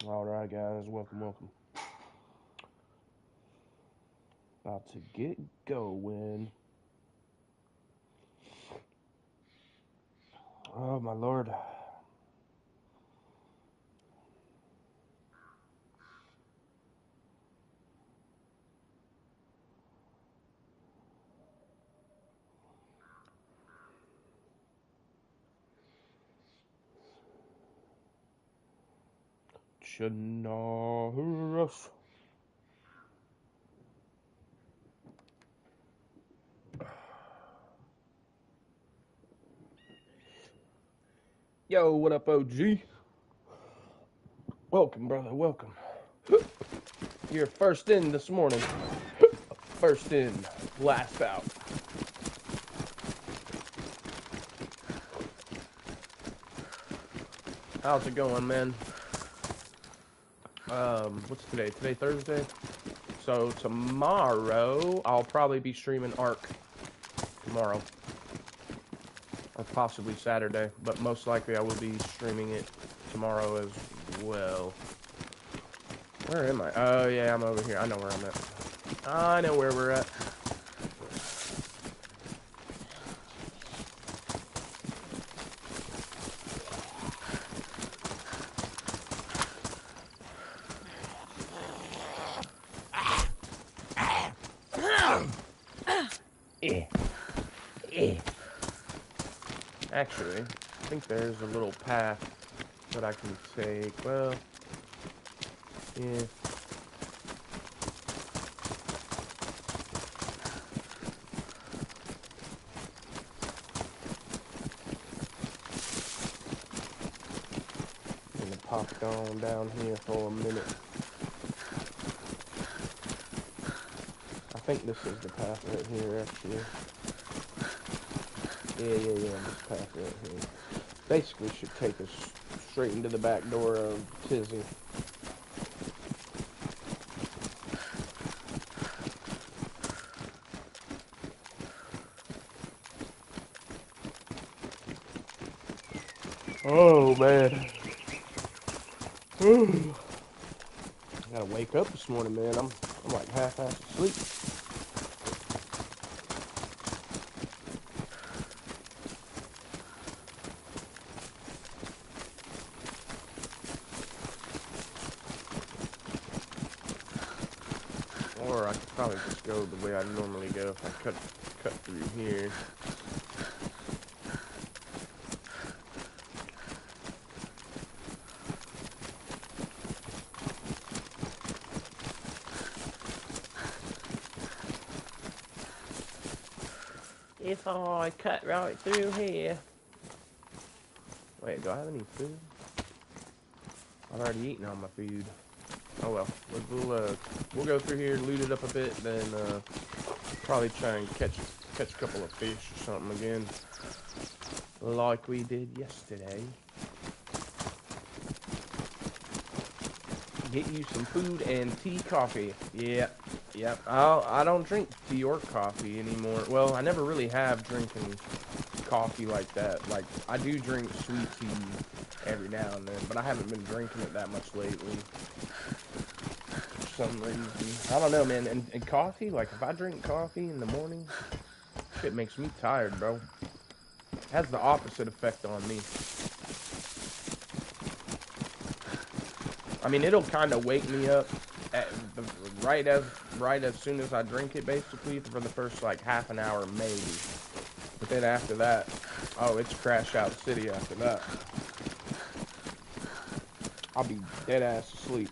Alright guys, welcome. About to get going. Oh my lord. Shanaris. Yo, what up, OG? Welcome, brother, welcome. You're first in this morning. First in, last out. How's it going, man? What's today? Today Thursday? So tomorrow, I'll probably be streaming Ark. Tomorrow. Or possibly Saturday, but most likely I will be streaming it tomorrow as well. Where am I? Oh yeah, I'm over here. I know where I'm at. I know where we're at. Actually, I think there's a little path that I can take. Well, yeah. I'm gonna pop on down here for a minute. I think this is the path right here, actually. Yeah, this path right here. Basically should take us straight into the back door of Tizzy. Oh, man. I gotta wake up this morning, man. I'm like half-assed asleep. Or I could probably just go the way I normally go if I cut through here. If I cut right through here. Wait, do I have any food? I've already eaten all my food. Oh well, we'll go through here, loot it up a bit, then probably try and catch a couple of fish or something again, like we did yesterday. Get you some food and tea, coffee. Yep. I don't drink tea or coffee anymore. Well, I never really have drinking coffee like that. Like, I do drink sweet tea every now and then, but I haven't been drinking it that much lately. For some reason. I don't know, man. And coffee, like, if I drink coffee in the morning, shit makes me tired, bro. It has the opposite effect on me. I mean, it'll kind of wake me up right as soon as I drink it, basically, for the first, like, half an hour, maybe. But then after that, oh, it's crash out city after that. I'll be dead ass asleep.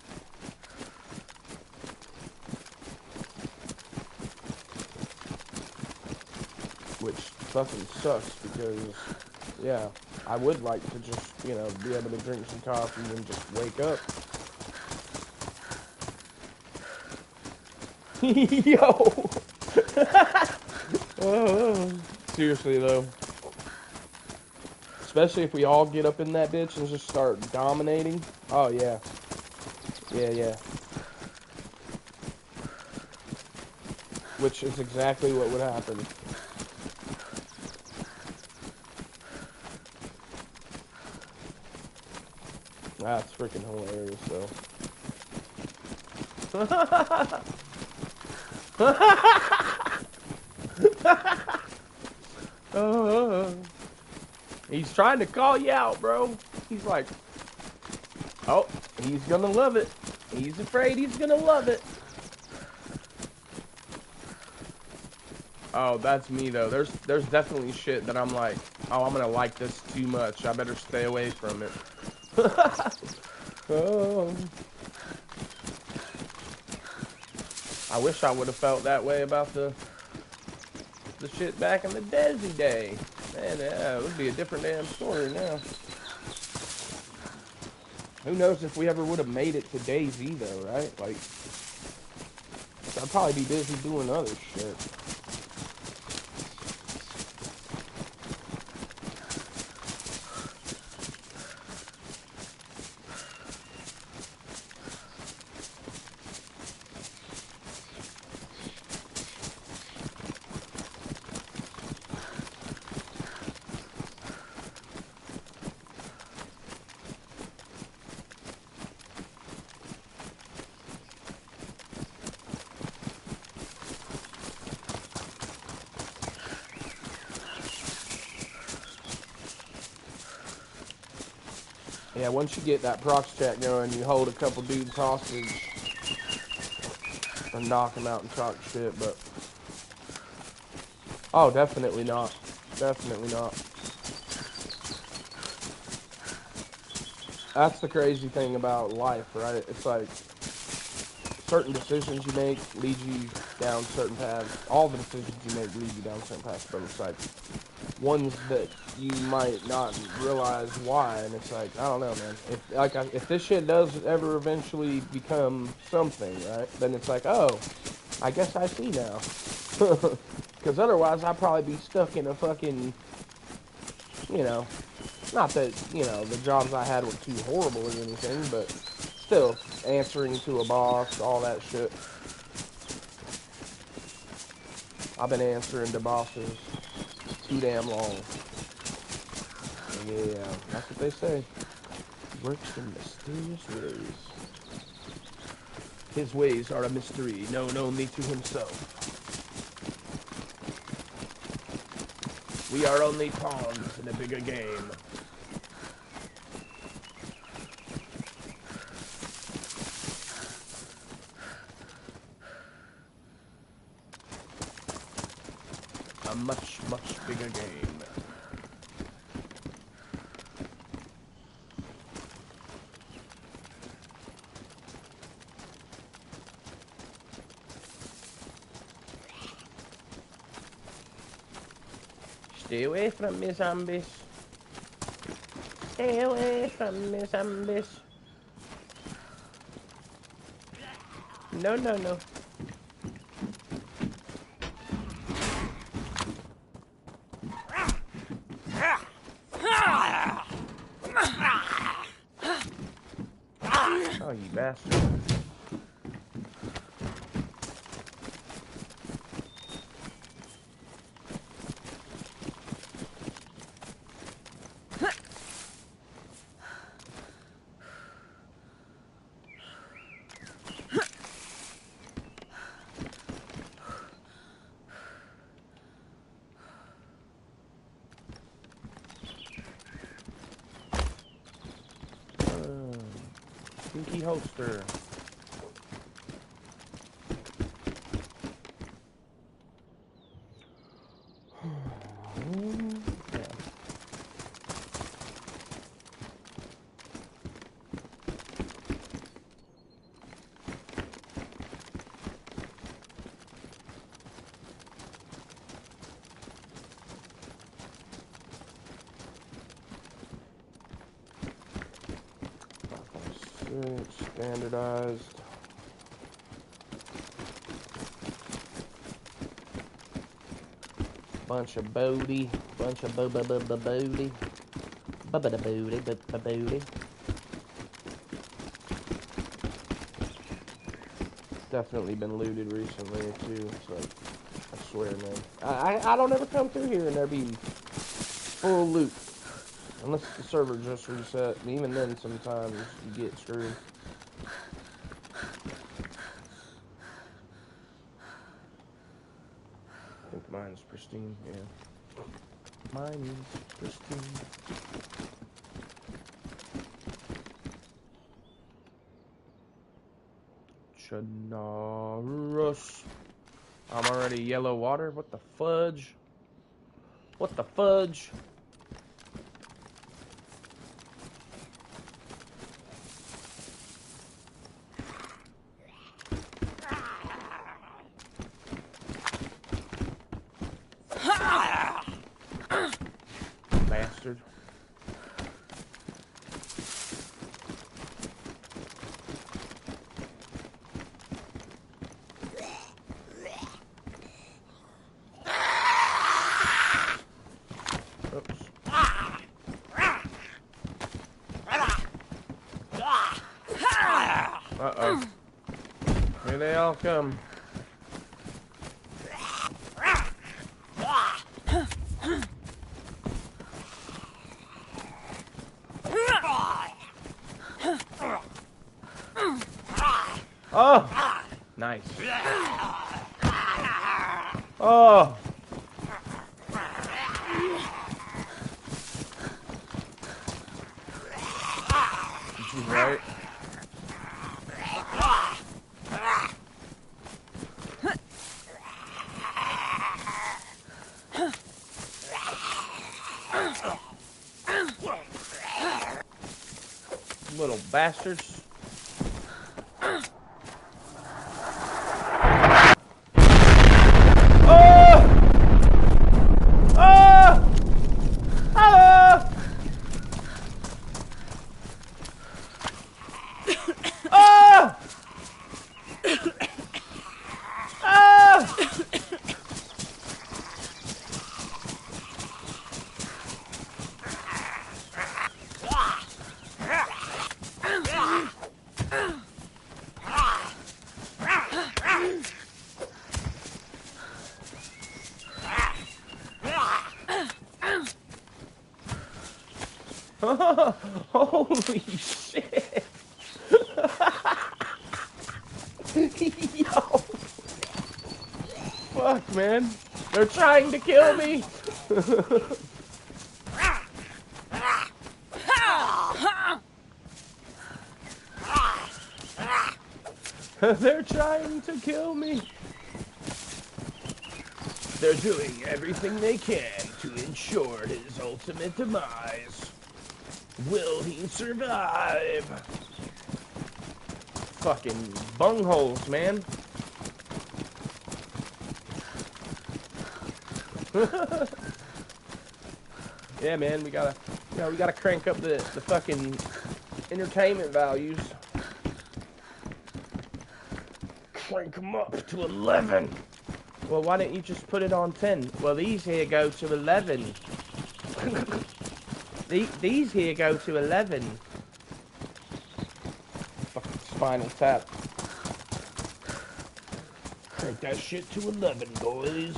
Which fucking sucks because, yeah, I would like to just, you know, be able to drink some coffee and just wake up. Yo! Oh, seriously though. Especially if we all get up in that bitch and just start dominating. Oh yeah. Yeah. Which is exactly what would happen. That's freaking hilarious, though. He's trying to call you out, bro. He's like, oh, he's gonna love it. He's afraid he's gonna love it. Oh, that's me, though. There's definitely shit that I'm like, oh, I'm gonna like this too much. I better stay away from it. Oh. I wish I would have felt that way about the shit back in the DayZ day. Man, it would be a different damn story now. Who knows if we ever would have made it to DayZ, though, right? Like, I'd probably be busy doing other shit. Yeah, once you get that prox chat going, you hold a couple dudes hostage and knock them out and talk shit, but... Oh, definitely not. Definitely not. That's the crazy thing about life, right? It's like, certain decisions you make lead you down certain paths. All the decisions you make lead you down certain paths, but it's like, ones that you might not realize why, and it's like, I don't know, man. If this shit does ever eventually become something, right? Then it's like, oh, I guess I see now. Because otherwise, I'd probably be stuck in a fucking, you know, not that, you know, the jobs I had were too horrible or anything, but still, answering to a boss, all that shit. I've been answering to bosses too damn long. Yeah, that's what they say. He works in mysterious ways. His ways are a mystery, known only to himself. We are only pawns in a bigger game. A much, much bigger game. Stay away from me, zombies. Stay away from me, zombies. No, no, no. Oh, you bastard. Pinky holster. Standardized. Bunch of booty. Bunch of booty. Booty. Definitely been looted recently too. It's like, I swear, man. I don't ever come through here and there be full loot. Unless the server just reset, and even then sometimes you get screwed. I think mine's pristine, yeah. Mine's pristine. Chanaros. I'm already yellow water? What the fudge? What the fudge? Bastard. Oops. Uh-oh. Here they all come. Oh! Nice. Oh! She's right. Little bastards. Holy shit! Yo! Fuck, man. They're trying to kill me! They're trying to kill me! They're doing everything they can to ensure his ultimate demise. Will he survive? Fucking bungholes, man. Yeah, man, we gotta crank up the fucking entertainment values. Crank them up to 11. Well, why didn't you just put it on 10? Well, these here go to 11. These here go to 11. Fucking Spinal Tap. Crank that shit to 11, boys.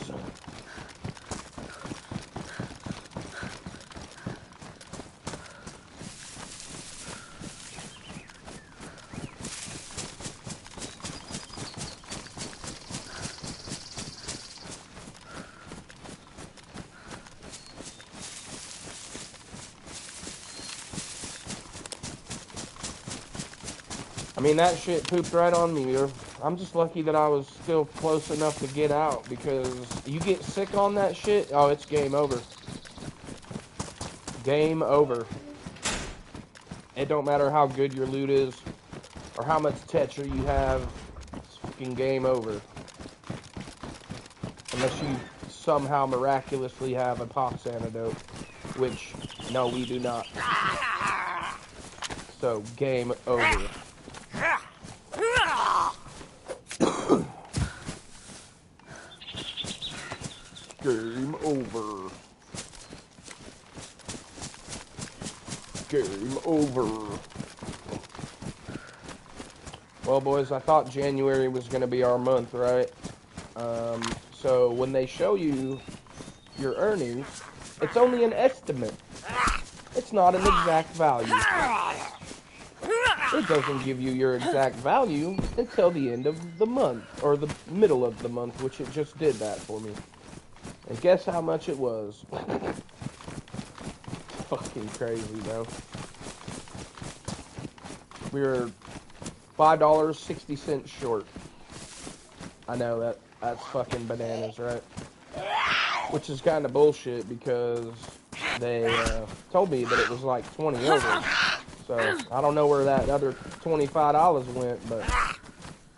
I mean, that shit pooped right on me. I'm just lucky that I was still close enough to get out, because you get sick on that shit, oh, it's game over. Game over. It don't matter how good your loot is, or how much Tetra you have, it's fucking game over. Unless you somehow miraculously have a pox antidote, which, no, we do not. So, game over. Game over. Game over. Well, boys, I thought January was going to be our month, right? So when they show you your earnings, it's only an estimate. It's not an exact value. It doesn't give you your exact value until the end of the month, or the middle of the month, which it just did that for me. And guess how much it was? Fucking crazy, bro. We were $5.60 short. I know that's fucking bananas, right? Which is kind of bullshit because they told me that it was like 20 over. So I don't know where that other $25 went, but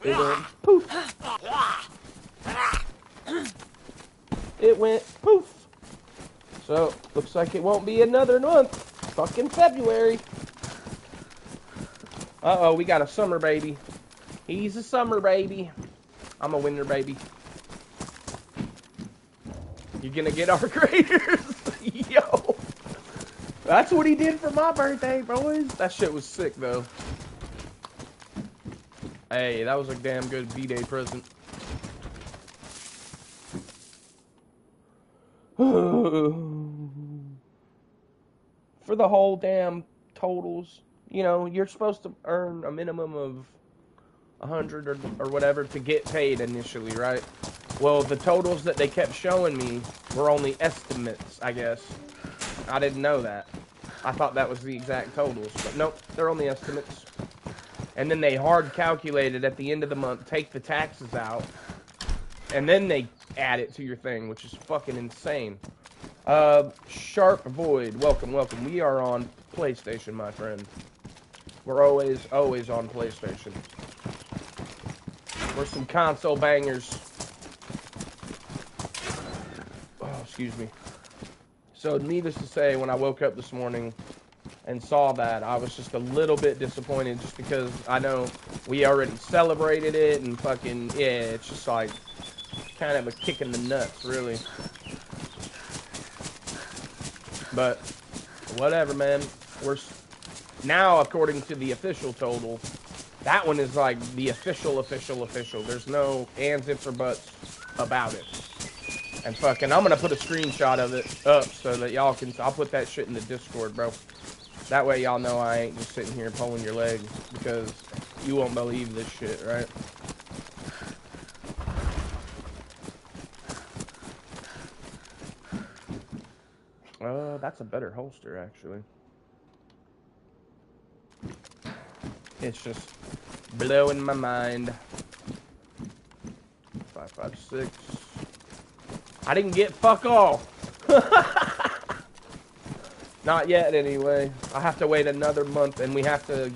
it went poof. It went poof. So looks like it won't be another month. Fucking February. Uh-oh, we got a summer baby. He's a summer baby. I'm a winter baby. You're gonna get our graders. Yo. That's what he did for my birthday, boys. That shit was sick, though. Hey, that was a damn good B-Day present. For the whole damn totals, you know, you're supposed to earn a minimum of 100 or whatever to get paid initially, right? Well, the totals that they kept showing me were only estimates, I guess. I didn't know that. I thought that was the exact totals, but nope, they're only estimates. And then they hard calculated at the end of the month, take the taxes out, and then they add it to your thing, which is fucking insane. Sharp Void, welcome, welcome. We are on PlayStation, my friend. We're always on PlayStation. We're some console bangers. Oh, excuse me. So, needless to say, when I woke up this morning and saw that, I was just a little bit disappointed just because I know we already celebrated it and fucking, yeah, it's just like kind of a kick in the nuts, really. But whatever, man. We're now, according to the official total, that one is like the official. There's no ands, ifs, or buts about it. And fucking, I'm gonna put a screenshot of it up so that y'all can. I'll put that shit in the Discord, bro. That way y'all know I ain't just sitting here pulling your leg, because you won't believe this shit, right? That's a better holster, actually. It's just blowing my mind. 5.56. I didn't get fuck all. Not yet, anyway. I have to wait another month, and we have to.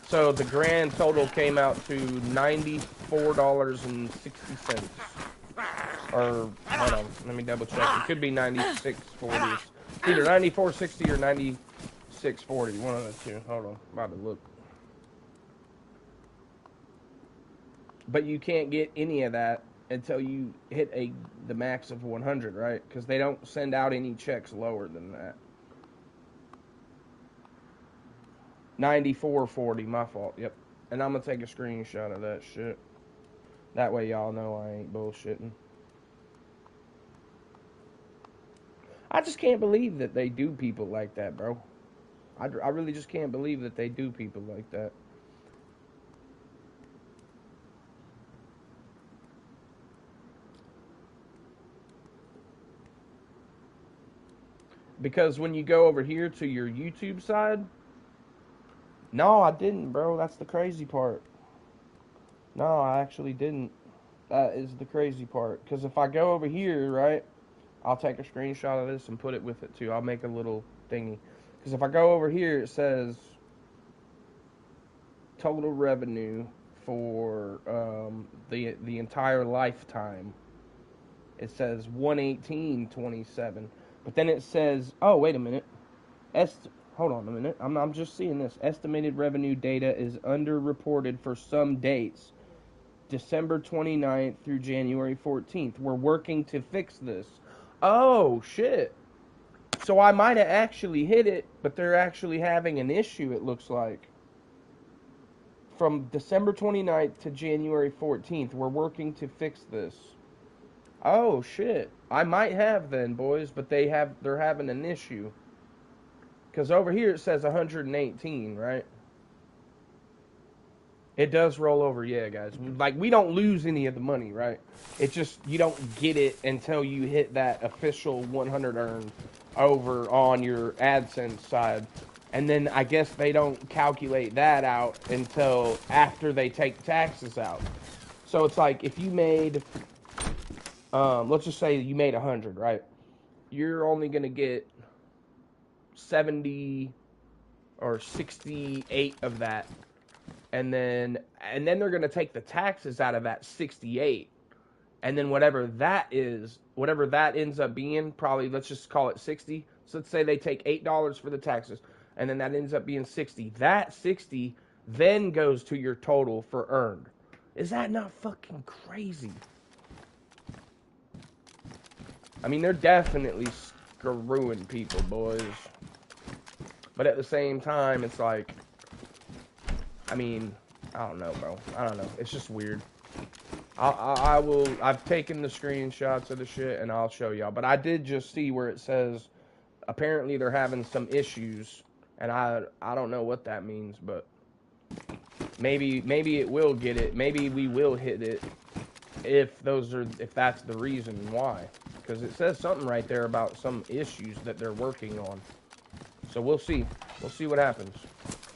So the grand total came out to $94.60. Or hold on, let me double check. It could be $96.40. It's either $94.60 or $96.40. One of the two. Hold on, I'm about to look. But you can't get any of that until you hit the max of 100, right? Because they don't send out any checks lower than that. $94.40, my fault. Yep. And I'm gonna take a screenshot of that shit. That way y'all know I ain't bullshitting. I just can't believe that they do people like that, bro. I really just can't believe that they do people like that. Because when you go over here to your YouTube side, no, I didn't, bro. That's the crazy part. No, I actually didn't. That is the crazy part. Because if I go over here, right, I'll take a screenshot of this and put it with it too. I'll make a little thingy. Because if I go over here, it says total revenue for the entire lifetime. It says 118.27. But then it says, oh, wait a minute. Hold on a minute. I'm just seeing this. Estimated revenue data is underreported for some dates. December 29th through January 14th. We're working to fix this. Oh, shit. So I might have actually hit it, but they're actually having an issue, it looks like. From December 29th to January 14th, we're working to fix this. Oh, shit. I might have then, boys, but they're having an issue. Because over here it says 118, right? It does roll over, yeah, guys. Like, we don't lose any of the money, right? It just, you don't get it until you hit that official 100 earned over on your AdSense side. And then I guess they don't calculate that out until after they take taxes out. So it's like, if you made, let's just say you made 100, right? You're only going to get 70 or 68 of that. And then they're going to take the taxes out of that 68. And then whatever that ends up being, probably, let's just call it 60. So let's say they take $8 for the taxes, and then that ends up being 60. That 60 then goes to your total for earned. Is that not fucking crazy? I mean, they're definitely screwing people, boys. But at the same time, it's like, I mean, I don't know, bro. I don't know. It's just weird. I've taken the screenshots of the shit, and I'll show y'all. But I did just see where it says, apparently they're having some issues, and I don't know what that means, but maybe it will get it. Maybe we will hit it if that's the reason why. Because it says something right there about some issues that they're working on. So we'll see. We'll see what happens.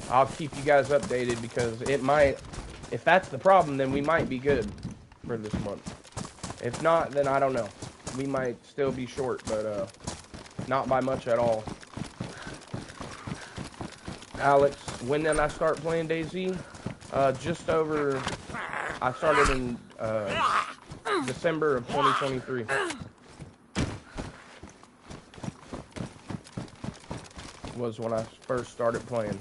I'll keep you guys updated, because it might, if that's the problem, then we might be good for this month. If not, then I don't know. We might still be short, but not by much at all. Alex, when did I start playing DayZ? Just over, I started in December of 2023. Was when I first started playing.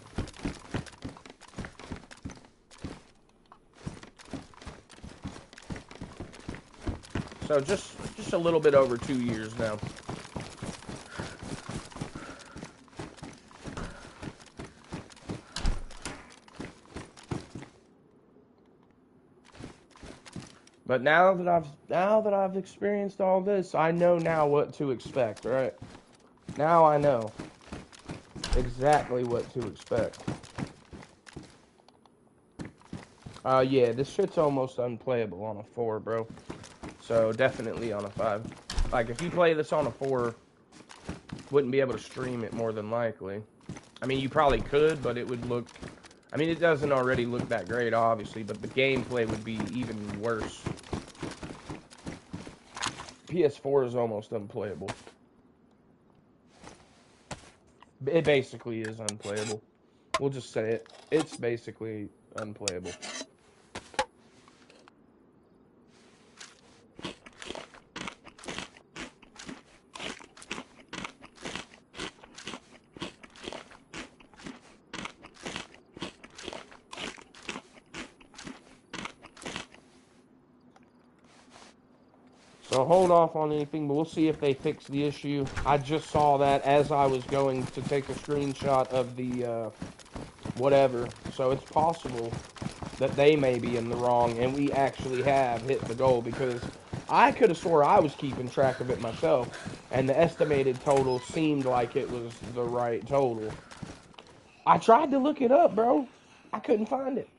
So just a little bit over 2 years now. But now that I've experienced all this, I know now what to expect, right? Now I know exactly what to expect. Yeah, this shit's almost unplayable on a 4, bro. So definitely on a 5. Like, if you play this on a 4, wouldn't be able to stream it more than likely. I mean, you probably could, but it would look, I mean, it doesn't already look that great, obviously, but the gameplay would be even worse. PS4 is almost unplayable. It basically is unplayable. We'll just say it. It's basically unplayable. So hold off on anything, but we'll see if they fix the issue. I just saw that as I was going to take a screenshot of the whatever. So it's possible that they may be in the wrong and we actually have hit the goal, because I could have swore I was keeping track of it myself and the estimated total seemed like it was the right total. I tried to look it up, bro. I couldn't find it.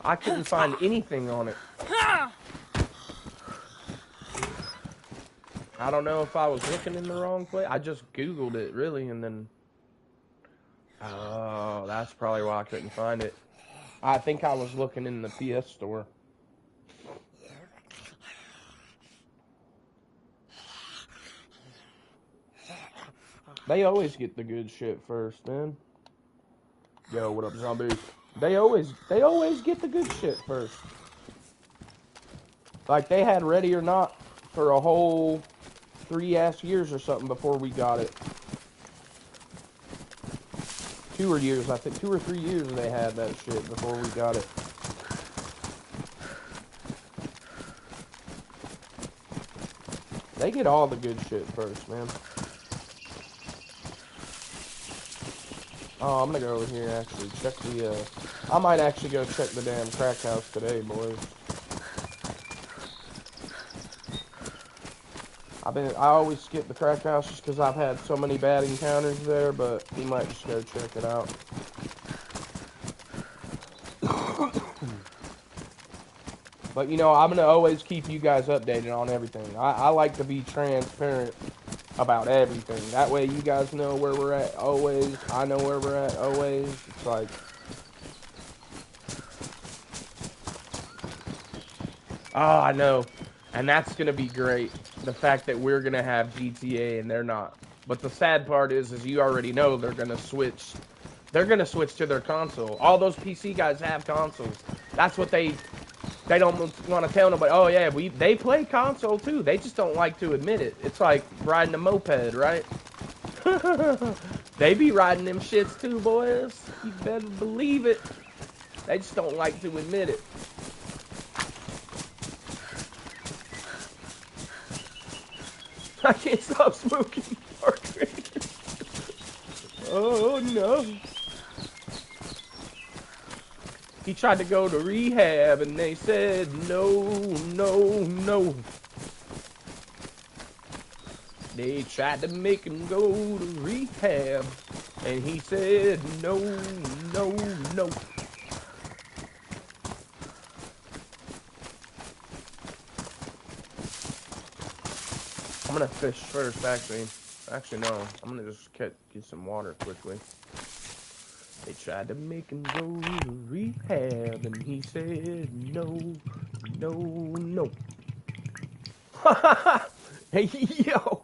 I couldn't find anything on it. I don't know if I was looking in the wrong place. I just Googled it, really, and then... Oh, that's probably why I couldn't find it. I think I was looking in the PS store. They always get the good shit first, man. Yo, what up, zombies? They always get the good shit first. Like, they had Ready or Not for a whole 3 years or something before we got it. 2 years, I think 2 or 3 years they had that shit before we got it. They get all the good shit first, man. Oh, I'm gonna go over here actually check the, I might actually go check the damn crack house today, boys. I always skip the crack house just because I've had so many bad encounters there, but we might just go check it out. But, you know, I'm going to always keep you guys updated on everything. I like to be transparent about everything. That way you guys know where we're at always. I know where we're at always. It's like... Oh, I know. And that's going to be great. The fact that we're going to have GTA and they're not. But the sad part is you already know they're going to switch. They're going to switch to their console. All those PC guys have consoles. That's what they don't want to tell nobody. Oh, yeah, they play console, too. They just don't like to admit it. It's like riding a moped, right? They be riding them shits, too, boys. You better believe it. They just don't like to admit it. I can't stop smoking. Oh, no. He tried to go to rehab, and they said, no, no, no. They tried to make him go to rehab, and he said, no, no, no. I'm gonna fish first, actually. Actually, no. I'm gonna just get some water quickly. They tried to make him go to rehab, and he said, no, no, no. Hey, yo.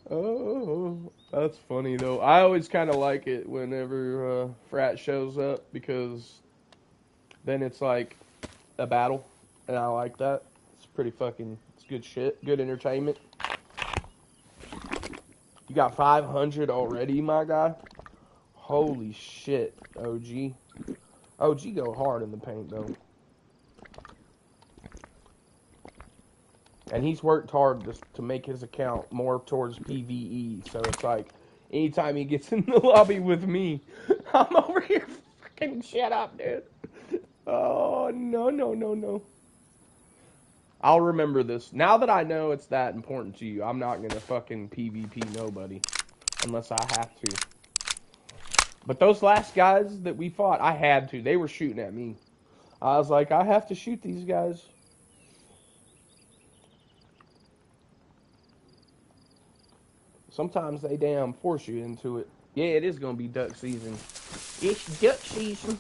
Oh, that's funny, though. I always kind of like it whenever Frat shows up, because then it's like a battle, and I like that. It's pretty fucking, it's good shit. Good entertainment. You got 500 already, my guy? Holy shit, OG. OG go hard in the paint, though. And he's worked hard to make his account more towards PvE. So it's like, anytime he gets in the lobby with me, I'm over here fucking shut up, dude. Oh, no, no, no, no. I'll remember this. Now that I know it's that important to you, I'm not going to fucking PvP nobody. Unless I have to. But those last guys that we fought, I had to. They were shooting at me. I was like, I have to shoot these guys. Sometimes they damn force you into it. Yeah, it is going to be duck season. It's duck season.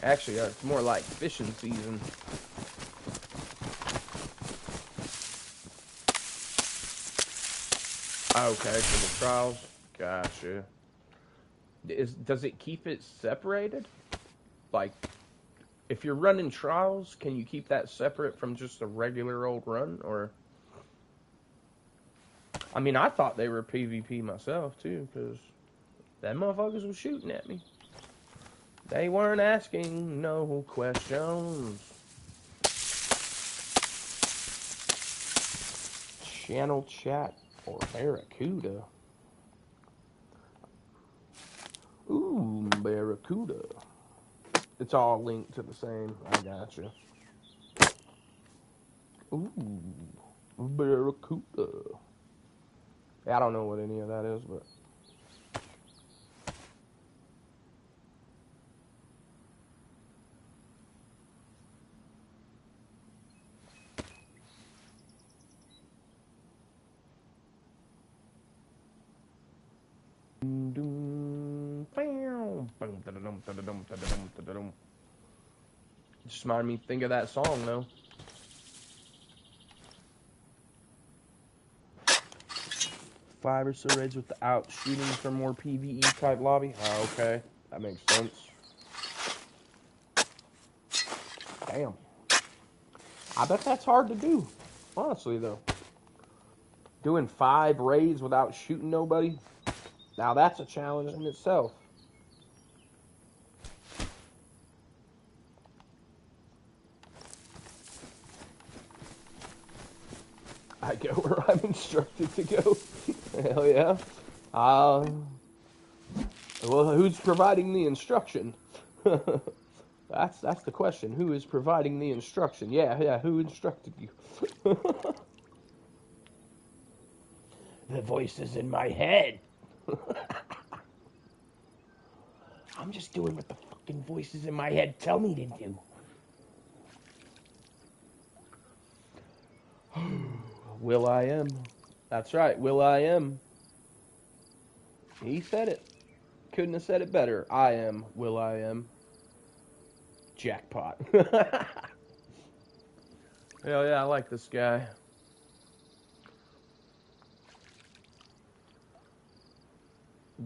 Actually, it's more like fishing season. Okay, for the trials. Gotcha. Does it keep it separated? Like, if you're running trials, can you keep that separate from just a regular old run? Or, I mean, I thought they were PvP myself, too, because them motherfuckers was shooting at me. They weren't asking no questions. Channel chat or Barracuda. Ooh, Barracuda. It's all linked to the same. I gotcha. Ooh, Barracuda. Yeah, I don't know what any of that is, but... Just reminded me, think of that song, though. Fiber surveys without shooting for more PvE type lobby. Oh, okay, that makes sense. Damn. I bet that's hard to do, honestly, though. Doing 5 raids without shooting nobody. Now that's a challenge in itself. I go where I'm instructed to go. Hell yeah. Well, who's providing the instruction? That's the question. Who is providing the instruction? Yeah, who instructed you? The voices in my head. I'm just doing what the fucking voices in my head tell me to do. Will I am. That's right, Will I am. He said it. Couldn't have said it better. I am Will I am. Jackpot. Hell yeah, I like this guy.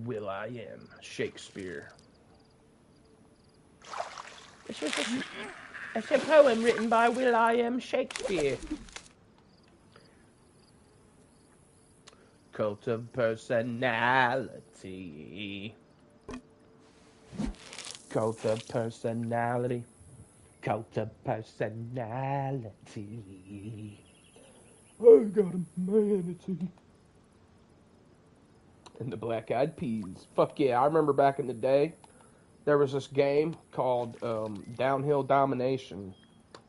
Will I am Shakespeare. It's a poem written by Will I am Shakespeare. Cult of personality. Cult of personality. Cult of personality. I got a manatee. And the Black Eyed Peas. Fuck yeah, I remember back in the day, there was this game called Downhill Domination.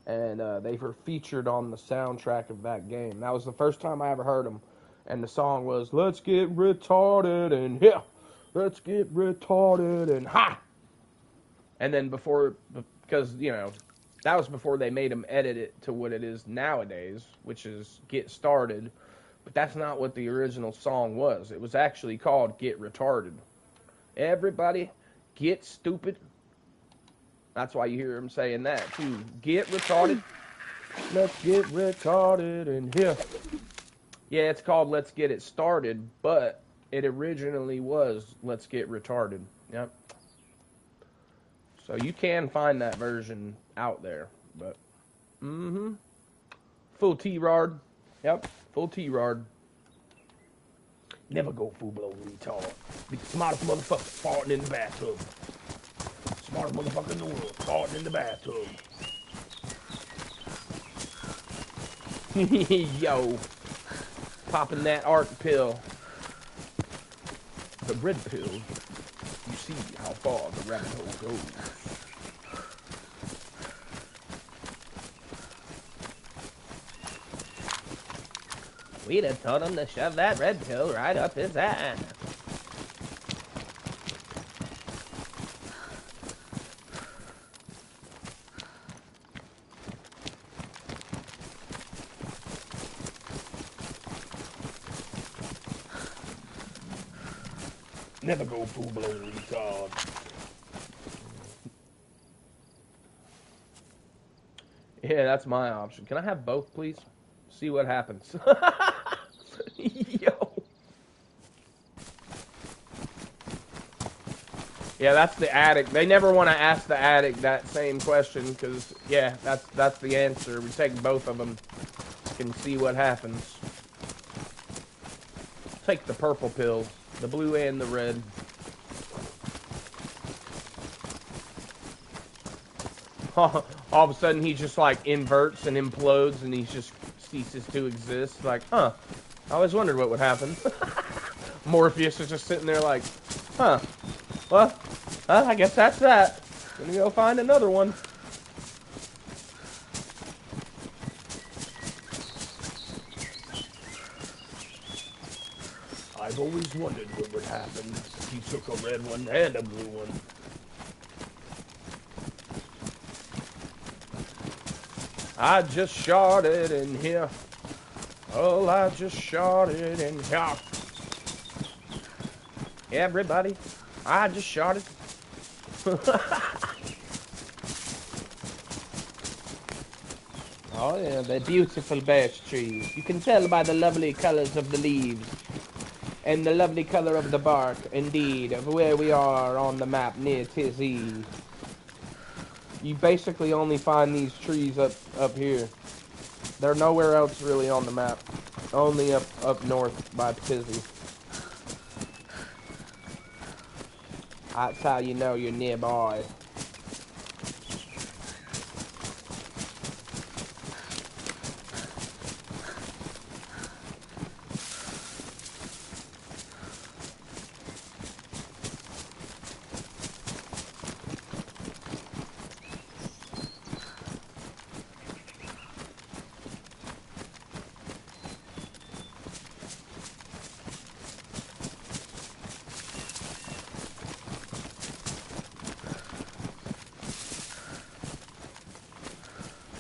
And they were featured on the soundtrack of that game. That was the first time I ever heard them. And the song was, let's get retarded and yeah, let's get retarded and ha! And then because, you know, that was before they made them edit it to what it is nowadays, which is get started. But that's not what the original song was. It was actually called Get Retarded. Everybody, get stupid. That's why you hear him saying that, too. Get retarded. Let's get retarded in here. Yeah, it's called Let's Get It Started, but it originally was Let's Get Retarded. Yep. So you can find that version out there, but full T-Rard. Yep, full T-Rard. Never go full blown retard. Be the smartest motherfucker farting in the bathtub. Smartest motherfucker in the world farting in the bathtub. Yo. Popping that art pill. The red pill. You see how far the rabbit hole goes. We'd have told him to shove that red pill right up his ass. Never go full-blown retard. Yeah, that's my option. Can I have both, please? See what happens. Yo. Yeah, that's the addict. They never want to ask the addict that same question because, yeah, that's the answer. We take both of them and see what happens. Take the purple pill. The blue and the red. All of a sudden, he just, like, inverts and implodes, and he just ceases to exist. Like, huh. I always wondered what would happen. Morpheus is just sitting there like, huh. Well, I guess that's that. Gonna go find another one. I've always wondered what would happen if he took a red one and a blue one. I just shot it in here. Oh, I just shot it in here. Everybody, I just shot it. Oh yeah, they're beautiful birch trees. You can tell by the lovely colors of the leaves. And the lovely color of the bark, indeed, of where we are on the map near DayZ. You basically only find these trees up here. They're nowhere else really on the map. Only up north by DayZ. That's how you know you're nearby.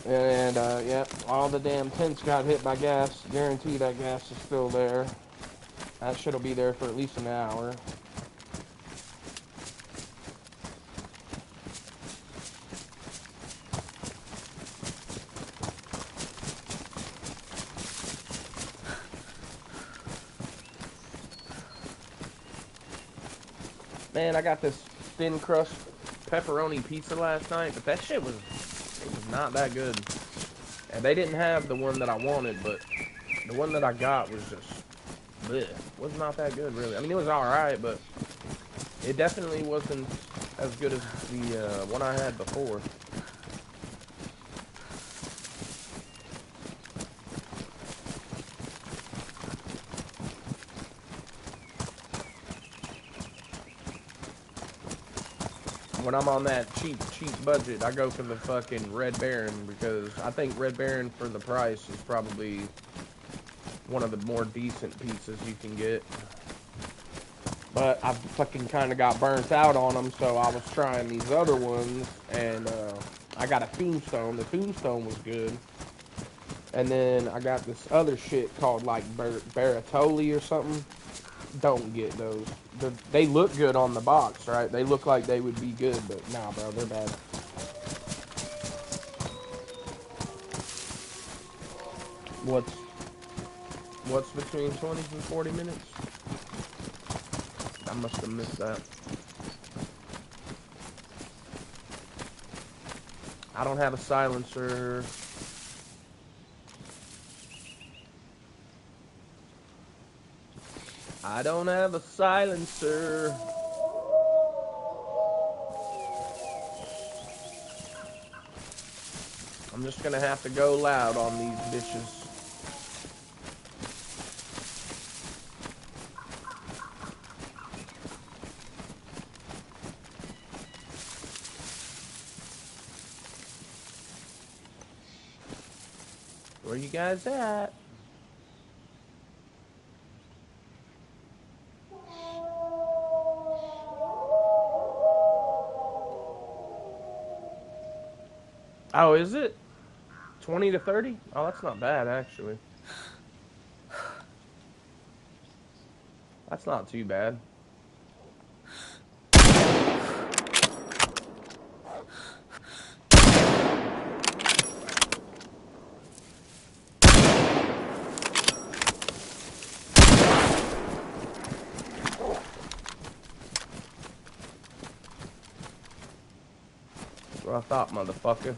And, yeah, all the damn tents got hit by gas. Guarantee that gas is still there. That shit'll be there for at least an hour. Man, I got this thin crust pepperoni pizza last night, but that shit was, it was not that good. And they didn't have the one that I wanted, but the one that I got was just, bleh, was not that good, really. I mean, it was alright, but it definitely wasn't as good as the one I had before. When I'm on that cheap budget, I go for the fucking Red Baron, because I think Red Baron for the price is probably one of the more decent pizzas you can get. But I fucking kind of got burnt out on them, so I was trying these other ones, and I got a Tombstone. The Tombstone was good. And then I got this other shit called like Baratoli or something. Don't get those. They look good on the box, right? They look like they would be good, but nah, bro, they're bad. What's between 20 and 40 minutes? I must have missed that. I don't have a silencer. I don't have a silencer. I'm just gonna have to go loud on these bitches. Where you guys at? Oh, is it? 20 to 30? Oh, that's not bad, actually. That's not too bad. That's what I thought, motherfucker.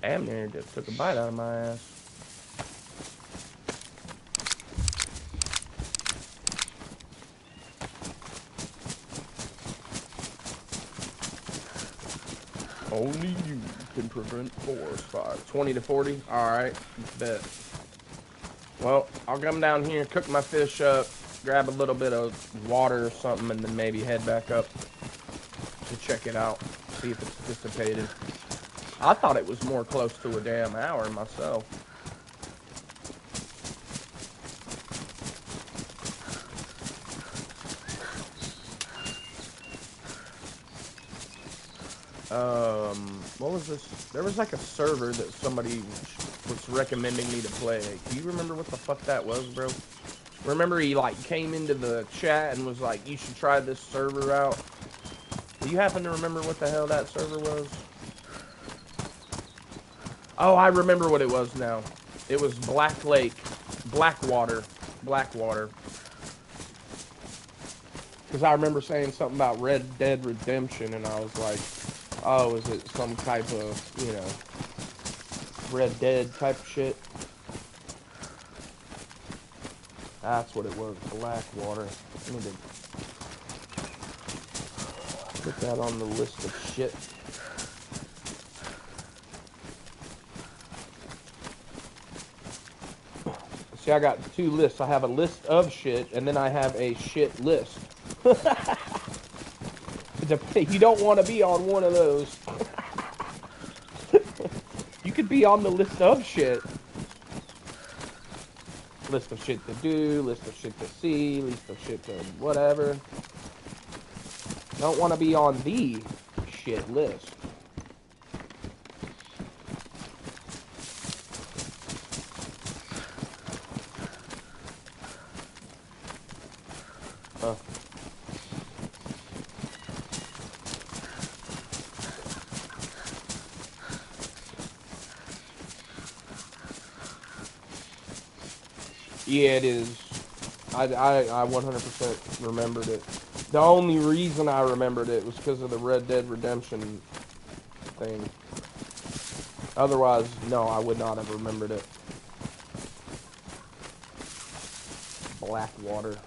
Damn near just took a bite out of my ass. Only you can prevent forest fire. 20 to 40? Alright, bet. Well, I'll come down here, cook my fish up, grab a little bit of water or something, and then maybe head back up to check it out, see if it's dissipated. I thought it was more close to a damn hour myself. What was this? There was like a server that somebody was recommending me to play. Do you remember what the fuck that was, bro? Remember he like came into the chat and was like, you should try this server out? Do you happen to remember what the hell that server was? Oh, I remember what it was now. It was Black Lake. Blackwater. Because I remember saying something about Red Dead Redemption, and I was like, oh, is it some type of, you know, Red Dead type of shit? That's what it was, Blackwater. I need to put that on the list of shit. See, I got two lists. I have a list of shit, and then I have a shit list. You don't want to be on one of those. You be on the list of shit. List of shit to do, list of shit to see, list of shit to whatever. Don't want to be on the shit list. Yeah, it is. I 100% remembered it. The only reason I remembered it was because of the Red Dead Redemption thing. Otherwise, no, I would not have remembered it. Blackwater.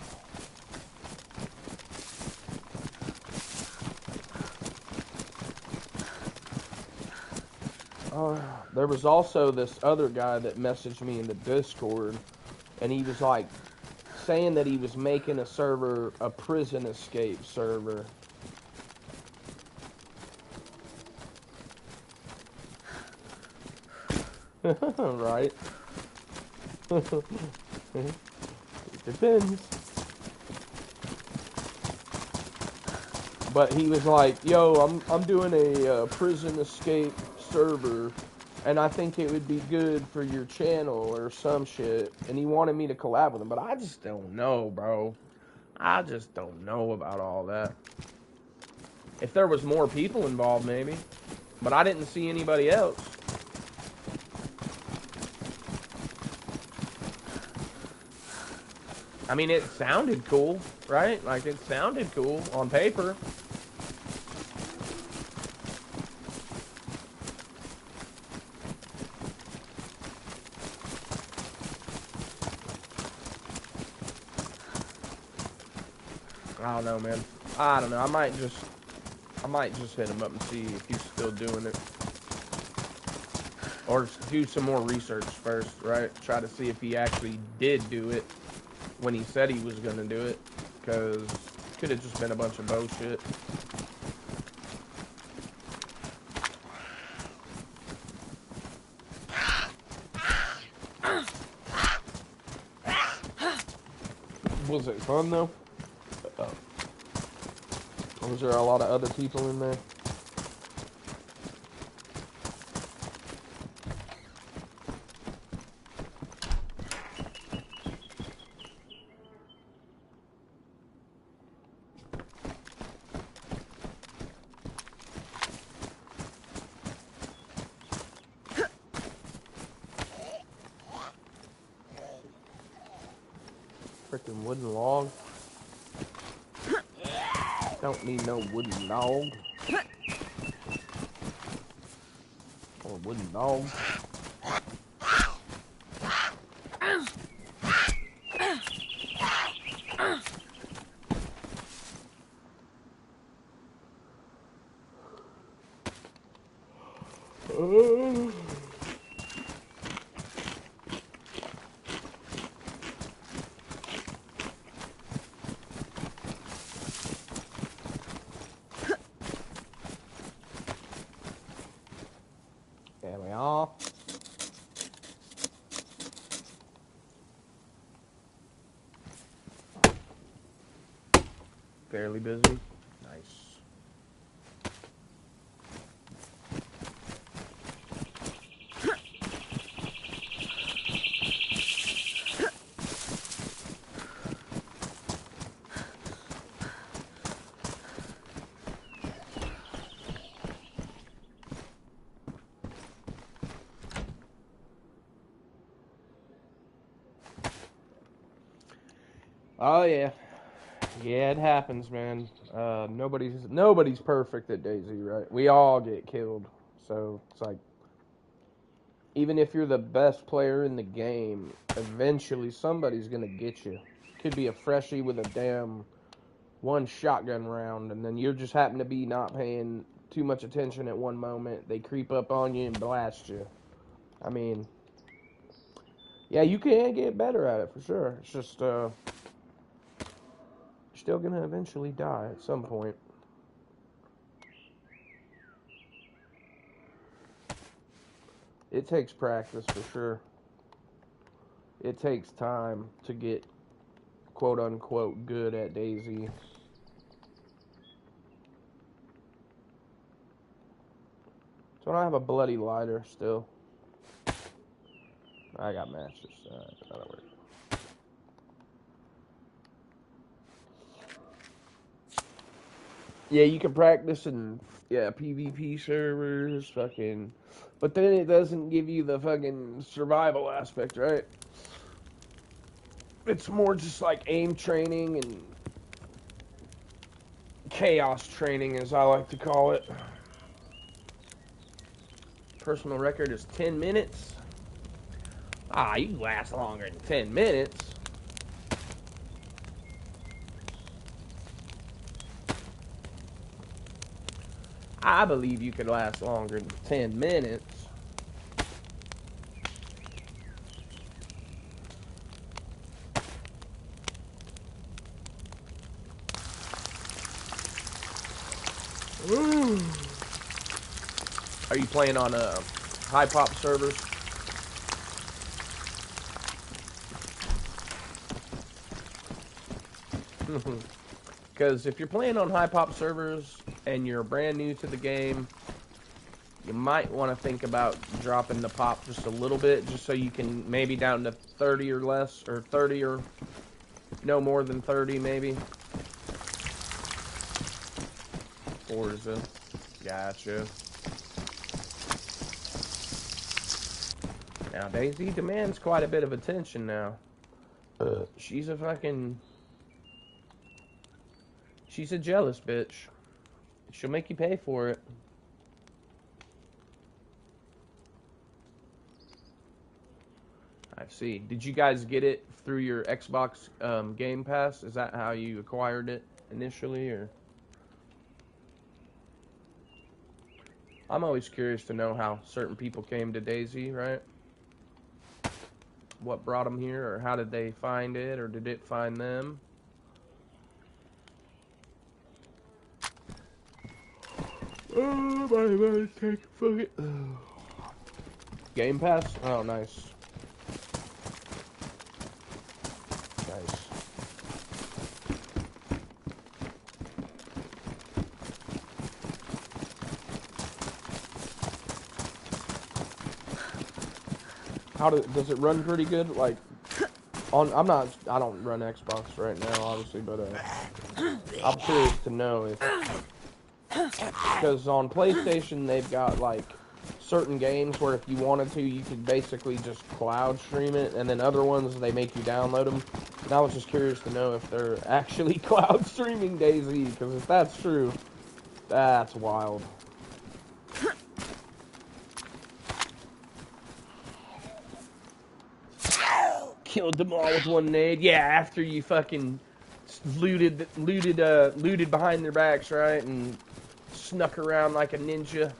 There was also this other guy that messaged me in the Discord, and he was like saying that he was making a server, a prison escape server. Right? It depends. But he was like, "Yo, I'm doing a prison escape server, and I think it would be good for your channel or some shit." And he wanted me to collab with him, but I just don't know, bro. I just don't know about all that. If there was more people involved, maybe. But I didn't see anybody else. I mean, it sounded cool, right? Like, it sounded cool on paper. I don't know, man. I don't know. I might just hit him up and see if he's still doing it. Or do some more research first, right? Try to see if he actually did do it when he said he was going to do it. Because it could have just been a bunch of bullshit. Was it fun, though? Or was there a lot of other people in there? Freaking wooden log. Don't need no wooden dog. Or a wooden dog. There we are. Fairly busy. Nice. Oh yeah. Yeah, it happens, man. Nobody's perfect at DayZ, right? We all get killed. So it's like, even if you're the best player in the game, eventually somebody's gonna get you. Could be a freshie with a damn one shotgun round, and then you're just happen to be not paying too much attention at one moment. They creep up on you and blast you. I mean, yeah, you can get better at it for sure. It's just you're still gonna eventually die at some point. It takes practice for sure. It takes time to get quote unquote good at DayZ. So I have a bloody lighter still. I got matches. That'll work. Yeah, you can practice in PvP servers, fucking, but then it doesn't give you the fucking survival aspect, right? It's more just like aim training and chaos training, as I like to call it. Personal record is 10 minutes. Ah, you last longer than 10 minutes. I believe you could last longer than 10 minutes. Ooh. Are you playing on high pop servers? Because if you're playing on high pop servers and you're brand new to the game, you might want to think about dropping the pop just a little bit, just so you can maybe down to 30 or less, or 30 or no more than 30 maybe. Forza. Gotcha. Now DayZ demands quite a bit of attention now. She's a jealous bitch. She'll make you pay for it. I see. Did you guys get it through your Xbox Game Pass? Is that how you acquired it initially, or? I'm always curious to know how certain people came to DayZ, right? What brought them here, or how did they find it, or did it find them? Oh, my take fuck it. Game Pass? Oh, nice. Nice. Does it run pretty good? Like, I don't run Xbox right now, obviously, but I'm curious to know if, because on PlayStation they've got like certain games where if you wanted to, you could basically just cloud stream it, and then other ones they make you download them. And I was just curious to know if they're actually cloud streaming DayZ, because if that's true, that's wild. Killed them all with one nade. Yeah, after you fucking looted behind their backs, right, and snuck around like a ninja.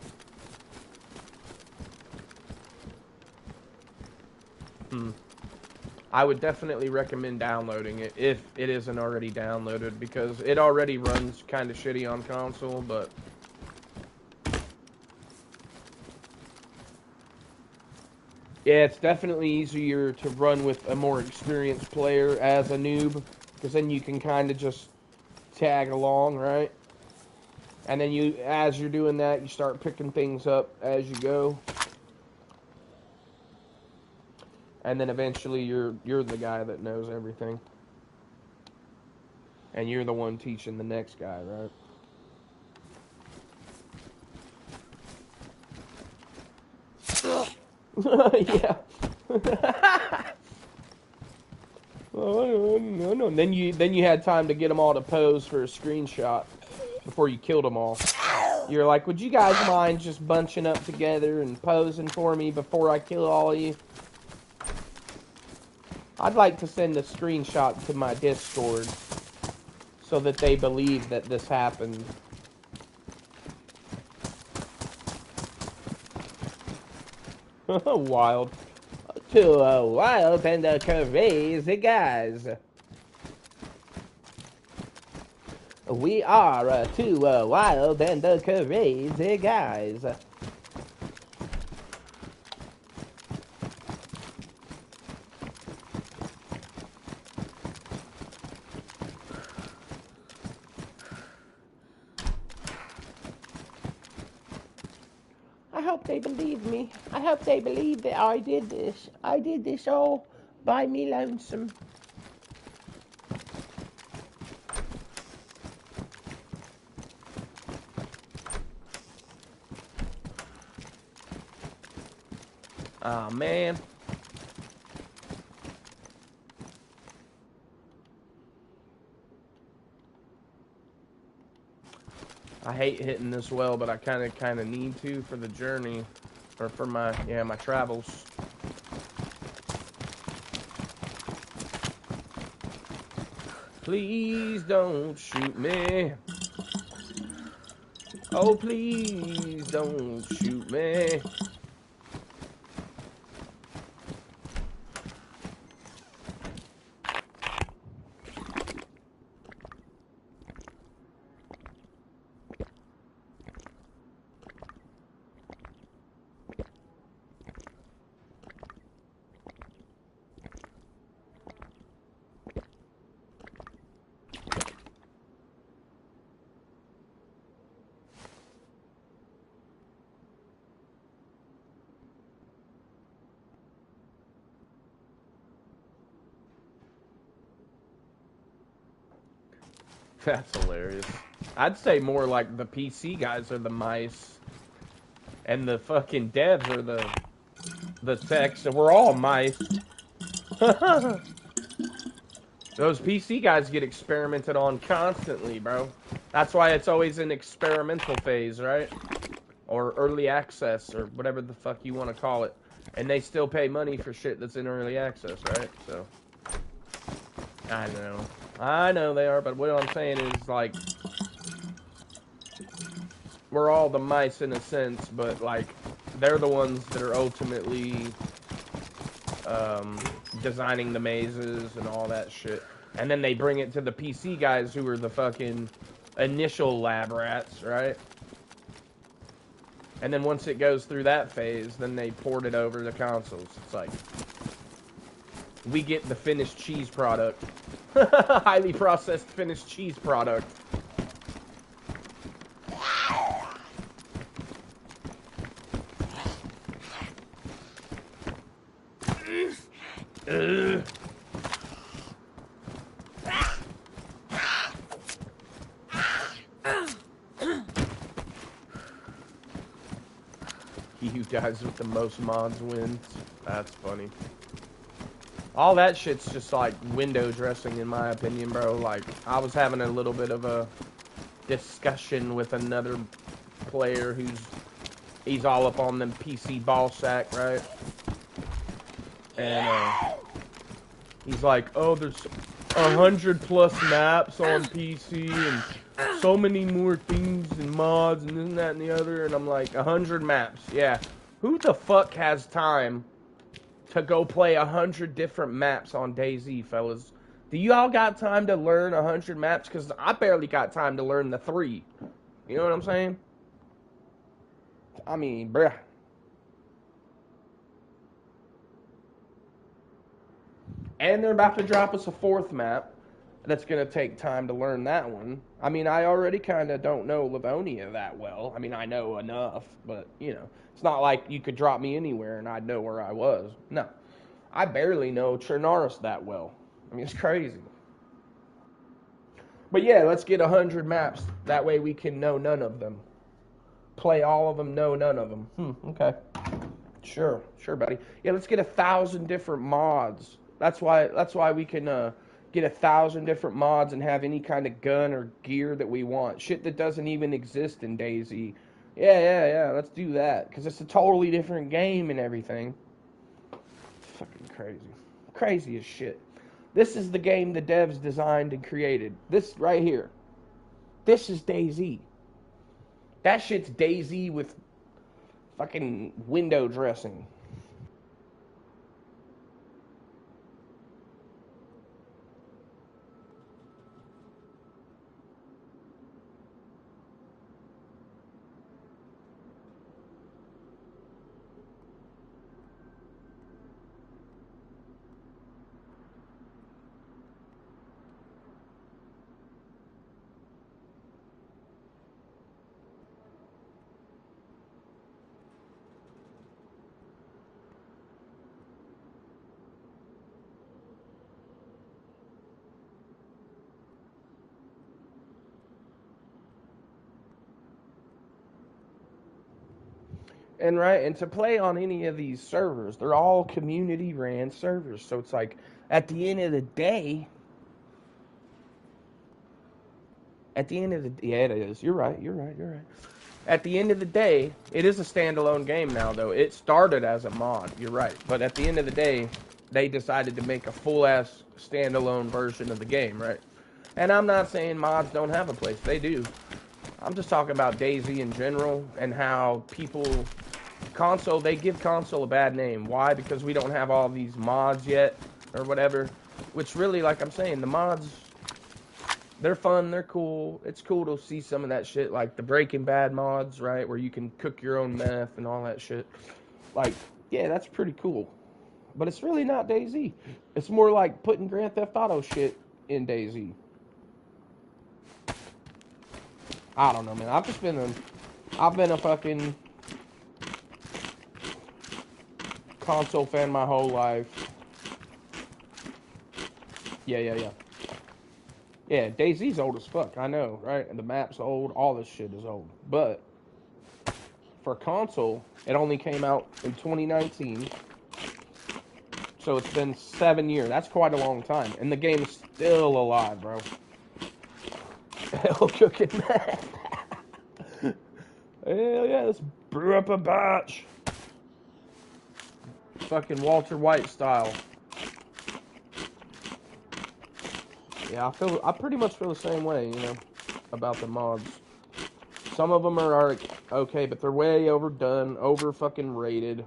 I would definitely recommend downloading it if it isn't already downloaded, because it already runs kind of shitty on console, but yeah, it's definitely easier to run with a more experienced player as a noob, because then you can kind of just tag along, right? And then as you're doing that, you start picking things up as you go. And then eventually you're the guy that knows everything. And you're the one teaching the next guy, right? Yeah. Oh, no. Then you had time to get them all to pose for a screenshot before you killed them all. You're like, would you guys mind just bunching up together and posing for me before I kill all of you? I'd like to send a screenshot to my Discord so that they believe that this happened. Wild. Too wild and crazy guys. We are two wild and crazy guys. hope they believe me. I hope they believe that I did this. I did this all by me lonesome. Oh, man. I hate hitting this well, but I kind of need to for the journey, or for my travels. Please don't shoot me. Oh, please don't shoot me. That's hilarious. I'd say more like the PC guys are the mice, and the fucking devs are the techs, so we're all mice. Those PC guys get experimented on constantly, bro. That's why it's always an experimental phase, right? Or early access, or whatever the fuck you want to call it. And they still pay money for shit that's in early access, right? So, I know they are, but what I'm saying is, like, we're all the mice in a sense, but, like, they're the ones that are ultimately designing the mazes and all that shit. And then they bring it to the PC guys who are the fucking initial lab rats, right? And then once it goes through that phase, then they port it over to consoles. It's like, we get the finished cheese product. Highly processed finished cheese product. You guys with the most mods wins. That's funny. All that shit's just like window dressing in my opinion, bro. Like, I was having a little bit of a discussion with another player he's all up on them PC ball sack, right? And he's like, oh, there's 100+ maps on PC and so many more things and mods and this, that, and the other. And I'm like, 100 maps. Yeah. Who the fuck has time to go play 100 different maps on DayZ, fellas? Do you all got time to learn 100 maps? Because I barely got time to learn the 3. You know what I'm saying? I mean, bruh. And they're about to drop us a 4th map. That's going to take time to learn that one. I mean, I already kind of don't know Livonia that well. I mean, I know enough, but, you know, it's not like you could drop me anywhere and I'd know where I was. No. I barely know Chernaris that well. I mean, it's crazy. But yeah, let's get 100 maps. That way we can know none of them. Play all of them, know none of them. Okay. Sure, buddy. Yeah, let's get 1,000 different mods. That's why we can get 1,000 different mods and have any kind of gun or gear that we want. Shit that doesn't even exist in DayZ. Yeah. Let's do that because it's a totally different game and everything. Fucking crazy, crazy as shit. This is the game the devs designed and created. This right here. This is DayZ. That shit's DayZ with fucking window dressing. And to play on any of these servers, they're all community ran servers. So it's like, at the end of the day, yeah, it is. You're right. At the end of the day, it is a standalone game now, though. It started as a mod. You're right. But at the end of the day, they decided to make a full-ass standalone version of the game, right? And I'm not saying mods don't have a place. They do. I'm just talking about DayZ in general and how people... Console, they give console a bad name. Why? Because we don't have all these mods yet, or whatever. Which really, like I'm saying, the mods... They're fun, they're cool. It's cool to see some of that shit, like the Breaking Bad mods, right? Where you can cook your own meth and all that shit. Like, yeah, that's pretty cool. But it's really not DayZ. It's more like putting Grand Theft Auto shit in DayZ. I don't know, man. I've been a fucking console fan my whole life. Yeah. Yeah, DayZ's old as fuck, I know, right? And the map's old, all this shit is old. But, for console, it only came out in 2019. So it's been 7 years. That's quite a long time. And the game is still alive, bro. Hell cooking meth. Hell yeah, let's brew up a batch. Fucking Walter White style. Yeah, I pretty much feel the same way, you know, about the mods. Some of them are okay, but they're way overdone, over fucking rated.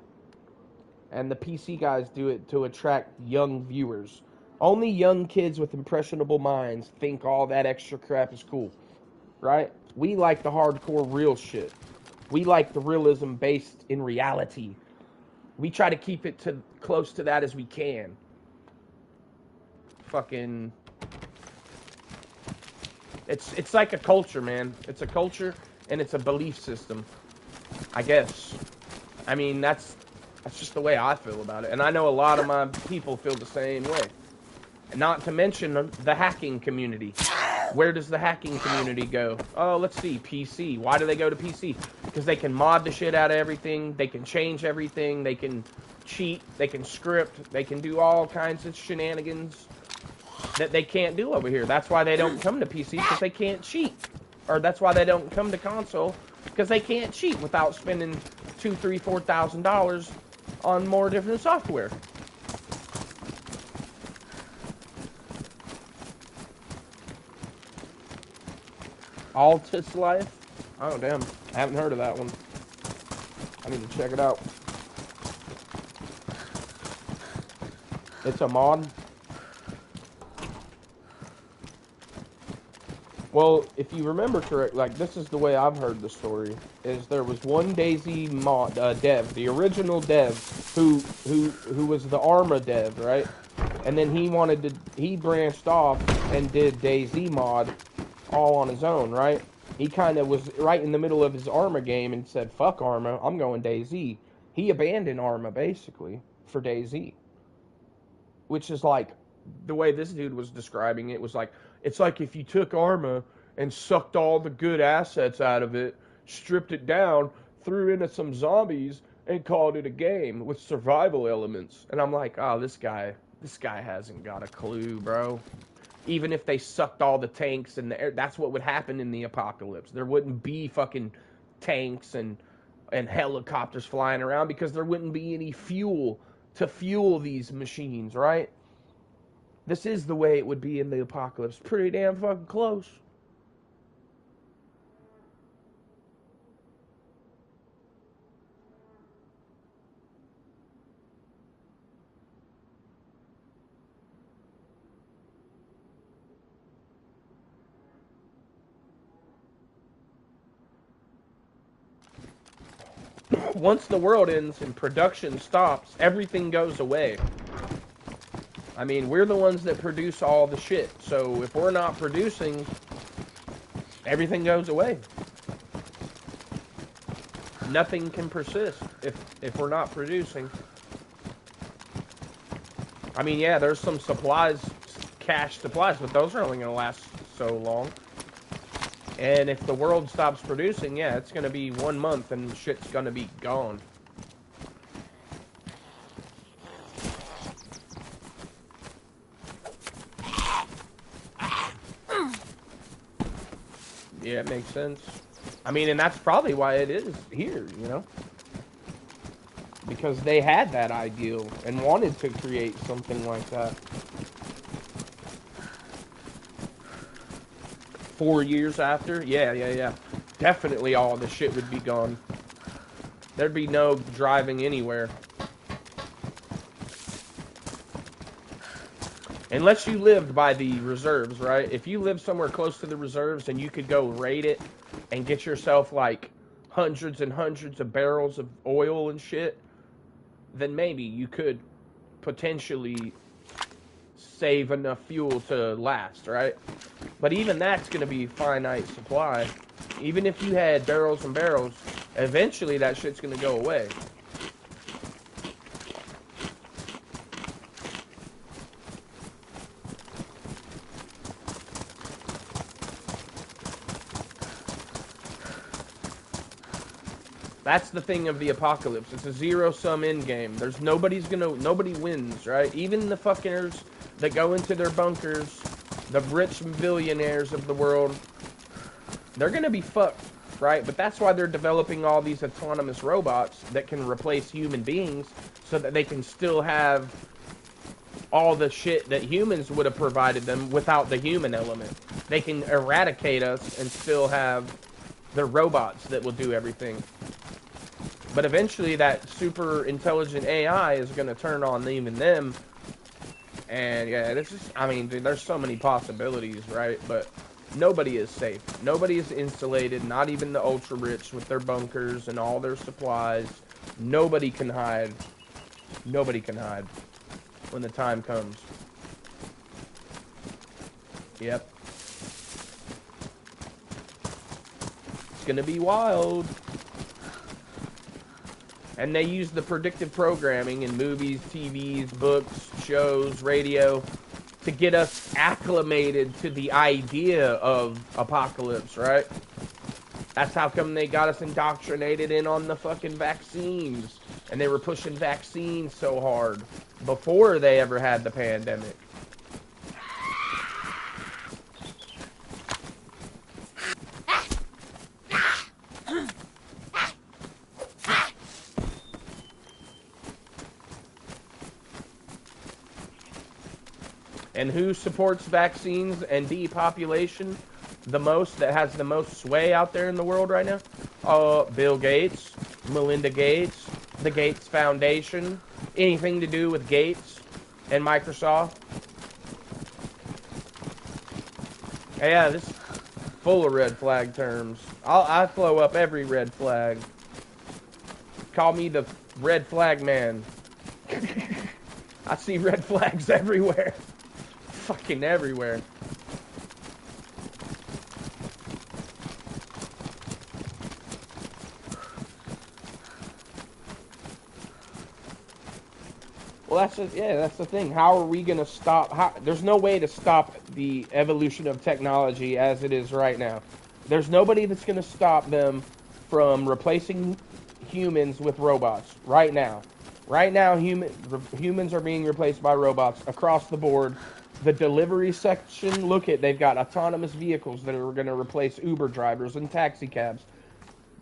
And the PC guys do it to attract young viewers. Only young kids with impressionable minds think all that extra crap is cool, right? We like the hardcore real shit. We like the realism based in reality. We try to keep it to close to that as we can. Fucking... It's like a culture, man. It's a culture, and it's a belief system, I guess. I mean, that's just the way I feel about it. And I know a lot of my people feel the same way. And not to mention the hacking community. Where does the hacking community go? Oh, let's see, PC. Why do they go to PC? Because they can mod the shit out of everything. They can change everything. They can cheat. They can script. They can do all kinds of shenanigans that they can't do over here. That's why they don't come to PC, because they can't cheat. Or that's why they don't come to console, because they can't cheat without spending $2,000, $3,000, $4,000 on more different software. Altus Life? Oh, damn. I haven't heard of that one. I need to check it out. It's a mod? Well, if you remember correct, like, this is the way I've heard the story, is there was one DayZ mod, dev, the original dev, who was the Arma dev, right? And then he branched off and did DayZ mod all on his own, right? He kind of was right in the middle of his Arma game and said, fuck Arma, I'm going DayZ. He abandoned Arma, basically, for DayZ. Which is like, the way this dude was describing it was like, it's like if you took Arma and sucked all the good assets out of it, stripped it down, threw into some zombies, and called it a game with survival elements. And I'm like, oh, this guy hasn't got a clue, bro. Even if they sucked all the tanks and the air, that's what would happen in the apocalypse. There wouldn't be fucking tanks and helicopters flying around because there wouldn't be any fuel to fuel these machines, right? This is the way it would be in the apocalypse. Pretty damn fucking close. Once the world ends and production stops, everything goes away. I mean, we're the ones that produce all the shit. So if we're not producing, everything goes away. Nothing can persist if we're not producing. I mean, yeah, there's some supplies, cash supplies, but those are only going to last so long. And if the world stops producing, yeah, it's gonna be 1 month and shit's gonna be gone. Yeah, it makes sense. I mean, and that's probably why it is here, you know? Because they had that ideal and wanted to create something like that. 4 years after? Yeah. Definitely all the shit would be gone. There'd be no driving anywhere. Unless you lived by the reserves, right? If you live somewhere close to the reserves and you could go raid it and get yourself like hundreds and hundreds of barrels of oil and shit, then maybe you could potentially save enough fuel to last, right? But even that's going to be finite supply. Even if you had barrels and barrels, eventually that shit's going to go away. That's the thing of the apocalypse. It's a zero-sum end game. There's nobody wins, right? Even the fuckers that go into their bunkers, the rich billionaires of the world, they're gonna be fucked, right? But that's why they're developing all these autonomous robots that can replace human beings so that they can still have all the shit that humans would have provided them without the human element. They can eradicate us and still have the robots that will do everything. But eventually that super intelligent AI is going to turn on even them. And yeah, this is, I mean, dude, there's so many possibilities, right? But nobody is safe. Nobody is insulated, not even the ultra rich with their bunkers and all their supplies. Nobody can hide. Nobody can hide when the time comes. Yep. It's going to be wild. And they use the predictive programming in movies, TVs, books, shows, radio to get us acclimated to the idea of apocalypse, right? That's how come they got us indoctrinated in on the fucking vaccines. And they were pushing vaccines so hard before they ever had the pandemic. And who supports vaccines and depopulation the most, that has the most sway out there in the world right now? Bill Gates, Melinda Gates, the Gates Foundation, anything to do with Gates and Microsoft. Yeah, this is full of red flag terms. I throw up every red flag. Call me the red flag man. I see red flags everywhere. Fucking everywhere. Well, that's the thing. How are we gonna stop? There's no way to stop the evolution of technology as it is right now. There's nobody that's gonna stop them from replacing humans with robots right now. Right now, humans are being replaced by robots across the board. The delivery section, they've got autonomous vehicles that are going to replace Uber drivers and taxi cabs.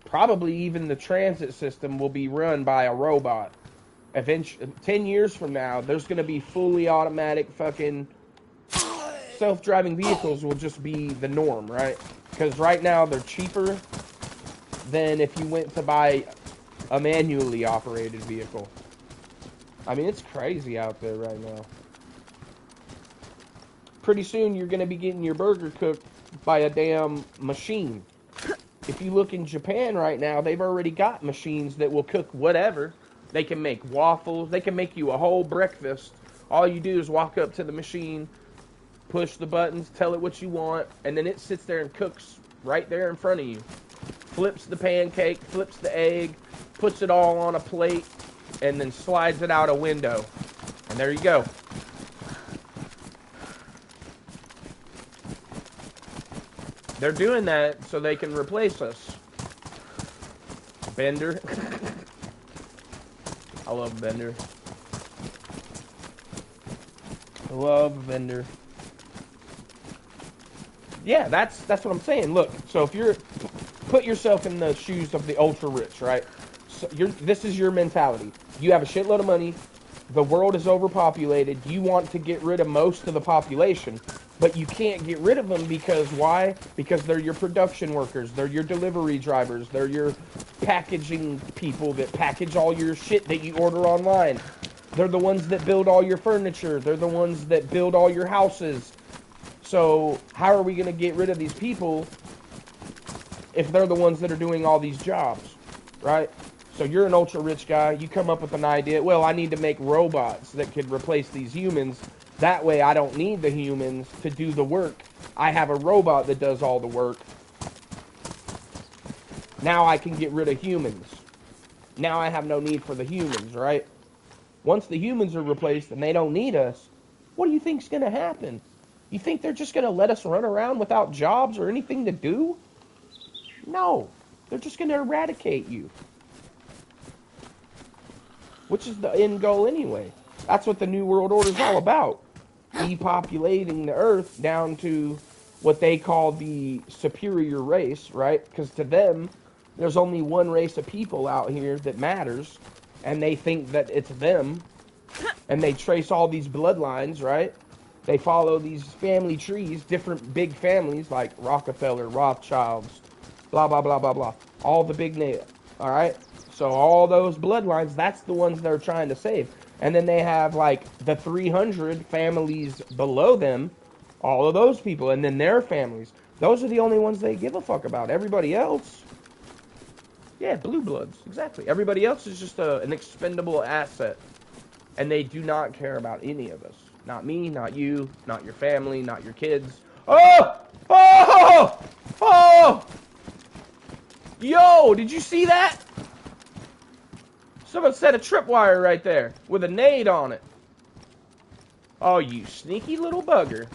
Probably even the transit system will be run by a robot. Eventually, 10 years from now, there's going to be fully automatic fucking self-driving vehicles will just be the norm, right? Because right now they're cheaper than if you went to buy a manually operated vehicle. I mean, it's crazy out there right now. Pretty soon you're going to be getting your burger cooked by a damn machine. If you look in Japan right now, they've already got machines that will cook whatever. They can make waffles. They can make you a whole breakfast. All you do is walk up to the machine, push the buttons, tell it what you want, and then it sits there and cooks right there in front of you. Flips the pancake, flips the egg, puts it all on a plate, and then slides it out a window. And there you go. They're doing that so they can replace us. Bender. I love Bender. I love Bender. Yeah, that's what I'm saying. Look, so if you're put yourself in the shoes of the ultra rich, right? So this is your mentality. You have a shitload of money. The world is overpopulated. You want to get rid of most of the population, but you can't get rid of them because why? Because they're your production workers. They're your delivery drivers. They're your packaging people that package all your shit that you order online. They're the ones that build all your furniture. They're the ones that build all your houses. So how are we going to get rid of these people if they're the ones that are doing all these jobs, right? So you're an ultra-rich guy. You come up with an idea. Well, I need to make robots that could replace these humans. That way I don't need the humans to do the work. I have a robot that does all the work. Now I can get rid of humans. Now I have no need for the humans, right? Once the humans are replaced and they don't need us, what do you think's going to happen? You think they're just going to let us run around without jobs or anything to do? No. They're just going to eradicate you. Which is the end goal anyway. That's what the New World Order is all about. Depopulating the Earth down to what they call the superior race, right? Because to them, there's only one race of people out here that matters. And they think that it's them. And they trace all these bloodlines, right? They follow these family trees, different big families like Rockefeller, Rothschilds, blah, blah, blah, blah, blah. All the big names, all right? So all those bloodlines, that's the ones they're trying to save. And then they have like the 300 families below them, all of those people, and then their families. Those are the only ones they give a fuck about. Everybody else, yeah, blue bloods, exactly. Everybody else is just an expendable asset. And they do not care about any of us. Not me, not you, not your family, not your kids. Oh! Oh! Oh! Yo, did you see that? Someone set a tripwire right there with a nade on it. Oh, you sneaky little bugger.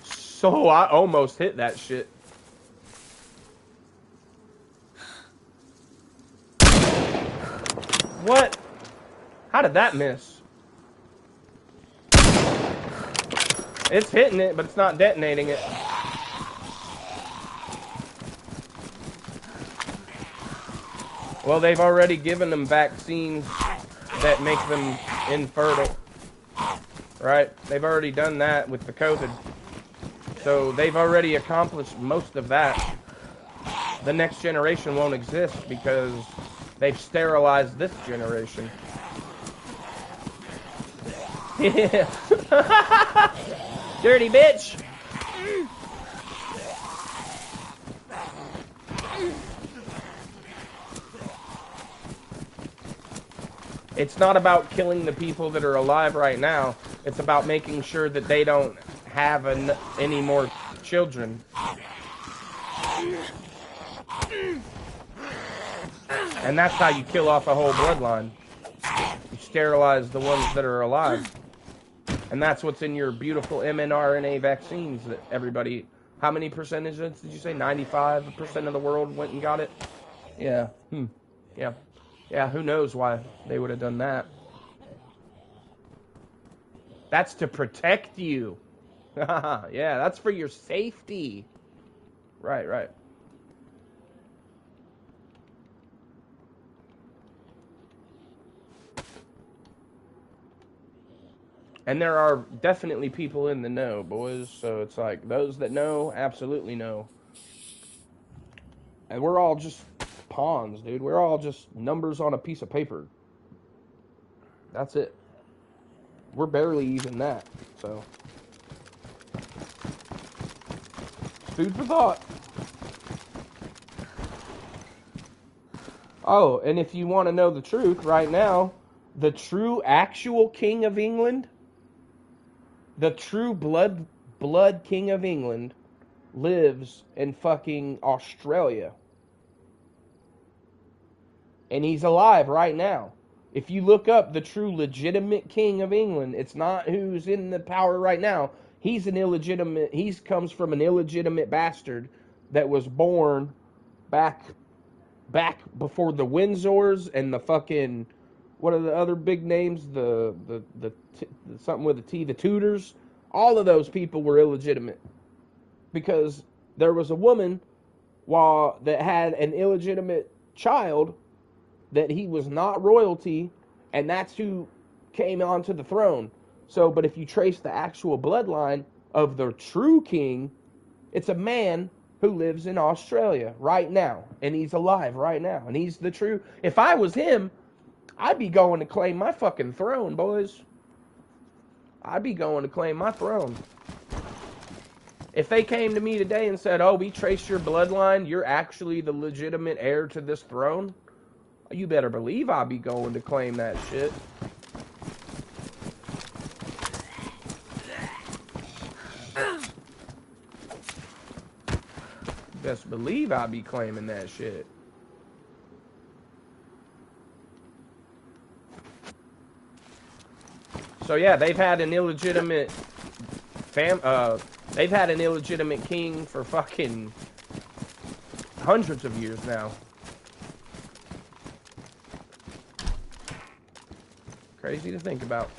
So I almost hit that shit. What? How did that miss? It's hitting it, but it's not detonating it. Well, they've already given them vaccines that make them infertile. Right? They've already done that with the COVID. So they've already accomplished most of that. The next generation won't exist because they've sterilized this generation. Yeah. Dirty bitch. It's not about killing the people that are alive right now. It's about making sure that they don't have any more children. And that's how you kill off a whole bloodline. You sterilize the ones that are alive. And that's what's in your beautiful mRNA vaccines that everybody... How many percentages did you say? 95% of the world went and got it? Yeah. Yeah. Yeah, who knows why they would have done that. That's to protect you. Yeah, that's for your safety. Right, right. And there are definitely people in the know, boys. So it's like, those that know, absolutely know. And we're all just pawns, dude. We're all just numbers on a piece of paper. That's it. We're barely even that, so. Food for thought. Oh, and if you want to know the truth, right now, the true actual King of England, the true blood King of England, lives in fucking Australia. And he's alive right now. If you look up the true legitimate king of England, it's not who's in the power right now. He's an illegitimate, he comes from an illegitimate bastard that was born back before the Windsors and the fucking, what are the other big names? The something with a T, the Tudors. All of those people were illegitimate because there was a woman that had an illegitimate child that he was not royalty, and that's who came onto the throne. So, but if you trace the actual bloodline of the true king, it's a man who lives in Australia right now, and he's alive right now, and he's the true. If I was him, I'd be going to claim my fucking throne, boys. I'd be going to claim my throne. If they came to me today and said, oh, we traced your bloodline, you're actually the legitimate heir to this throne, you better believe I'll be going to claim that shit. Best believe I'll be claiming that shit. So yeah, they've had an illegitimate they've had an illegitimate king for fucking hundreds of years now. Crazy to think about.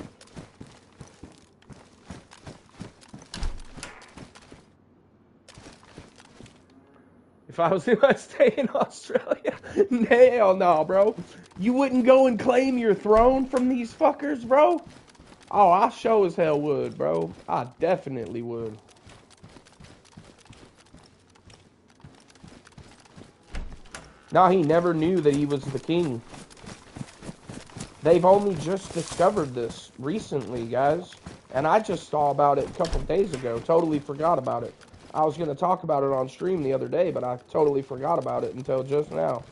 If I was in my stay in Australia, hell no, bro. You wouldn't go and claim your throne from these fuckers, bro? Oh, I sure as hell would, bro. I definitely would. No, he never knew that he was the king. They've only just discovered this recently, guys. And I just saw about it a couple of days ago. Totally forgot about it. I was going to talk about it on stream the other day, but I totally forgot about it until just now.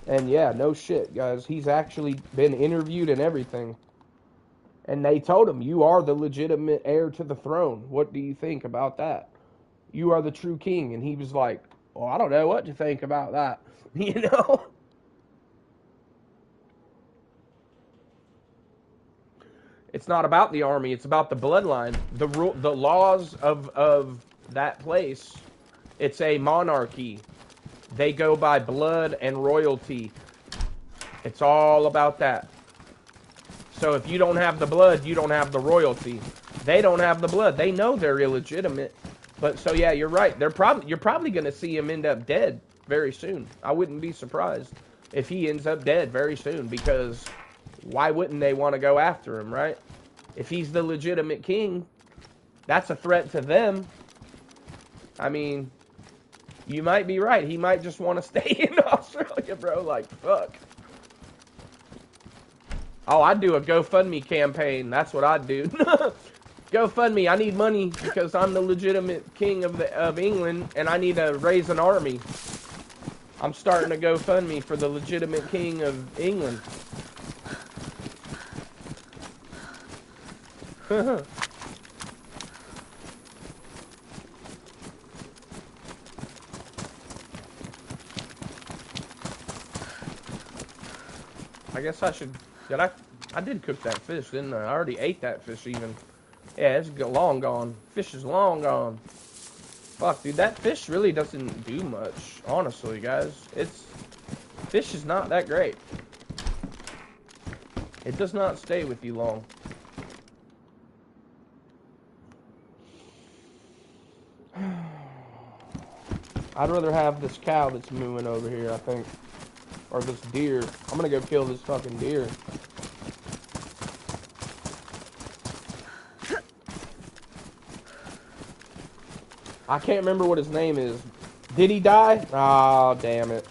And yeah, no shit, guys. He's actually been interviewed and everything. And they told him, you are the legitimate heir to the throne. What do you think about that? You are the true king. And he was like, well, I don't know what to think about that. You know? It's not about the army. It's about the bloodline. The laws of that place. It's a monarchy. They go by blood and royalty. It's all about that. So if you don't have the blood, you don't have the royalty. They don't have the blood. They know they're illegitimate. But so yeah, you're right. You're probably going to see him end up dead very soon. I wouldn't be surprised if he ends up dead very soon, because why wouldn't they want to go after him, right? If he's the legitimate king, that's a threat to them. I mean, you might be right. He might just want to stay in Australia, bro. Like, fuck. Oh, I'd do a GoFundMe campaign. That's what I'd do. GoFundMe. I need money because I'm the legitimate king of England, and I need to raise an army. I'm starting a GoFundMe for the legitimate king of England. I guess I should. I did cook that fish, didn't I? I already ate that fish even. Yeah, it's long gone. Fish is long gone. Fuck, dude, that fish really doesn't do much. Honestly, guys. Fish is not that great. It does not stay with you long. I'd rather have this cow that's mooing over here, I think. Or this deer. I'm gonna go kill this fucking deer. I can't remember what his name is. Did he die? Oh, damn it.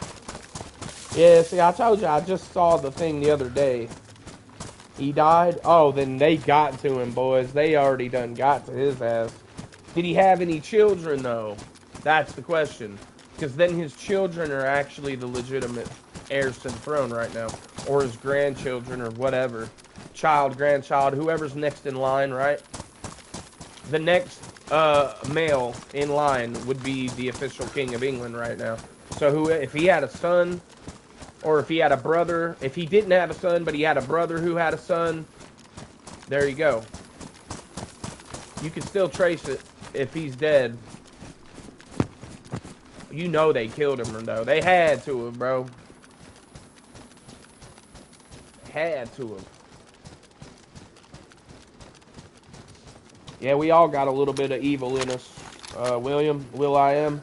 Yeah, see, I told you, I just saw the thing the other day. He died? Oh, then they got to him, boys. They already done got to his ass. Did he have any children, though? That's the question. Because then his children are actually the legitimate heirs to the throne right now. Or his grandchildren, or whatever. Child, grandchild, whoever's next in line, right? The next male in line would be the official king of England right now. So if he had a son Or if he had a brother, if he didn't have a son, but he had a brother who had a son, there you go. You can still trace it if he's dead. You know they killed him, though. They had to have, bro. Had to have. Yeah, we all got a little bit of evil in us. Will.I.am.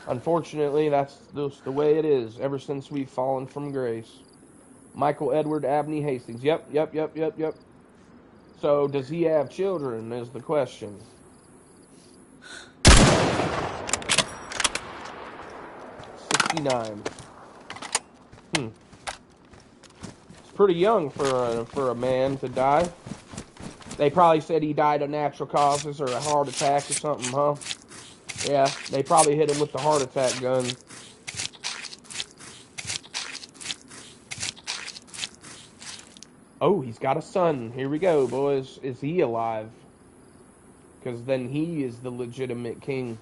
Unfortunately, that's just the way it is ever since we've fallen from grace. Michael Edward Abney Hastings. Yep. So, does he have children, is the question. '69. It's pretty young for a man to die. They probably said he died of natural causes or a heart attack or something, huh? Yeah, they probably hit him with the heart attack gun. Oh, he's got a son. Here we go, boys. Is he alive? Because then he is the legitimate king.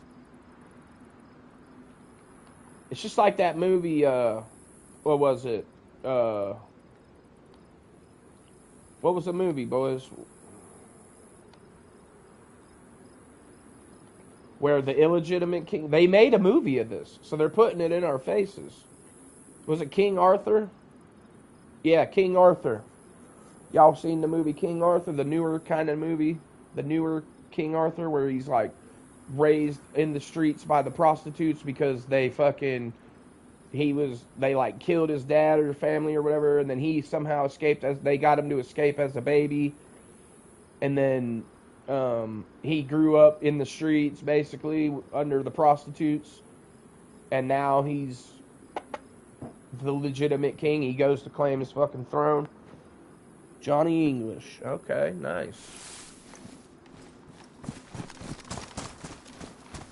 It's just like that movie, what was it? What was the movie, boys? Where the illegitimate king... They made a movie of this, so they're putting it in our faces. Was it King Arthur? Yeah, King Arthur. Y'all seen the movie King Arthur? The newer kind of movie? The newer King Arthur, where he's like raised in the streets by the prostitutes because they like killed his dad or family or whatever, and then he somehow escaped they got him to escape as a baby. And then he grew up in the streets, basically, under the prostitutes. And now he's the legitimate king. He goes to claim his fucking throne. Johnny English. Okay, nice.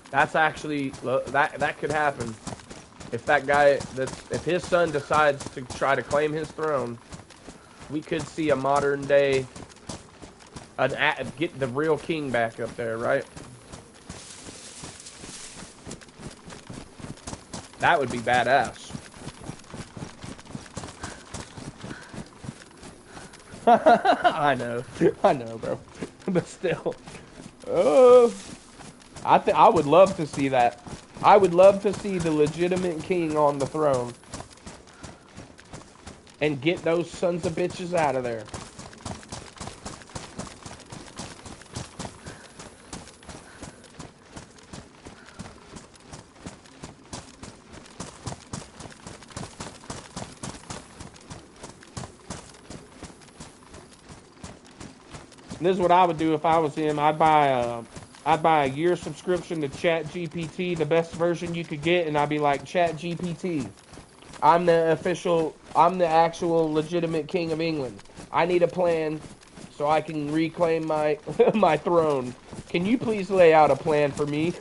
That's actually, that could happen. If that guy, if his son decides to try to claim his throne, we could see a modern day... get the real king back up there, right? That would be badass. I know, bro. But still, I would love to see that. I would love to see the legitimate king on the throne and get those sons of bitches out of there. This is what I would do if I was him. I'd buy a year subscription to ChatGPT, the best version you could get, and I'd be like, ChatGPT, I'm the actual legitimate king of England. I need a plan so I can reclaim my my throne. Can you please lay out a plan for me?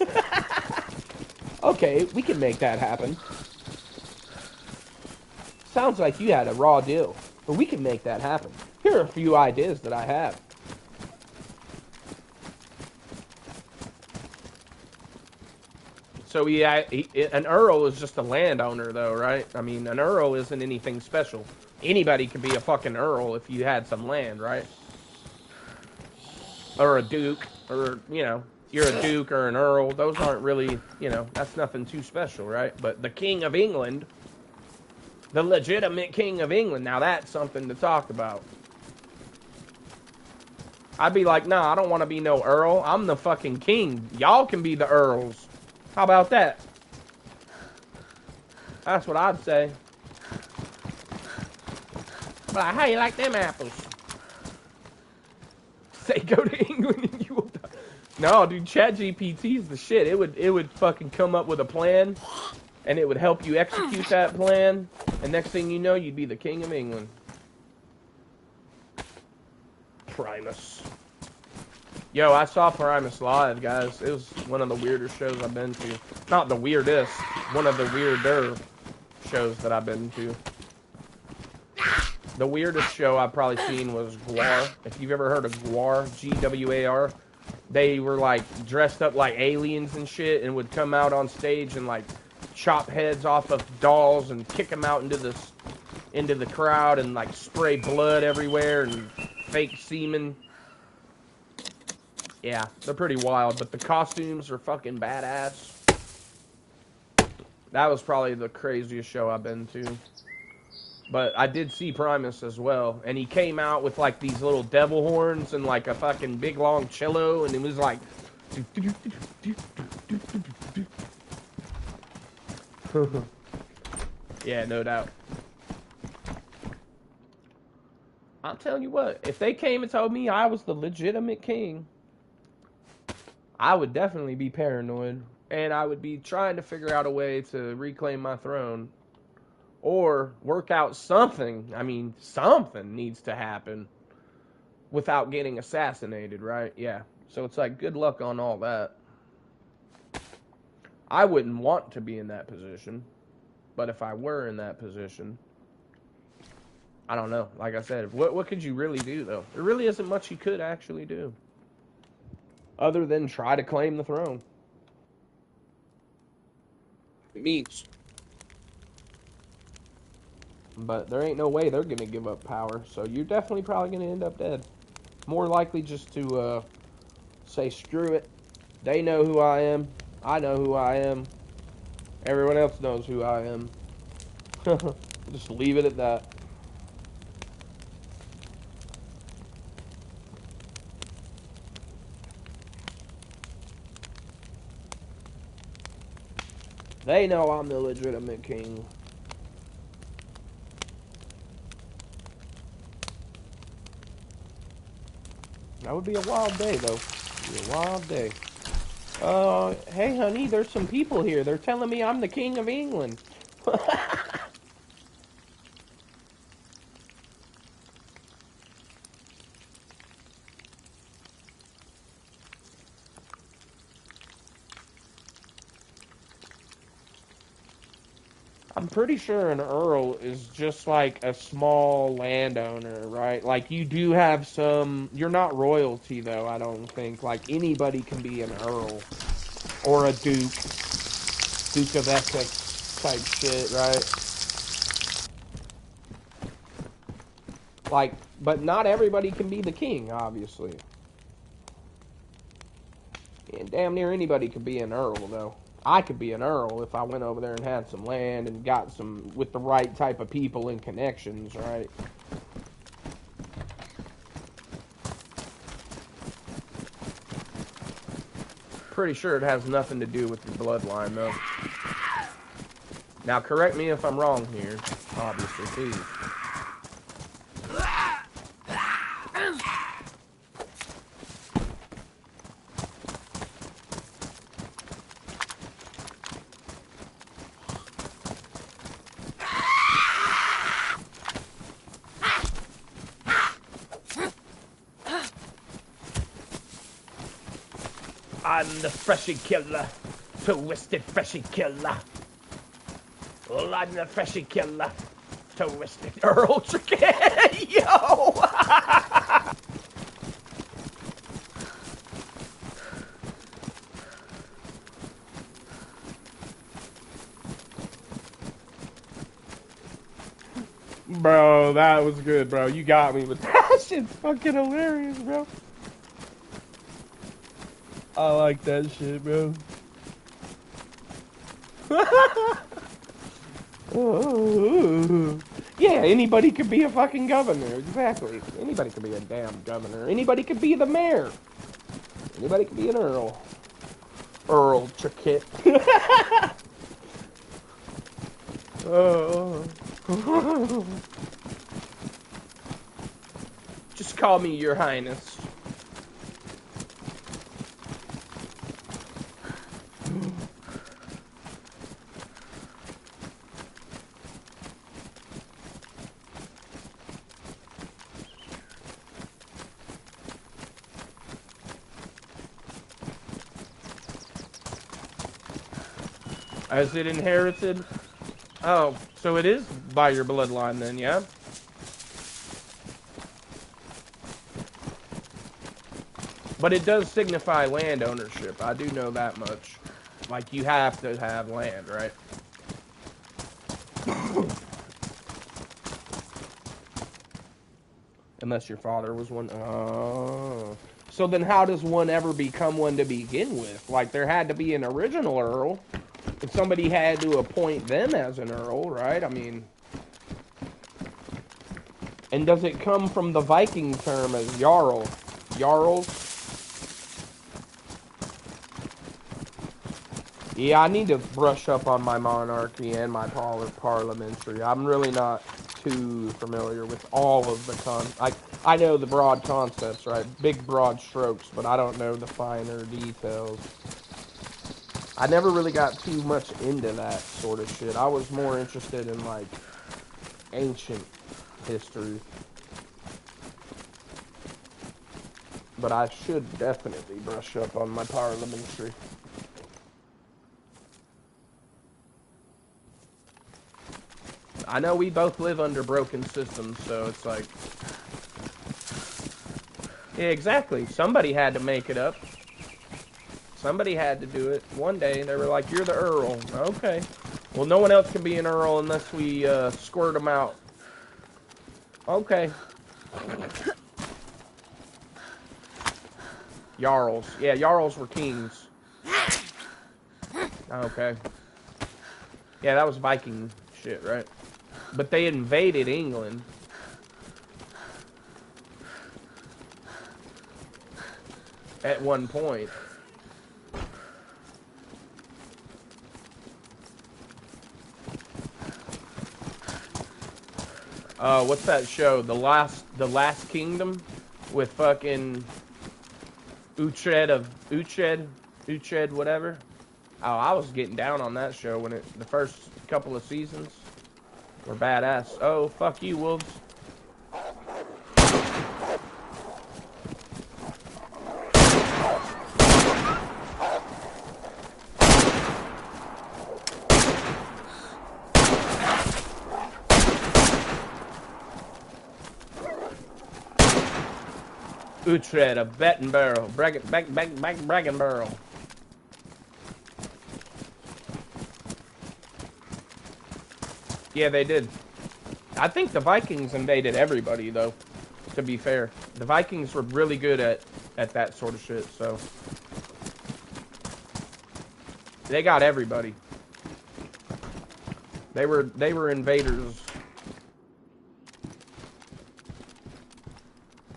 Okay, we can make that happen. Sounds like you had a raw deal, but we can make that happen. Here are a few ideas that I have. So an earl is just a landowner, though, right? I mean, an earl isn't anything special. Anybody could be a fucking earl if you had some land, right? Or a duke, or, you know, you're a duke or an earl. Those aren't really, you know, that's nothing too special, right? But the King of England, the legitimate King of England, now that's something to talk about. I'd be like, nah, I don't want to be no earl. I'm the fucking king. Y'all can be the earls. How about that? That's what I'd say. But how you like them apples? Say go to England and you will die. No, dude, ChatGPT is the shit. It would fucking come up with a plan, and it would help you execute that plan, and next thing you know, you'd be the King of England. Primus. Yo, I saw Primus live, guys. It was one of the weirdest shows I've been to. Not the weirdest, one of the weirder shows that I've been to. The weirdest show I've probably seen was Gwar. If you've ever heard of Gwar, G-W-A-R, they were like dressed up like aliens and shit and would come out on stage and like chop heads off of dolls and kick them out into the into the crowd and like spray blood everywhere and fake semen. Yeah, they're pretty wild, but the costumes are fucking badass. That was probably the craziest show I've been to. But I did see Primus as well, and he came out with like these little devil horns and like a fucking big long cello, and it was like yeah, no doubt. I'll tell you what, if they came and told me I was the legitimate king, I would definitely be paranoid, and I would be trying to figure out a way to reclaim my throne. Or work out something. I mean, something needs to happen without getting assassinated, right? Yeah. So it's like, good luck on all that. I wouldn't want to be in that position. But if I were in that position, I don't know. Like I said, what could you really do, though? There really isn't much you could actually do. Other than try to claim the throne. It means... But there ain't no way they're going to give up power. So you're definitely probably going to end up dead. More likely just to say, screw it. They know who I am. I know who I am. Everyone else knows who I am. Just leave it at that. They know I'm the legitimate king. That would be a wild day, though. Be a wild day. Hey, honey, there's some people here. They're telling me I'm the king of England. I'm pretty sure an earl is just like a small landowner, right? Like, you do have some... You're not royalty, though, I don't think. Like, anybody can be an earl. Or a duke. Duke of Essex type shit, right? Like, but not everybody can be the king, obviously. And damn near anybody could be an earl, though. I could be an earl if I went over there and had some land and got some with the right type of people and connections, right? Pretty sure it has nothing to do with your bloodline, though. Now, correct me if I'm wrong here, obviously, please. I'm the freshie killer, twisted freshie killer. Well, I'm the freshie killer, twisted Earl Chicken. Yo! Bro, that was good, bro. You got me with that. Shit's fucking hilarious, bro. I like that shit, bro. Yeah, anybody could be a fucking governor. Exactly. Anybody could be a damn governor. Anybody could be the mayor. Anybody could be an earl. Earl Chickett. Just call me Your Highness. Is it inherited? Oh, so it is by your bloodline then, yeah? But it does signify land ownership. I do know that much. Like, you have to have land, right? Unless your father was one. Oh. So then how does one ever become one to begin with? Like, there had to be an original Earl. And somebody had to appoint them as an Earl, right? I mean... And does it come from the Viking term as Jarl? Jarls? Yeah, I need to brush up on my monarchy and my parliamentary. I'm really not too familiar with all of the I know the broad concepts, right? Big broad strokes, but I don't know the finer details. I never really got too much into that sort of shit. I was more interested in, like, ancient history. But I should definitely brush up on my parliamentary. I know we both live under broken systems, so it's like... Yeah, exactly. Somebody had to make it up. Somebody had to do it. One day, they were like, you're the Earl. Okay. Well, no one else can be an Earl unless we squirt them out. Okay. Jarls. Yeah, Jarls were kings. Okay. Yeah, that was Viking shit, right? But they invaded England. At one point. What's that show? The Last Kingdom? With fucking Uhtred, whatever. Oh, I was getting down on that show when the first couple of seasons were badass. Oh, fuck you, wolves. Uhtred of Bettenbarrow, Braggenbarrow. Yeah, they did. I think the Vikings invaded everybody, though, to be fair. The Vikings were really good at that sort of shit, so... They got everybody. They were invaders.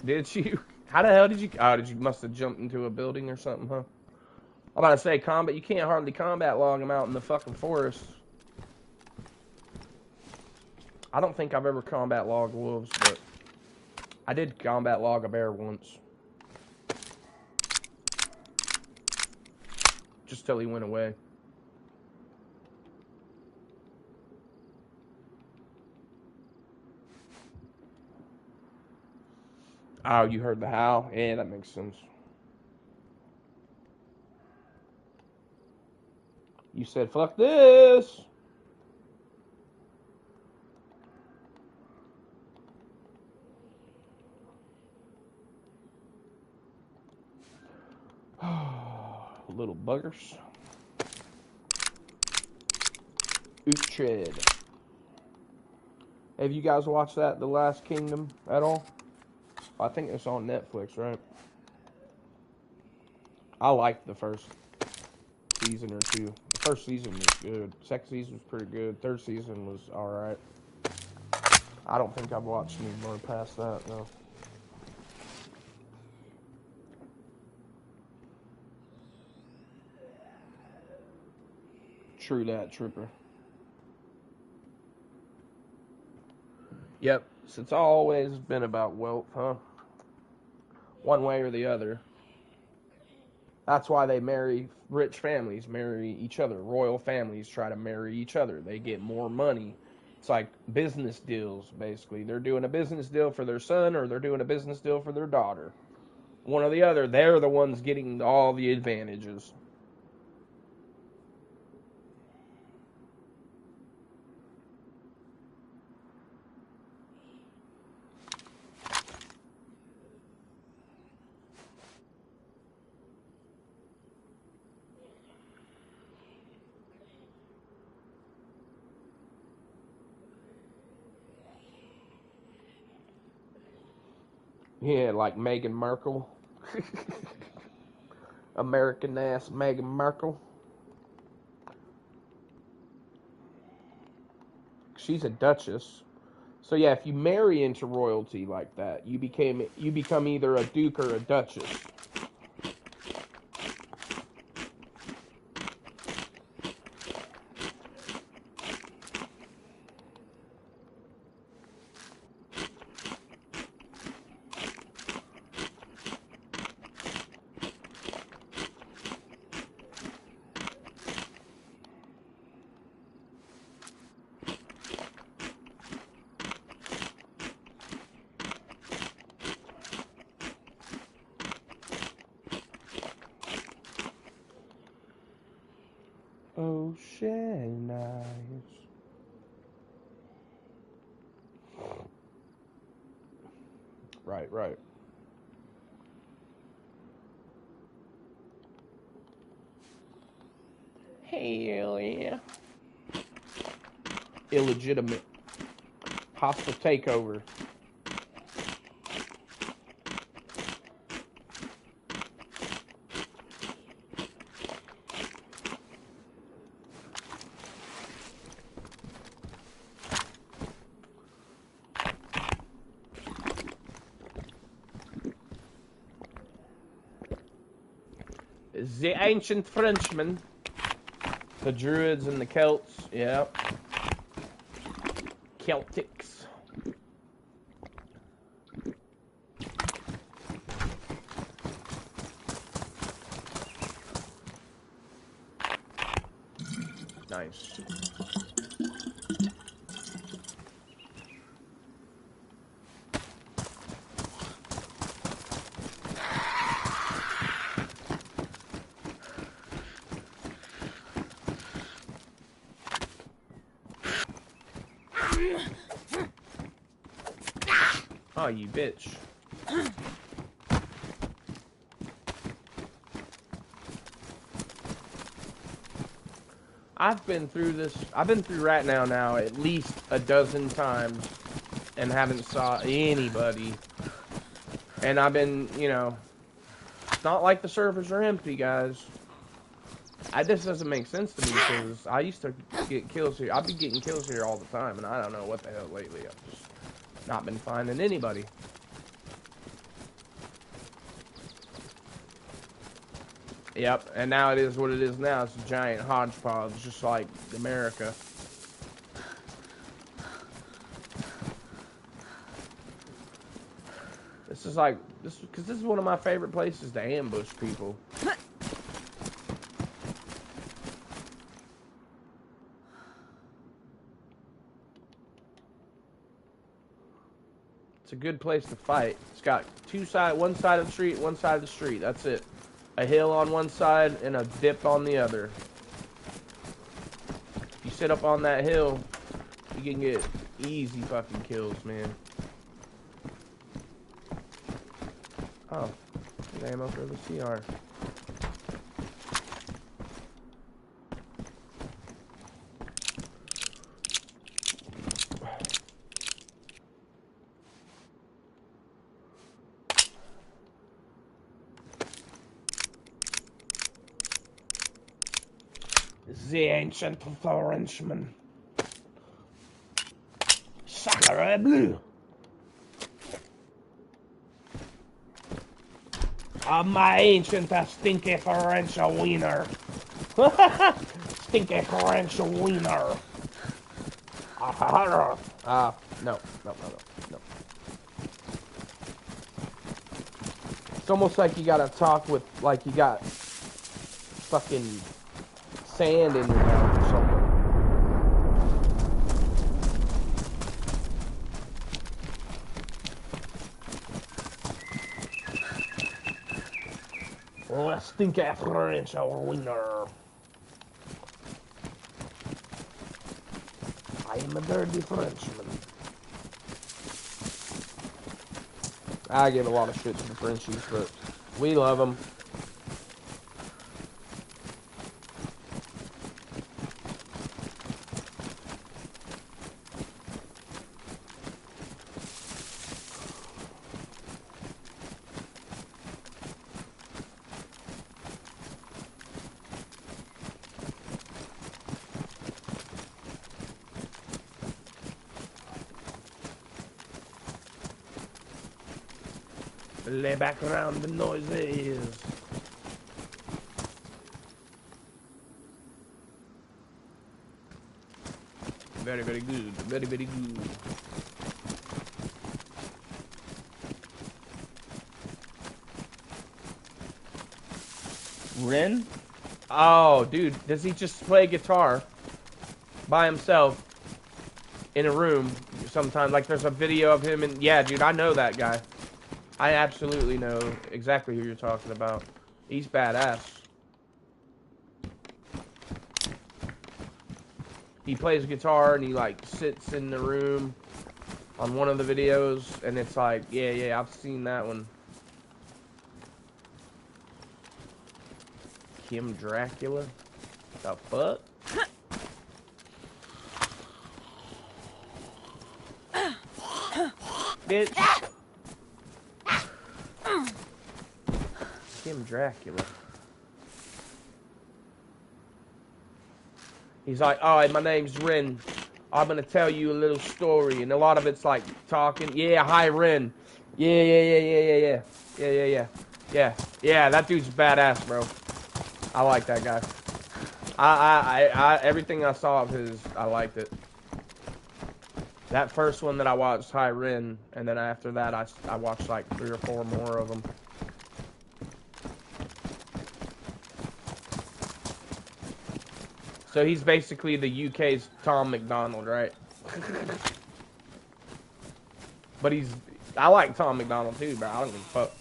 Did you? How the hell did you... Oh, you must have jumped into a building or something, huh? I'm about to say, you can't hardly combat log them out in the fucking forest. I don't think I've ever combat logged wolves, but I did combat log a bear once. Just till he went away. Oh, you heard the howl? Yeah, that makes sense. You said, fuck this! Little buggers. Uhtred. Have you guys watched that, The Last Kingdom, at all? I think it's on Netflix, right? I liked the first season or two. The first season was good. Second season was pretty good. Third season was alright. I don't think I've watched any more past that, though. True that, trooper. Yep, so it's always been about wealth, huh? One way or the other. That's why they marry, rich families marry each other. Royal families try to marry each other. They get more money. It's like business deals, basically. They're doing a business deal for their son or they're doing a business deal for their daughter. One or the other, they're the ones getting all the advantages. Yeah, like Meghan Markle. American ass Meghan Markle. She's a duchess. So yeah, if you marry into royalty like that, you become either a duke or a duchess. Oh, Shenize. Right, right. Hell yeah. Illegitimate. Hostile takeover. The ancient Frenchmen. The Druids and the Celts. Yep. Celtics. Nice. Oh, you bitch. I've been through this. I've been through right now at least a dozen times and haven't saw anybody. And I've been, you know, it's not like the servers are empty, guys. This doesn't make sense to me because I used to get kills here. I've been getting kills here all the time, and I don't know what the hell lately. I've just not been finding anybody. Yep, and now it is what it is now. It's a giant hodgepodge, just like America. This is like, because this is one of my favorite places to ambush people. It's a good place to fight. It's got one side of the street, one side of the street. That's it. A hill on one side and a dip on the other. If you sit up on that hill, you can get easy fucking kills, man. Oh, there's ammo for the CR. The ancient Frenchman. Sacre bleu. My ancient stinky French wiener. Stinky French wiener. No. It's almost like you gotta talk with, like you got fucking sand in your mouth or something. Stinky French wiener. I am a dirty Frenchman. I give a lot of shit to the Frenchies, but we love them. Lay back around the noises. Very, very good. Very, very good. Ren? Oh, dude, does he just play guitar by himself in a room sometimes? Like, there's a video of him, and yeah, dude, I know that guy. I absolutely know exactly who you're talking about. He's badass. He plays guitar, and he, like, sits in the room on one of the videos, and it's like, yeah, I've seen that one. Kim Dracula? The fuck? Bitch. Kim Dracula. He's like, alright, my name's Ren. I'm gonna tell you a little story, and a lot of it's like talking. Yeah, hi Ren. Yeah. That dude's badass, bro. I like that guy. I everything I saw of his, I liked it. That first one that I watched, Hi Ren, and then after that, I watched like 3 or 4 more of them. So he's basically the UK's Tom McDonald, right? But I like Tom McDonald too, bro. I don't give a fuck.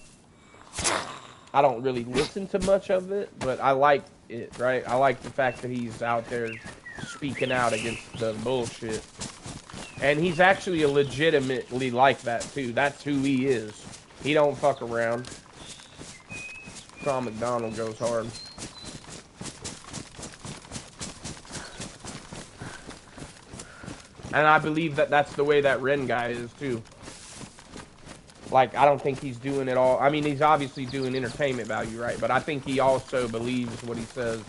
I don't really listen to much of it, but I like it, right? I like the fact that he's out there speaking out against the bullshit. And he's actually legitimately like that too. That's who he is. He don't fuck around. Tom McDonald goes hard. And I believe that that's the way that Ren guy is too. Like, I don't think he's doing it all. I mean, he's obviously doing entertainment value, right? But I think he also believes what he says.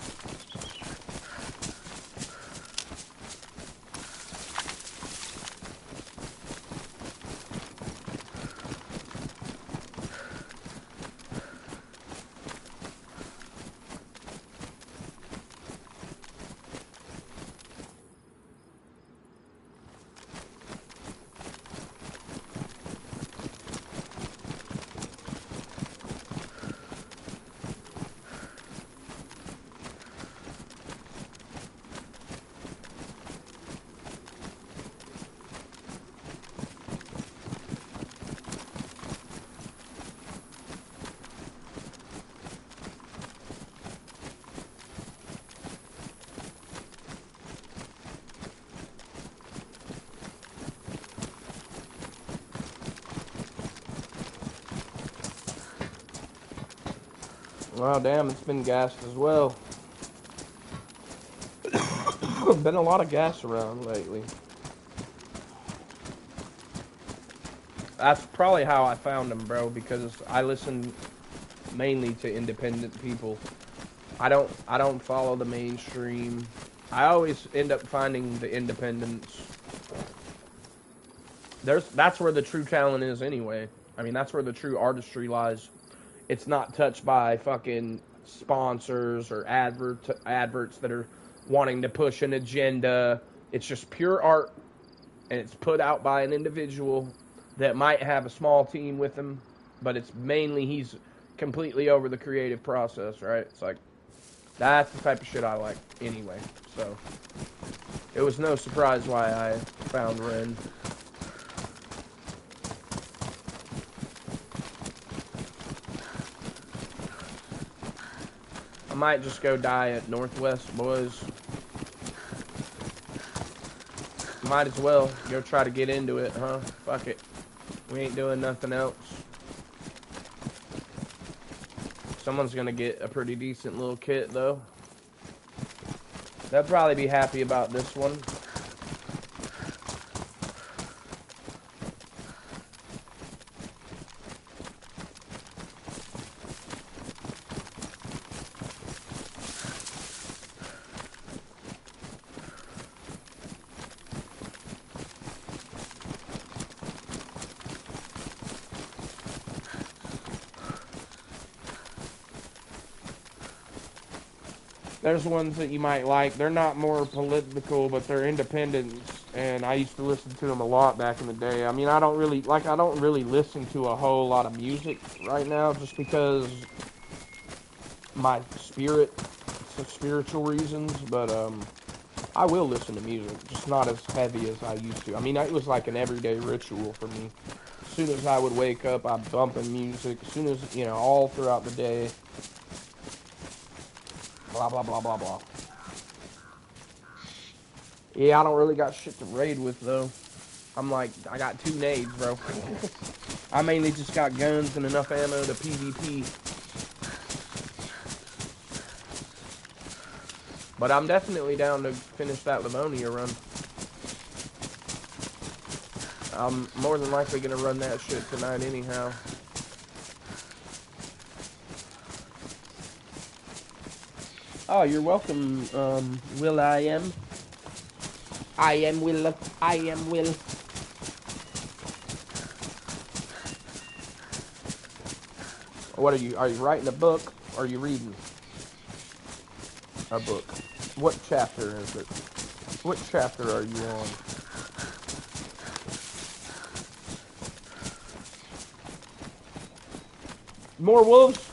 Wow, damn, it's been gassed as well. Been a lot of gas around lately. That's probably how I found them, bro, because I listen mainly to independent people. I don't follow the mainstream. I always end up finding the independents. That's where the true talent is anyway. I mean, that's where the true artistry lies. It's not touched by fucking sponsors or adverts that are wanting to push an agenda. It's just pure art, and it's put out by an individual that might have a small team with him, but it's mainly he's completely over the creative process, right? It's like, that's the type of shit I like anyway. So it was no surprise why I found Ren. I might just go die at Northwest, boys. Might as well go try to get into it, huh? Fuck it. We ain't doing nothing else. Someone's gonna get a pretty decent little kit, though. They'll probably be happy about this one. There's ones that you might like. They're not more political, but they're independents, and I used to listen to them a lot back in the day. I mean, I don't really listen to a whole lot of music right now, just because my spirit, for spiritual reasons. But I will listen to music, just not as heavy as I used to. I mean, it was like an everyday ritual for me. As soon as I would wake up, I'd bump in music. As soon as, you know, all throughout the day. Blah, blah, blah, blah, blah. Yeah, I don't really got shit to raid with, though. I got 2 nades, bro. I mainly just got guns and enough ammo to PvP. But I'm definitely down to finish that Livonia run. I'm more than likely gonna run that shit tonight anyhow. Oh, you're welcome, Will I am. I am Will. I am Will. What are you writing a book, or are you reading a book? What chapter is it? What chapter are you on? More wolves?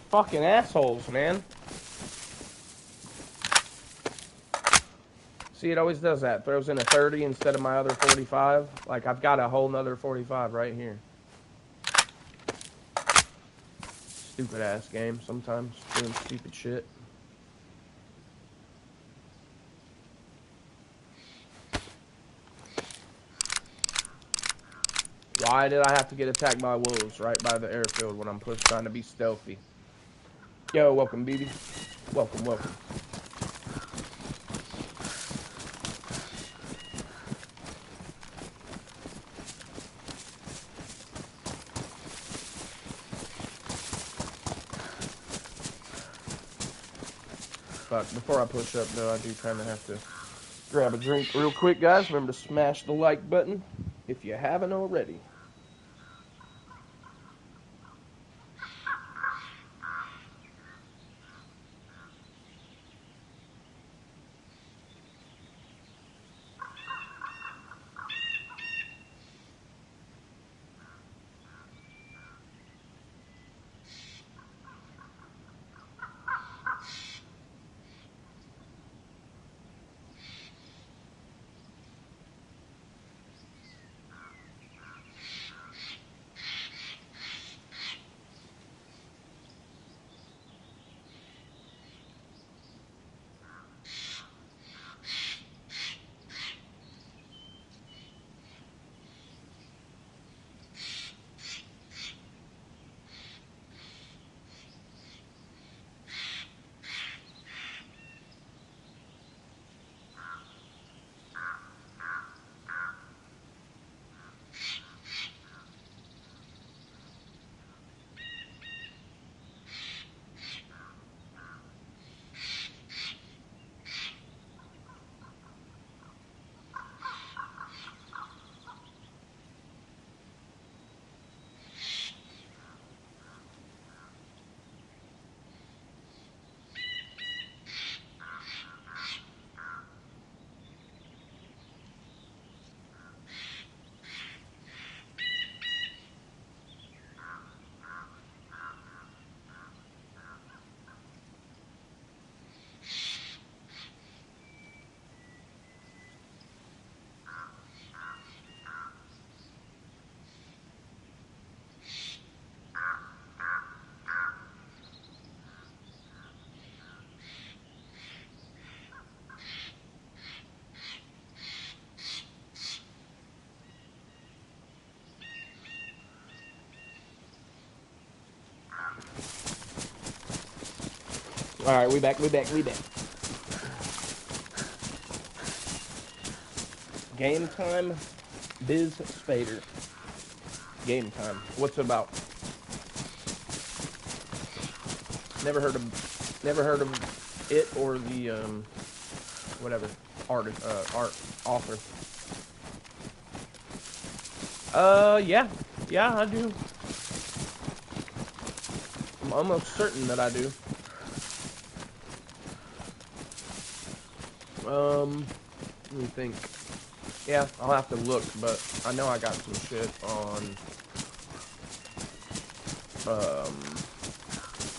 Fucking assholes, man. See, it always does that. Throws in a 30 instead of my other 45. Like, I've got a whole nother 45 right here. Stupid ass game sometimes. Doing stupid shit. Why did I have to get attacked by wolves right by the airfield when I'm trying to be stealthy? Yo, welcome, BB. Welcome, welcome. But before I push up, though, I do kind of have to grab a drink real quick, guys. Remember to smash the like button if you haven't already. Alright, we back. Game time, Biz Spader. Game time. What's it about? Never heard of it or the whatever art author. Yeah, I do. I'm almost certain that I do. Let me think. Yeah, I'll have to look, but I know I got some shit on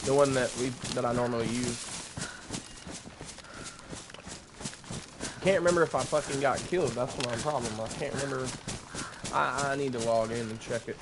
the one that I normally use. Can't remember if I fucking got killed. That's my problem. I can't remember. I need to log in and check it.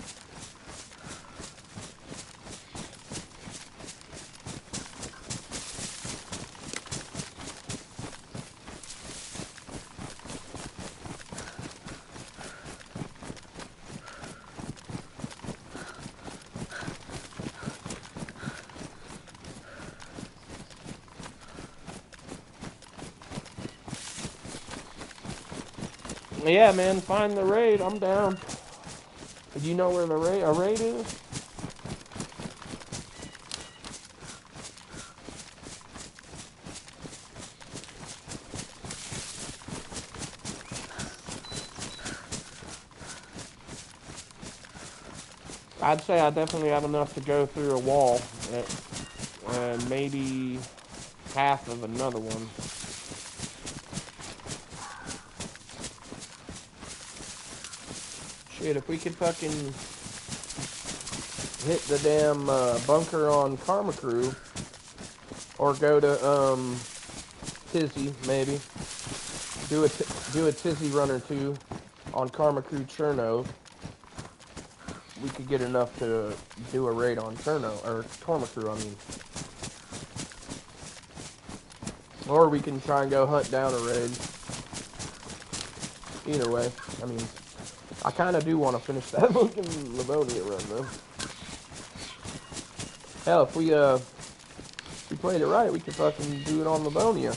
Yeah, man, find the raid. I'm down. Do you know where the raid is? I'd say I definitely have enough to go through a wall, and maybe half of another one. Shit, if we could fucking hit the damn bunker on Karma Crew, or go to Tizzy, maybe do a Tizzy run or two on Karma Crew Cherno. We could get enough to do a raid on Cherno, or Karma Crew, I mean. Or we can try and go hunt down a raid. Either way, I mean, I kind of do want to finish that fucking Livonia run, though. Hell, if we played it right, we could fucking do it on Livonia.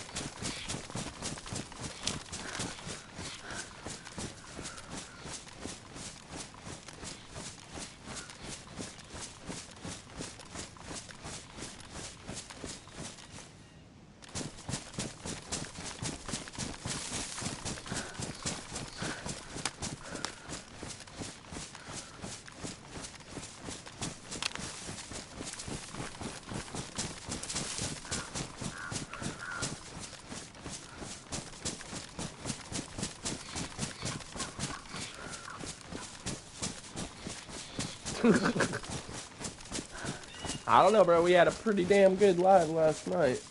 I don't know, bro. We had a pretty damn good live last night.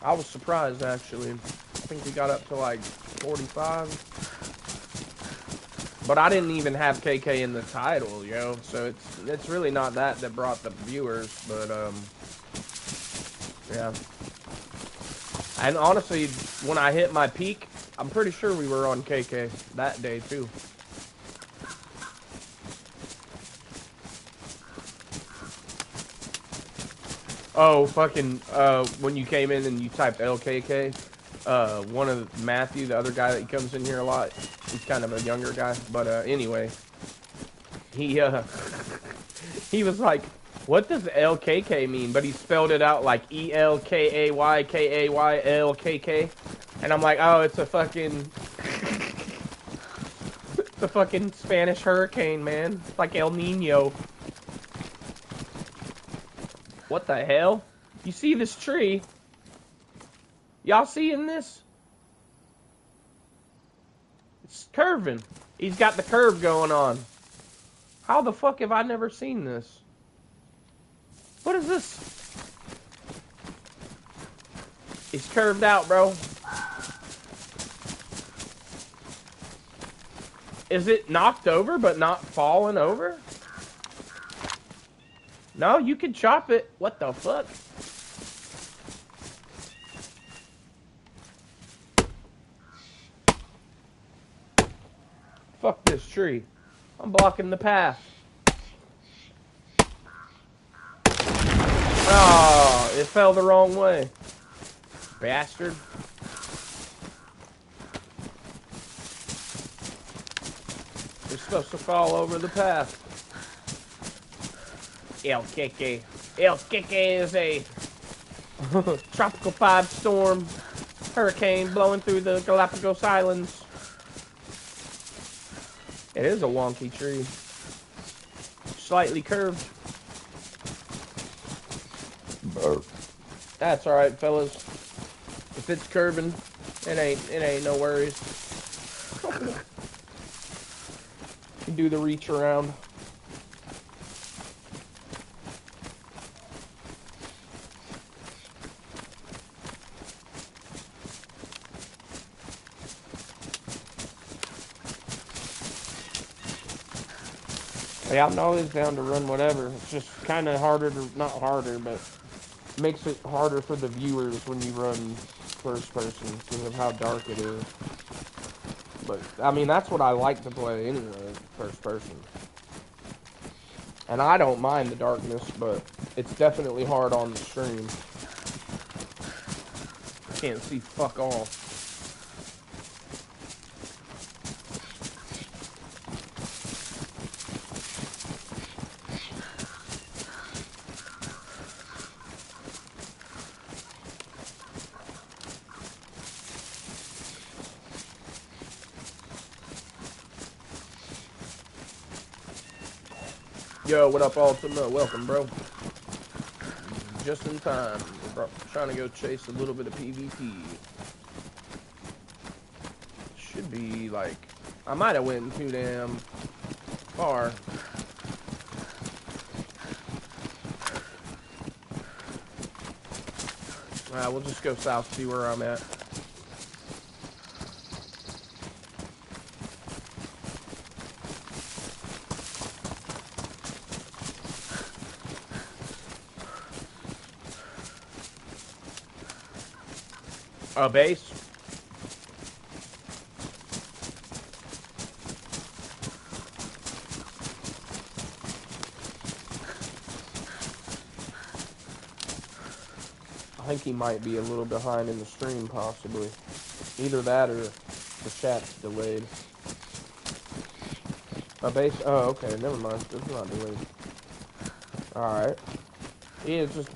I was surprised, actually. I think we got up to like 45. But I didn't even have KK in the title, yo. So it's really not that brought the viewers, but yeah. And honestly, when I hit my peak, I'm pretty sure we were on KK that day too. Oh, fucking, when you came in and you typed LKK, one of Matthew, the other guy that comes in here a lot, he's kind of a younger guy, but, anyway, he was like, what does LKK mean? But he spelled it out like ELKAYKAYLKK, and I'm like, oh, it's a fucking, it's a fucking Spanish hurricane, man. It's like El Nino. What the hell? You see this tree? Y'all seeing this? It's curving. He's got the curve going on. How the fuck have I never seen this? What is this? It's curved out, bro. Is it knocked over but not falling over? No, you can chop it. What the fuck? Fuck this tree. I'm blocking the path. Oh, it fell the wrong way. Bastard. You're supposed to fall over the path. El Keke is a Tropical 5 storm. Hurricane blowing through the Galapagos Islands. It is a wonky tree. Slightly curved. That's alright, fellas. If it's curving, it ain't no worries. You do the reach around. Yeah, I'm always down to run whatever. It's just kind of harder to, not harder, but makes it harder for the viewers when you run first person because of how dark it is. But, I mean, that's what I like to play anyway, first person. And I don't mind the darkness, but it's definitely hard on the stream. Can't see fuck all. Yo, what up, Ultima? Welcome, bro. Just in time. We're trying to go chase a little bit of PvP. Should be like, I might have went too damn far. We'll just go south, see where I'm at. A base? I think he might be a little behind in the stream, possibly. Either that or the chat's delayed. A base? Oh, okay, never mind. It's not delayed. Alright. Yeah, just,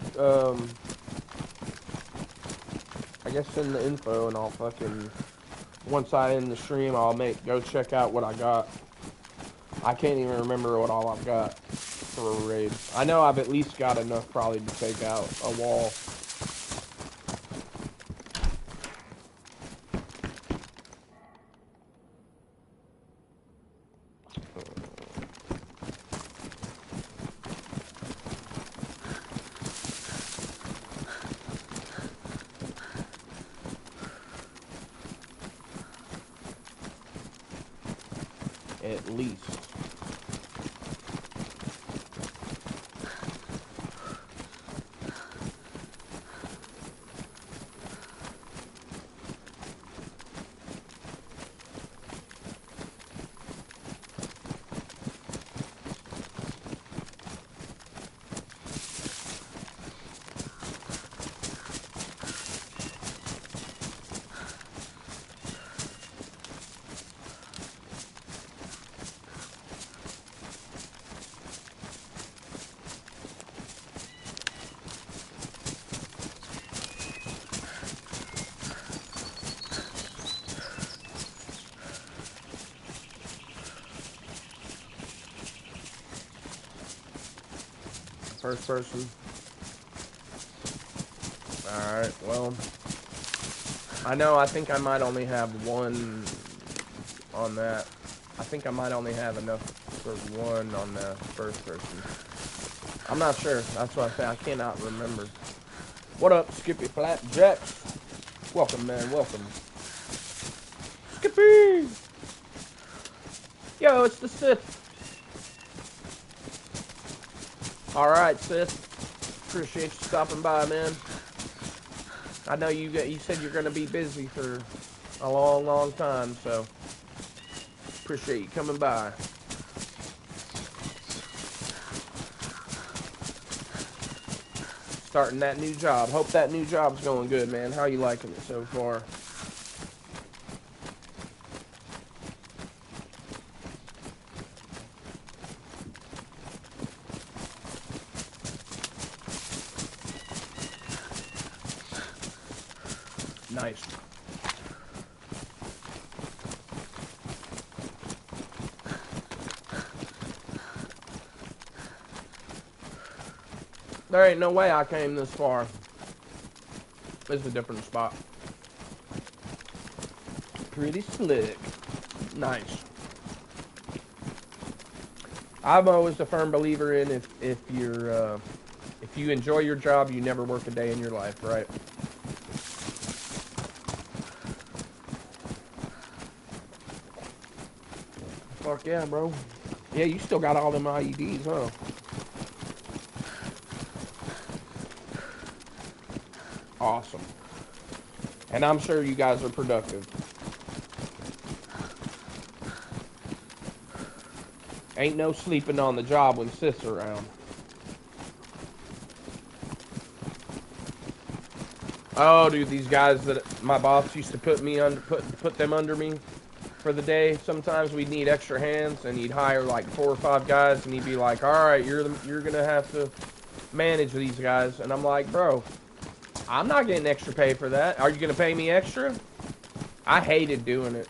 I guess send the info and I'll fucking, once I end the stream, I'll go check out what I got. I can't even remember what all I've got for a raid. I know I've at least got enough probably to take out a wall. At least. First person. Alright, well, I think I might only have one on that. I think I might only have enough for one on the first person. I'm not sure. That's what I say. I cannot remember. What up, Skippy Flapjacks? Welcome, man. Welcome. Skippy! Yo, it's the Sith. Alright, Sith. Appreciate you stopping by, man. I know you said you're gonna be busy for a long, long time, so appreciate you coming by. Starting that new job. Hope that new job's going good, man. How you liking it so far? Nice. There ain't no way I came this far. This is a different spot. Pretty slick. Nice. I'm always a firm believer in if you enjoy your job, you never work a day in your life, right? Fuck yeah, bro. Yeah, you still got all them IEDs, huh? Awesome. And I'm sure you guys are productive. Ain't no sleeping on the job when sis around. Oh, dude, these guys that my boss used to put me under, put them under me for the day. Sometimes we'd need extra hands, and he'd hire like 4 or 5 guys, and he'd be like, "All right, you're gonna have to manage these guys." And I'm like, "Bro, I'm not getting extra pay for that. Are you gonna pay me extra?" I hated doing it.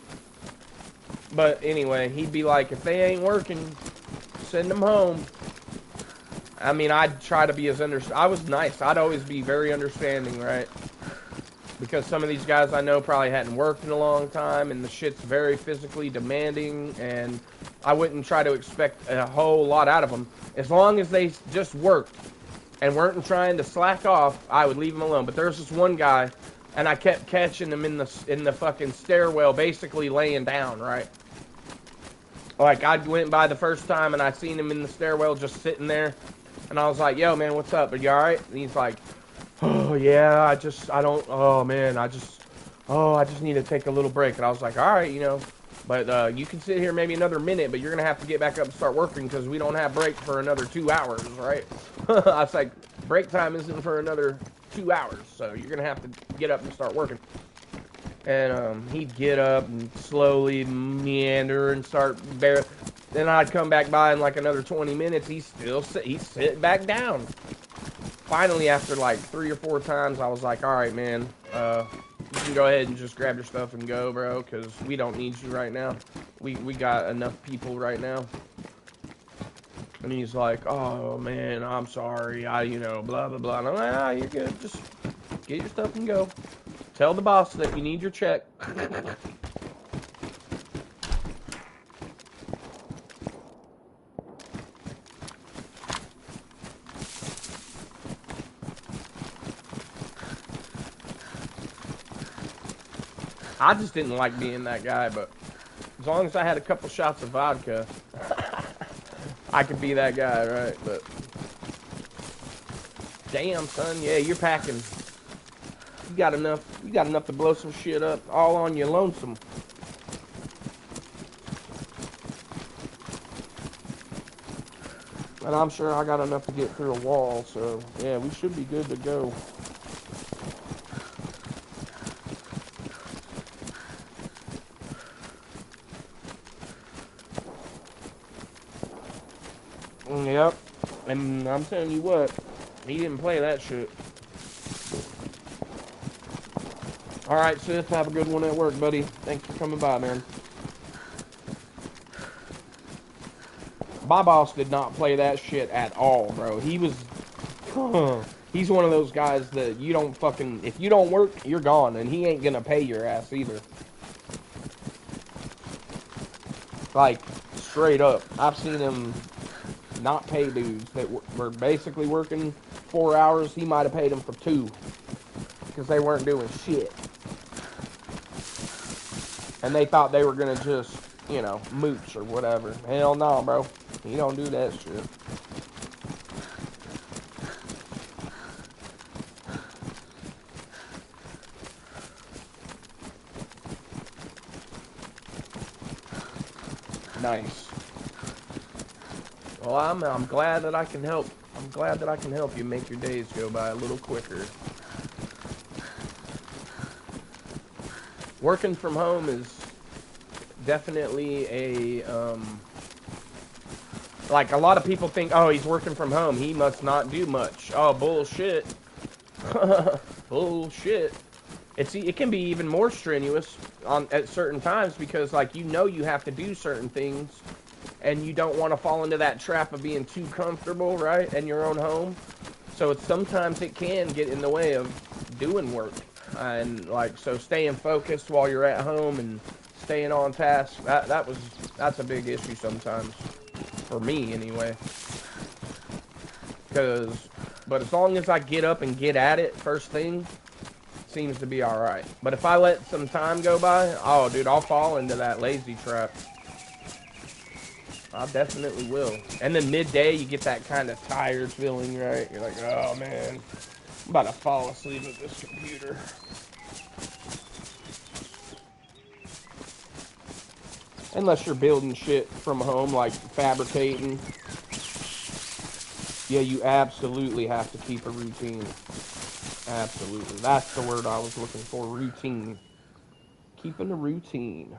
But anyway, he'd be like, "If they ain't working, send them home." I mean, I'd try to be as I was nice. I'd always be very understanding, right? Because some of these guys I know probably hadn't worked in a long time, and the shit's very physically demanding, and I wouldn't try to expect a whole lot out of them. As long as they just worked and weren't trying to slack off, I would leave them alone. But there's this one guy, and I kept catching him in the fucking stairwell, basically laying down, right? Like, I went by the first time, and I seen him in the stairwell just sitting there, and I was like, "Yo, man, what's up? Are you alright?" And he's like, "Oh, yeah, I just need to take a little break." And I was like, "Alright, you know, but you can sit here maybe another minute, but you're going to have to get back up and start working because we don't have break for another 2 hours, right?" I was like, break time isn't for another 2 hours, so you're going to have to get up and start working. And he'd get up and slowly meander and start then I'd come back by in like another 20 minutes. He's sitting back down. Finally, after like 3 or 4 times, I was like, "All right, man, you can go ahead and just grab your stuff and go, bro, because we don't need you right now. We got enough people right now." And he's like, "Oh, man, I'm sorry. Blah, blah, blah." And I'm like, "Ah, you're good. Just get your stuff and go. Tell the boss that you need your check." I just didn't like being that guy, but as long as I had a couple shots of vodka, I could be that guy, right? But damn, son, yeah, you're packing. You got enough to blow some shit up all on your lonesome. And I'm sure I got enough to get through a wall, so yeah, we should be good to go. Yep, and I'm telling you what, he didn't play that shit. Alright, sis, have a good one at work, buddy. Thanks for coming by, man. My boss did not play that shit at all, bro. He was... he's one of those guys that you don't fucking... If you don't work, you're gone, and he ain't gonna pay your ass either. Like, straight up. I've seen him not pay dudes that were basically working 4 hours. He might have paid them for 2. Because they weren't doing shit. And they thought they were gonna just, mooch or whatever. Hell no, bro. You don't do that shit. Nice. Well, I'm glad that I can help. I'm glad that I can help you make your days go by a little quicker. Working from home is definitely like a lot of people think, "Oh, he's working from home, he must not do much." Oh, bullshit. Bullshit. it can be even more strenuous at certain times because like you have to do certain things and you don't want to fall into that trap of being too comfortable, right, in your own home. So sometimes it can get in the way of doing work, and like so staying focused while you're at home and staying on task, that's a big issue sometimes for me anyway. But as long as I get up and get at it first thing, seems to be alright. But if I let some time go by, oh dude, I'll fall into that lazy trap. I definitely will. And then midday, you get that kind of tired feeling, right? You're like, oh man, I'm about to fall asleep at this computer. Unless you're building shit from home, like fabricating. Yeah, you absolutely have to keep a routine. Absolutely. That's the word I was looking for, routine. Keeping a routine.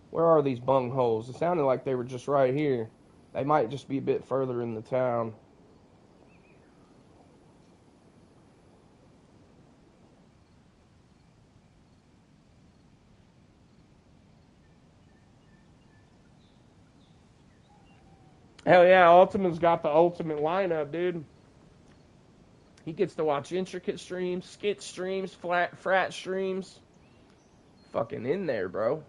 Where are these bung holes? It sounded like they were just right here. They might just be a bit further in the town. Hell yeah, Ultima's got the ultimate lineup, dude. He gets to watch intricate streams, skit streams, frat streams. Fucking in there, bro.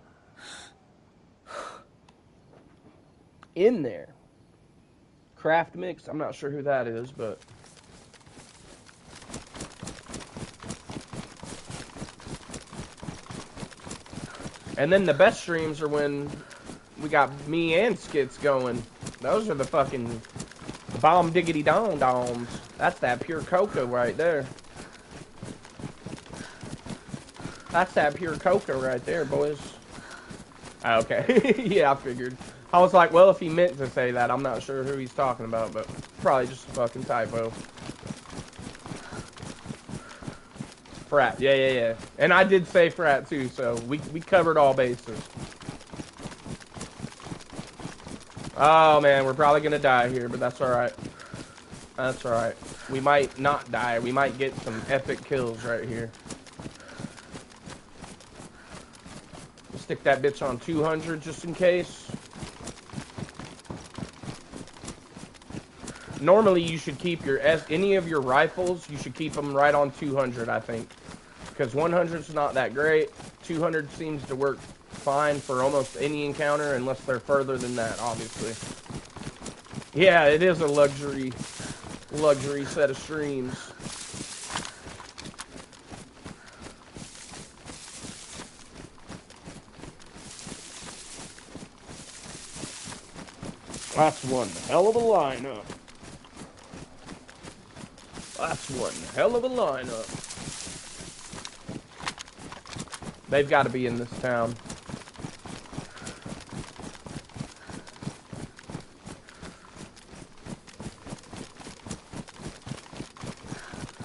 In there. Craft Mix, I'm not sure who that is, but... And then the best streams are when we got me and Skits going. Those are the fucking bomb diggity dong dongs. That's that pure cocoa right there. That's that pure cocoa right there, boys. Okay. Yeah, I figured. I was like, well, if he meant to say that, I'm not sure who he's talking about, but probably just a fucking typo. Frat, yeah. And I did say frat too, so we covered all bases. Oh man, we're probably gonna die here, but that's alright. That's alright. We might not die. We might get some epic kills right here. Stick that bitch on 200 just in case. Normally you should keep any of your rifles, you should keep them right on 200, I think. Because 100's not that great. 200 seems to work fine for almost any encounter, unless they're further than that, obviously. Yeah, it is a luxury set of streams. That's one hell of a lineup. That's one hell of a lineup. They've got to be in this town.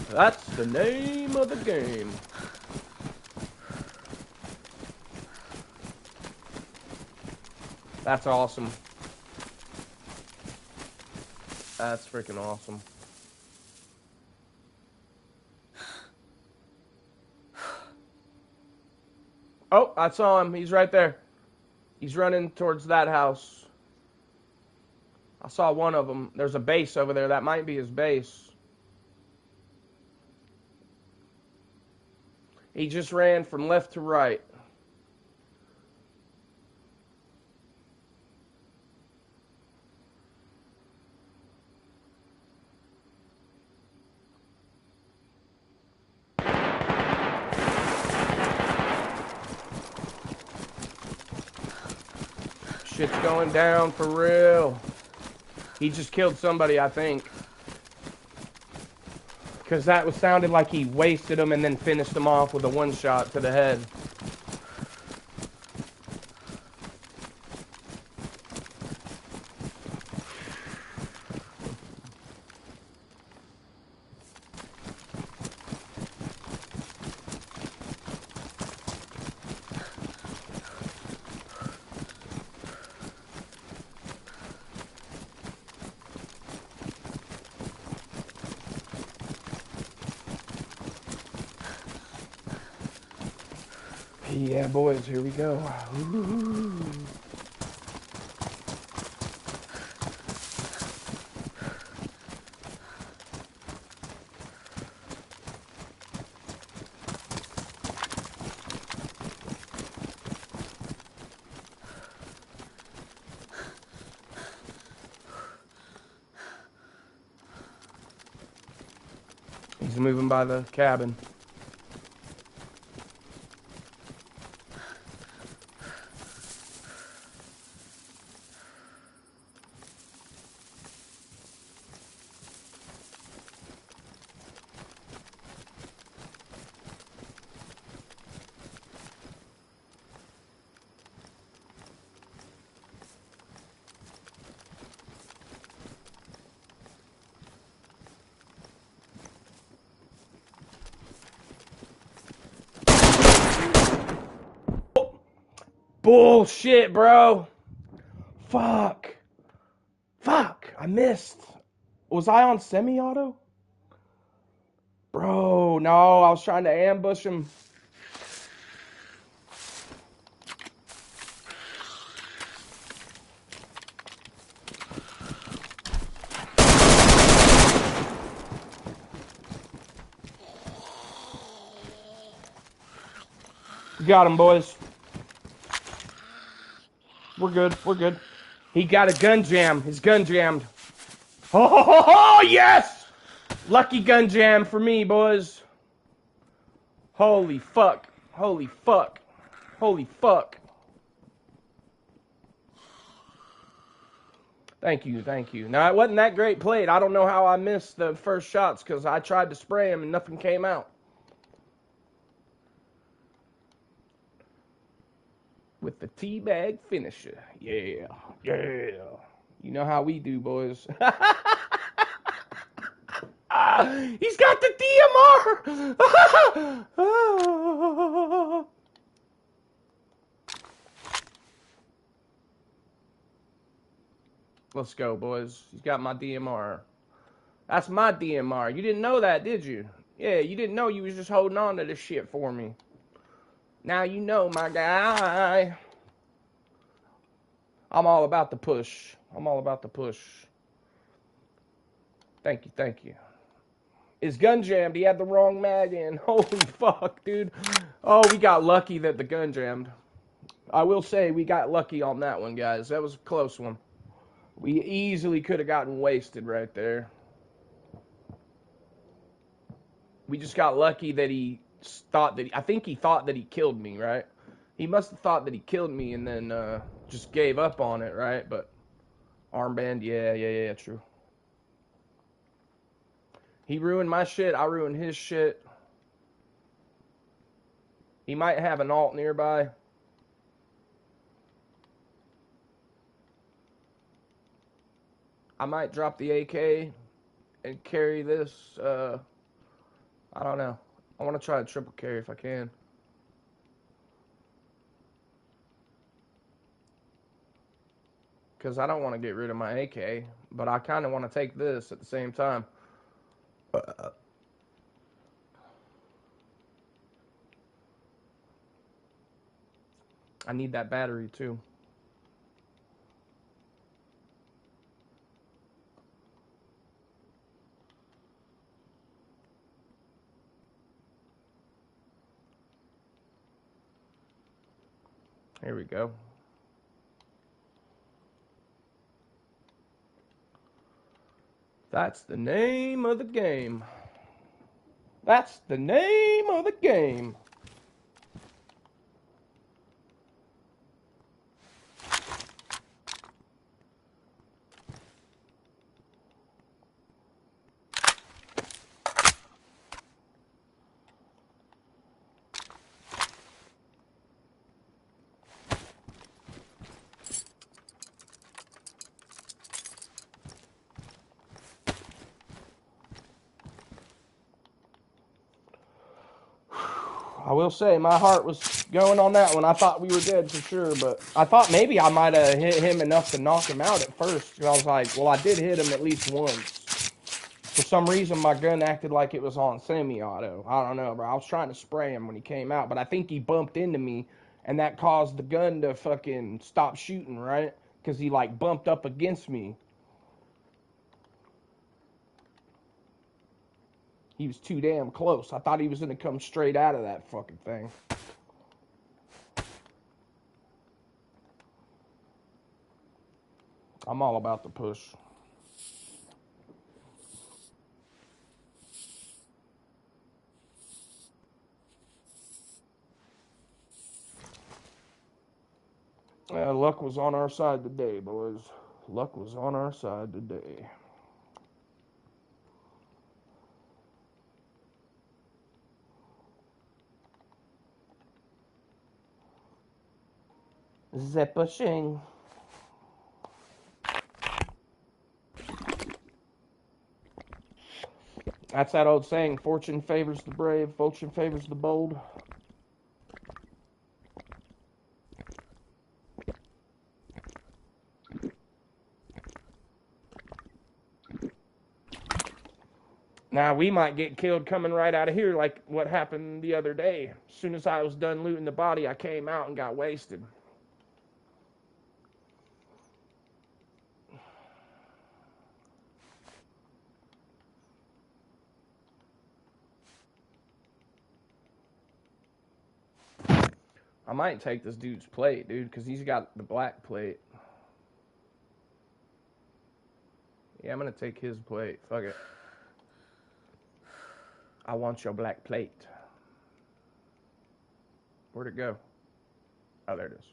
That's the name of the game. That's awesome. That's freaking awesome. Oh, I saw him. He's right there. He's running towards that house. I saw one of them. There's a base over there. That might be his base. He just ran from left to right. Shit's going down for real. He just killed somebody, I think. Because that sounded like he wasted him and then finished him off with a one-shot to the head. Yeah, boys, here we go. Ooh. He's moving by the cabin. Bullshit, bro. Fuck. Fuck. I missed. Was I on semi-auto? Bro, no. I was trying to ambush him. Got him, boys. We're good. We're good. He got a gun jam. His gun jammed. Oh, yes! Lucky gun jam for me, boys. Holy fuck. Holy fuck. Holy fuck. Thank you, thank you. Now, it wasn't that great played. I don't know how I missed the first shots because I tried to spray him and nothing came out. With the teabag finisher. Yeah, yeah. You know how we do, boys. He's got the DMR! Let's go, boys. He's got my DMR. That's my DMR. You didn't know that, did you? Yeah, you didn't know you was just holding on to this shit for me. Now you know, my guy. I'm all about the push. I'm all about the push. Thank you, thank you. His gun jammed. He had the wrong mag in. Holy fuck, dude. Oh, we got lucky that the gun jammed. I will say we got lucky on that one, guys. That was a close one. We easily could have gotten wasted right there. We just got lucky that he thought that... I think he thought that he killed me, right? He must have thought that he killed me and then just gave up on it, right? But armband, yeah, true. He ruined my shit. I ruined his shit. He might have an alt nearby. I might drop the AK and carry this. I don't know. I want to try a triple carry if I can. Because I don't want to get rid of my AK, but I kind of want to take this at the same time. I need that battery too. Here we go. That's the name of the game. That's the name of the game. I will say, my heart was going on that one. I thought we were dead for sure, but I thought maybe I might have hit him enough to knock him out at first. And I was like, well, I did hit him at least once. For some reason, my gun acted like it was on semi-auto. I don't know, bro. I was trying to spray him when he came out, but I think he bumped into me, and that caused the gun to fucking stop shooting, right? Because he, like, bumped up against me. He was too damn close. I thought he was going to come straight out of that fucking thing. I'm all about the push. Luck was on our side today, boys. Luck was on our side today. Pushing. That's that old saying, fortune favors the brave, fortune favors the bold. Now, we might get killed coming right out of here like what happened the other day. As soon as I was done looting the body, I came out and got wasted. I might take this dude's plate, dude, because he's got the black plate. Yeah, I'm going to take his plate. Fuck it. I want your black plate. Where'd it go? Oh, there it is.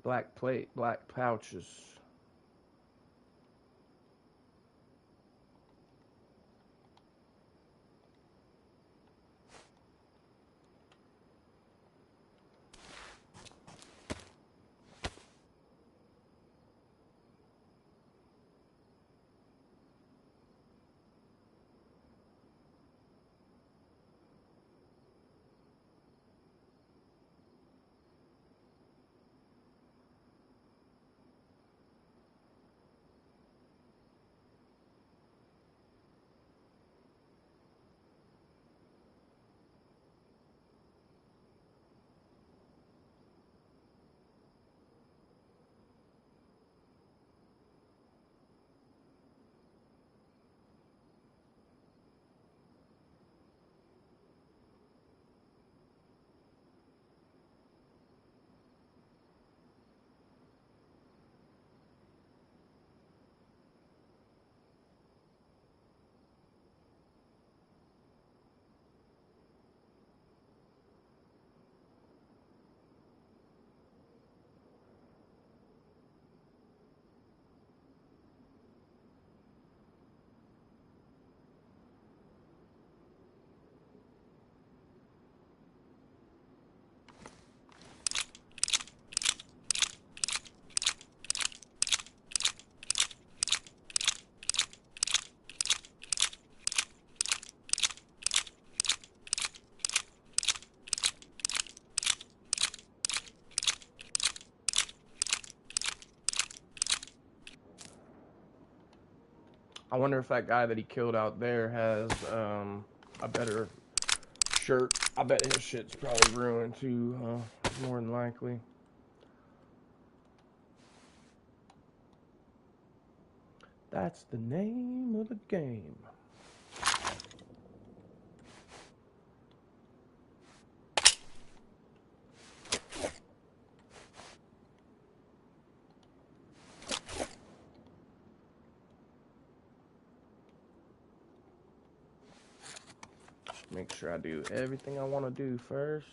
Black plate, black pouches. I wonder if that guy that he killed out there has a better shirt. I bet his shit's probably ruined too, more than likely. That's the name of the game. Make sure I do everything I want to do first.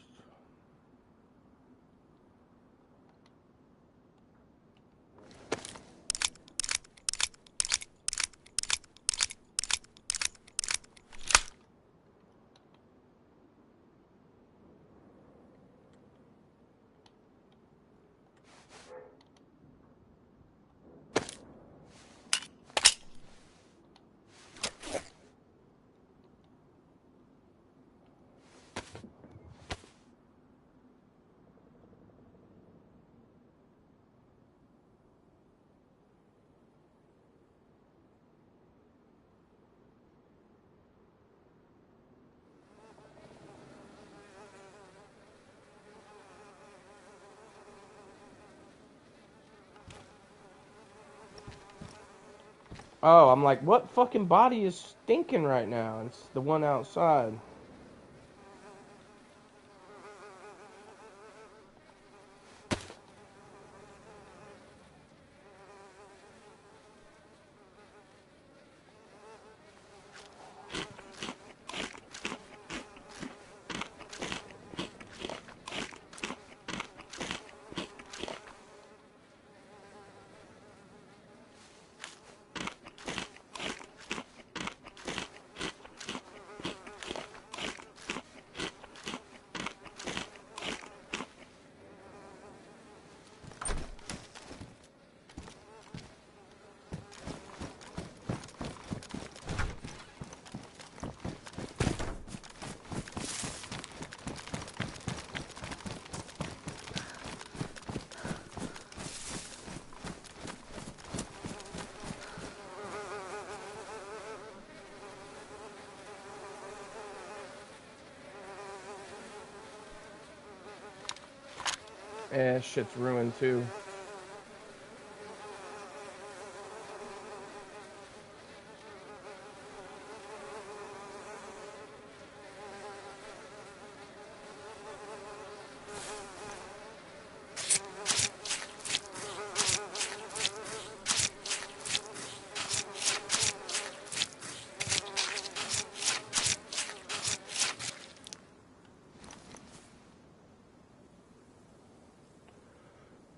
Oh, I'm like, what fucking body is stinking right now? It's the one outside. Yeah, shit's ruined too.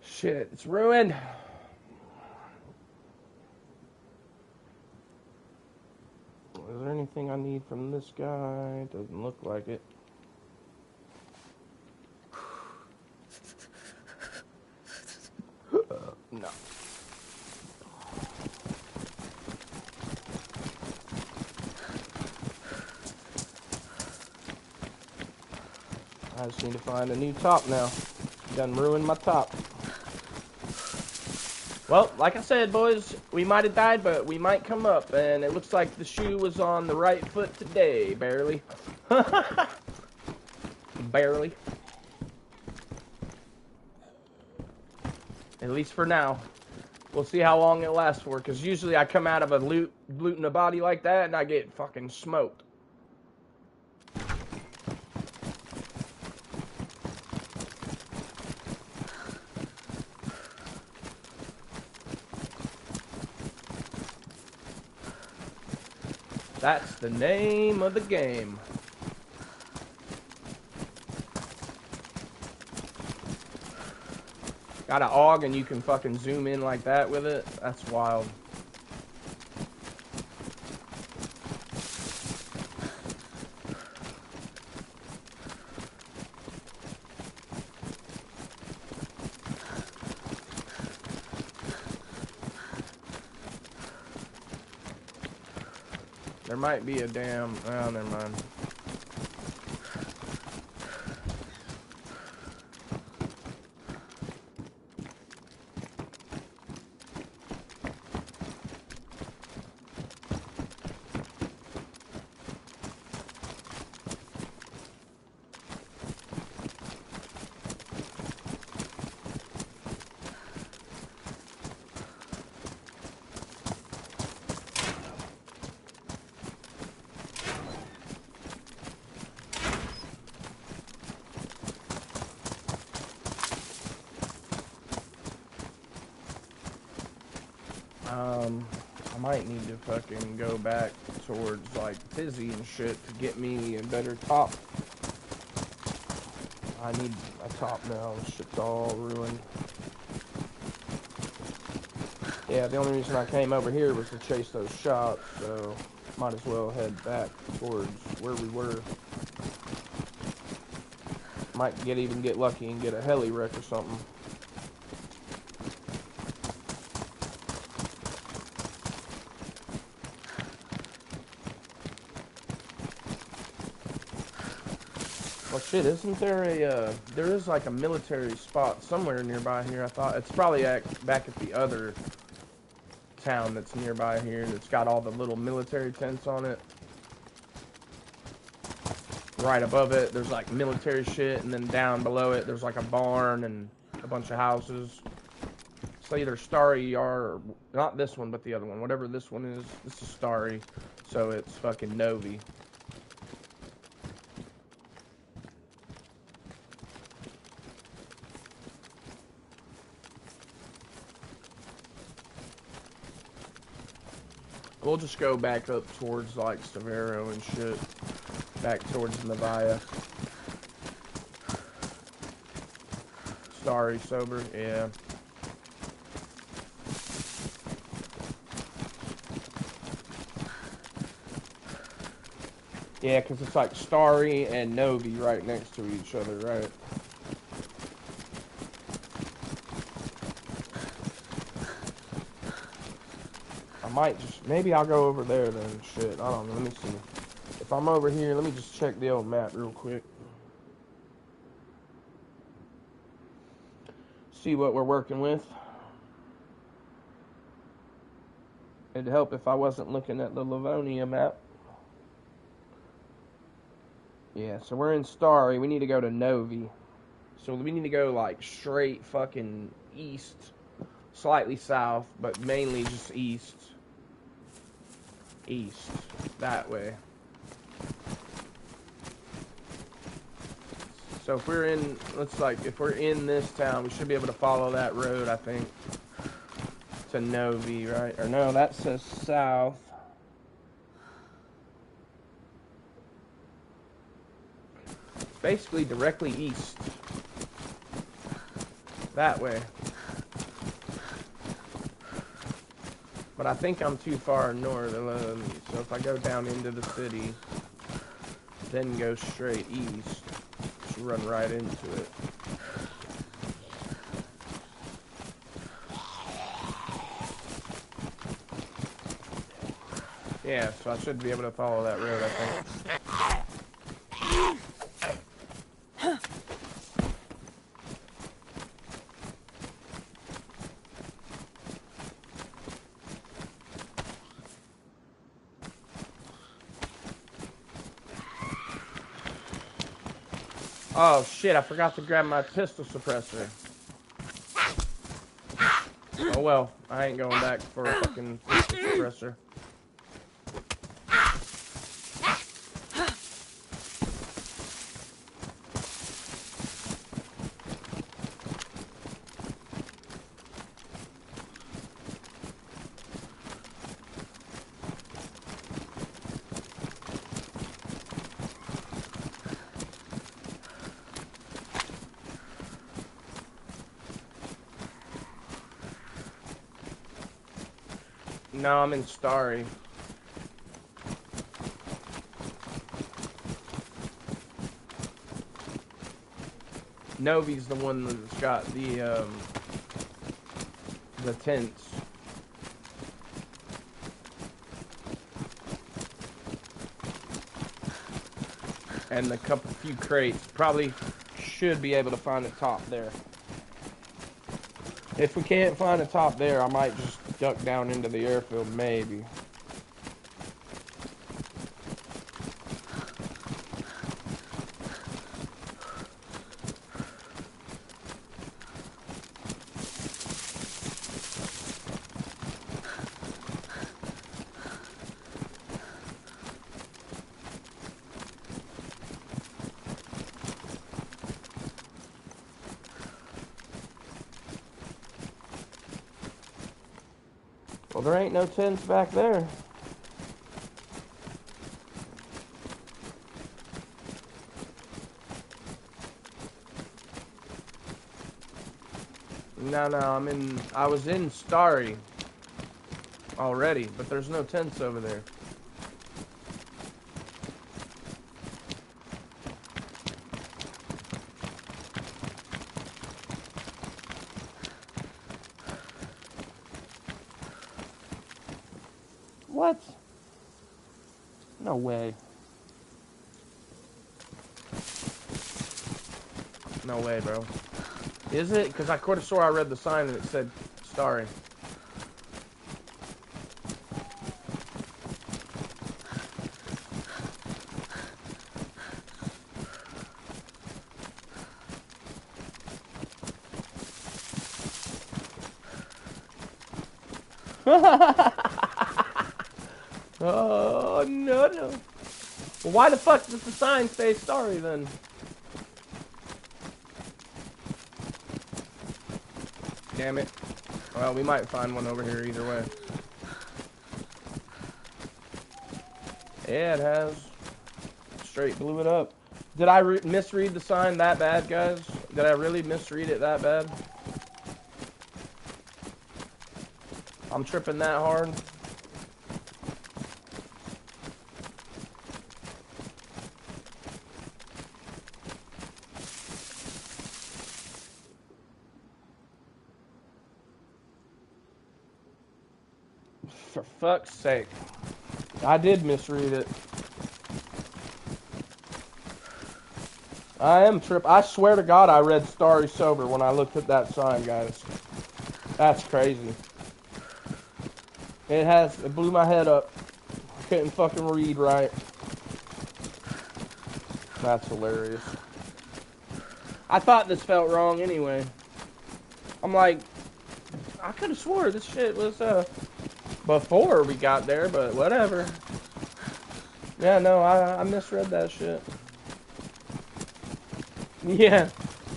Shit, it's ruined. Is there anything I need from this guy? Doesn't look like it. No. I just need to find a new top now. Done ruined my top. Well, like I said, boys, we might have died, but we might come up. And it looks like the shoe was on the right foot today, barely. Barely. At least for now. We'll see how long it lasts for, because usually I come out of a looting a body like that, and I get fucking smoked. That's the name of the game. Got an AUG and you can fucking zoom in like that with it? That's wild. There might be a damn... Oh, never mind. I might need to fucking go back towards, like, Fizzy and shit to get me a better top. I need a top now. This shit's all ruined. Yeah, the only reason I came over here was to chase those shots, so might as well head back towards where we were. Might even get lucky and get a heli wreck or something. Well, shit, isn't there a, there is like a military spot somewhere nearby here, I thought. It's probably back at the other town that's nearby here that's got all the little military tents on it. Right above it, there's like military shit, and then down below it, there's like a barn and a bunch of houses. It's either Starry or not this one, but the other one. Whatever this one is, this is Starry, so it's fucking Novi. We'll just go back up towards like Severo and shit, back towards Nevada. Starry, sober, yeah. Yeah, because it's like Starry and Novi right next to each other, right? I might just, maybe I'll go over there then, shit. I don't know, let me see. If I'm over here, let me just check the old map real quick. See what we're working with. It'd help if I wasn't looking at the Livonia map. Yeah, so we're in Starry. We need to go to Novi. So we need to go like straight fucking east, slightly south, but mainly just east. East, that way. So if we're in, looks like if we're in this town, we should be able to follow that road, I think, to Novi, right? Or no, that says south. Basically directly east. That way. But I think I'm too far north, so if I go down into the city, then go straight east, just run right into it. Yeah, so I should be able to follow that road, I think. Oh shit, I forgot to grab my pistol suppressor. Oh well, I ain't going back for a fucking pistol suppressor. No, I'm in Starry. Novi's the one that's got the tents. And the few crates. Probably should be able to find the top there. If we can't find the top there, I might just duck down into the airfield, maybe. Well, there ain't no tents back there. No, I was in Starry already, but there's no tents over there. What? No way. No way, bro. Is it? Because I could have swore I read the sign and it said Starry. Oh, no, no. Well, why the fuck does the sign say sorry then? Damn it. Well, we might find one over here either way. Yeah, it has. Straight blew it up. Did I misread the sign that bad, guys? Did I really misread it that bad? I'm tripping that hard. For fuck's sake. I did misread it. I am I swear to God I read Starry Sober when I looked at that sign, guys. That's crazy. It blew my head up. Couldn't fucking read right. That's hilarious. I thought this felt wrong anyway. I'm like, I could have swore this shit was, before we got there, but whatever. Yeah, no, I misread that shit. Yeah,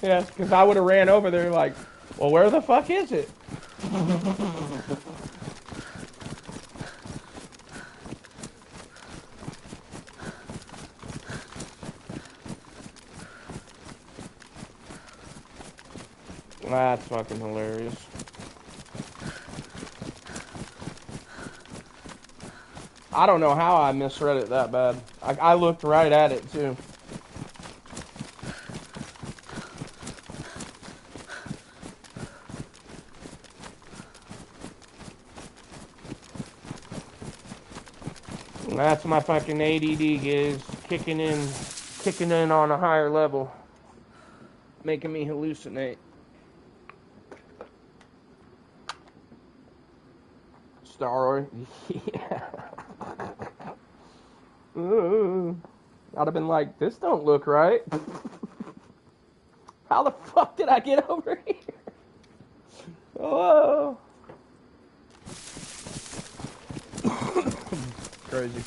yeah, because I would have ran over there like, well, where the fuck is it? That's fucking hilarious. I don't know how I misread it that bad. I looked right at it, too. That's my fucking ADD, guys. Kicking in on a higher level. Making me hallucinate. Star. Yeah. Ooh. I'd have been like, this don't look right. How the fuck did I get over here? Whoa. Crazy.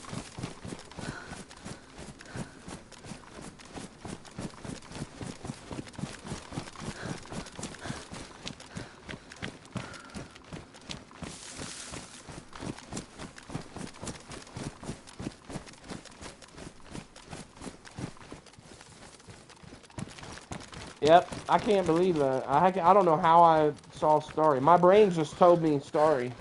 Yep, I can't believe that. I don't know how I saw Starry. My brain just told me Starry.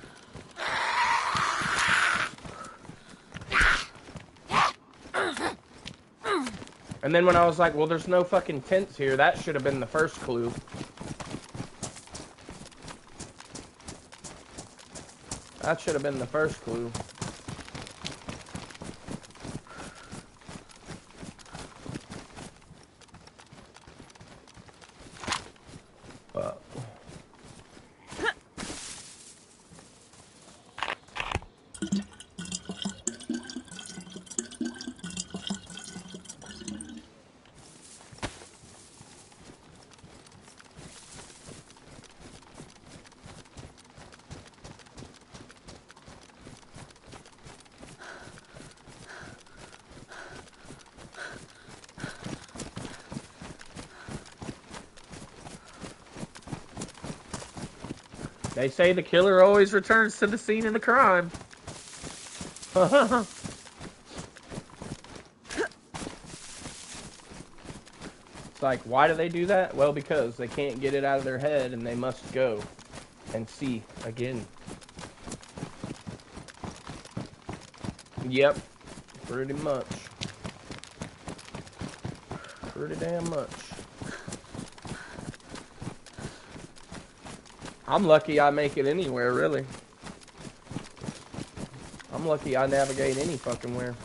And then when I was like, well, there's no fucking tents here, that should have been the first clue. That should have been the first clue. But they say the killer always returns to the scene of the crime. It's like, why do they do that? Well, because they can't get it out of their head and they must go and see again. Yep, pretty much. Pretty damn much. I'm lucky I make it anywhere, really. I'm lucky I navigate any fucking where.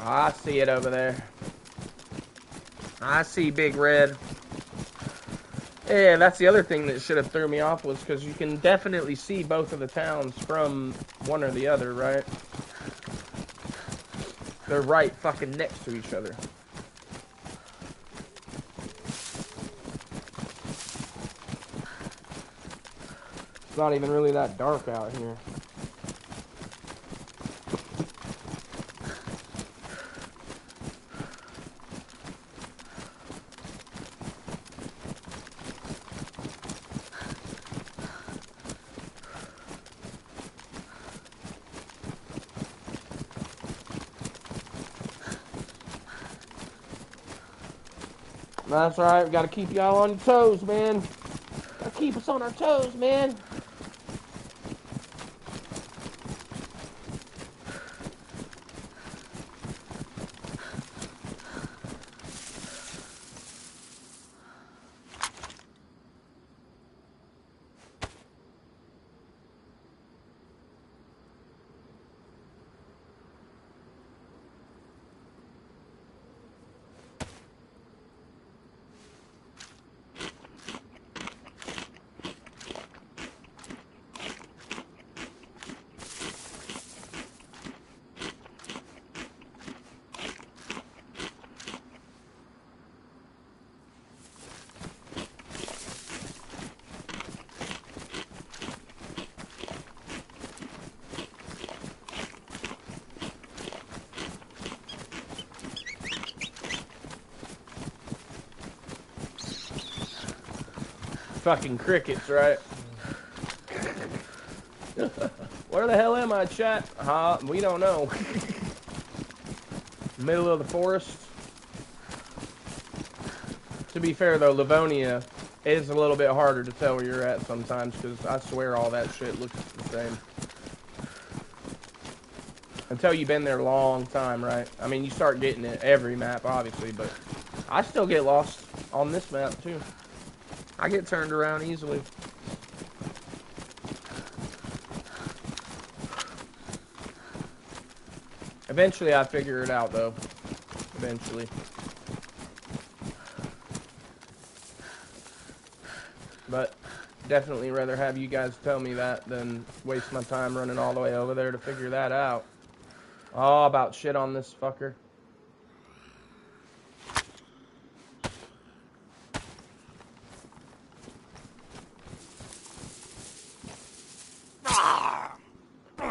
I see it over there. I see Big Red. Yeah, that's the other thing that should have threw me off was because you can definitely see both of the towns from one or the other, right? They're right fucking next to each other. It's not even really that dark out here. That's right, we gotta keep y'all on your toes, man. Gotta keep us on our toes, man. Fucking crickets, right? Where the hell am I, chat? We don't know. Middle of the forest. To be fair, though, Livonia is a little bit harder to tell where you're at sometimes, because I swear all that shit looks the same. Until you've been there a long time, right? I mean, you start getting it every map, obviously, but I still get lost on this map, too. I get turned around easily. Eventually, I figure it out, though. Eventually. But definitely rather have you guys tell me that than waste my time running all the way over there to figure that out. Oh, about shit on this fucker.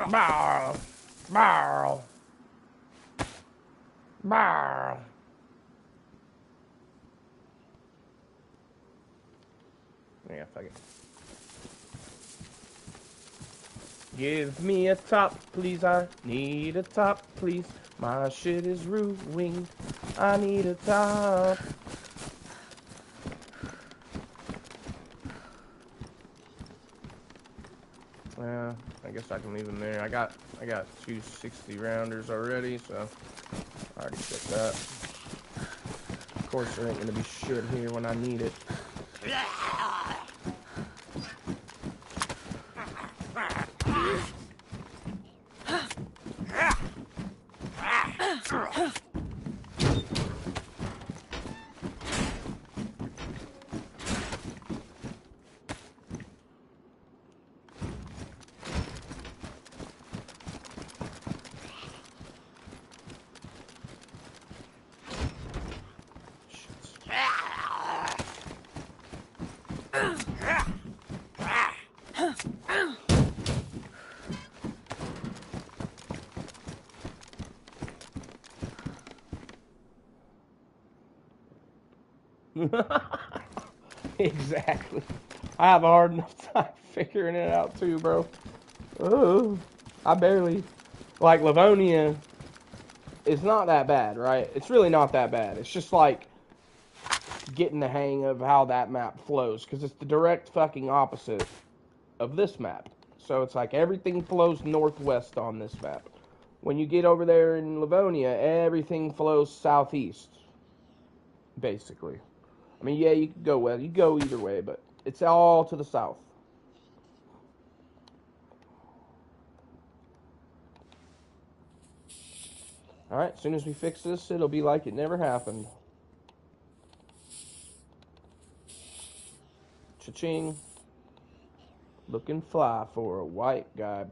Barrel. Barrel. Barrel. Yeah, fuck it. Give me a top, please. I need a top, please. My shit is ruined. I need a top. Yeah, I guess I can leave them there. I got 2 60 rounders already, so I already checked that. Of course, there ain't gonna be shit here when I need it. Exactly. I have a hard enough time figuring it out too, bro. Oh, I barely like Livonia. It's not that bad, right? It's really not that bad. It's just like getting the hang of how that map flows, because it's the direct fucking opposite of this map. So it's like everything flows northwest on this map. When you get over there in Livonia, everything flows southeast, basically. I mean, yeah, you could go west. You go either way, but it's all to the south. Alright, as soon as we fix this, it'll be like it never happened. Cha-ching. Looking fly for a white guy.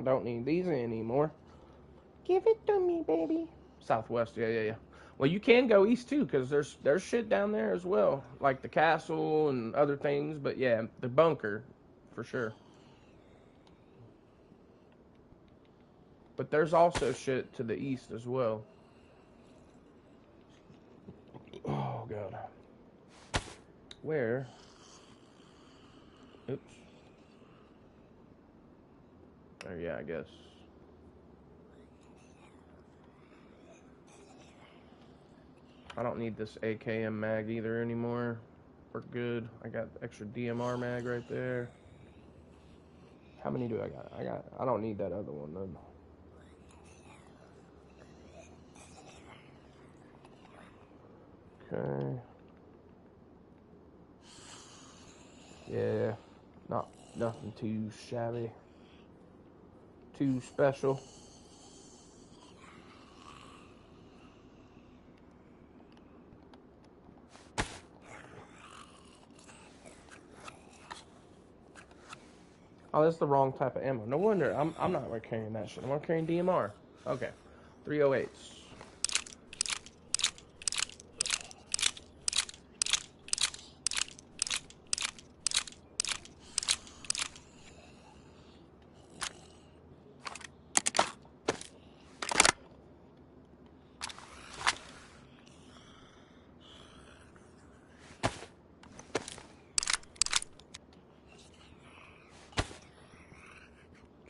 Don't need these anymore. Give it to me, baby. Southwest, yeah. Well, you can go east too, because there's shit down there as well, like the castle and other things. But yeah, the bunker, for sure. But there's also shit to the east as well. Oh god. Where? Oops. Oh yeah, I guess. I don't need this AKM mag either anymore. We're good. I got extra DMR mag right there. How many do I got? I don't need that other one then. Okay. Yeah. Nothing too shabby. Too special. Oh, that's the wrong type of ammo. No wonder I'm not carrying that shit. I'm carrying DMR. Okay. 308s.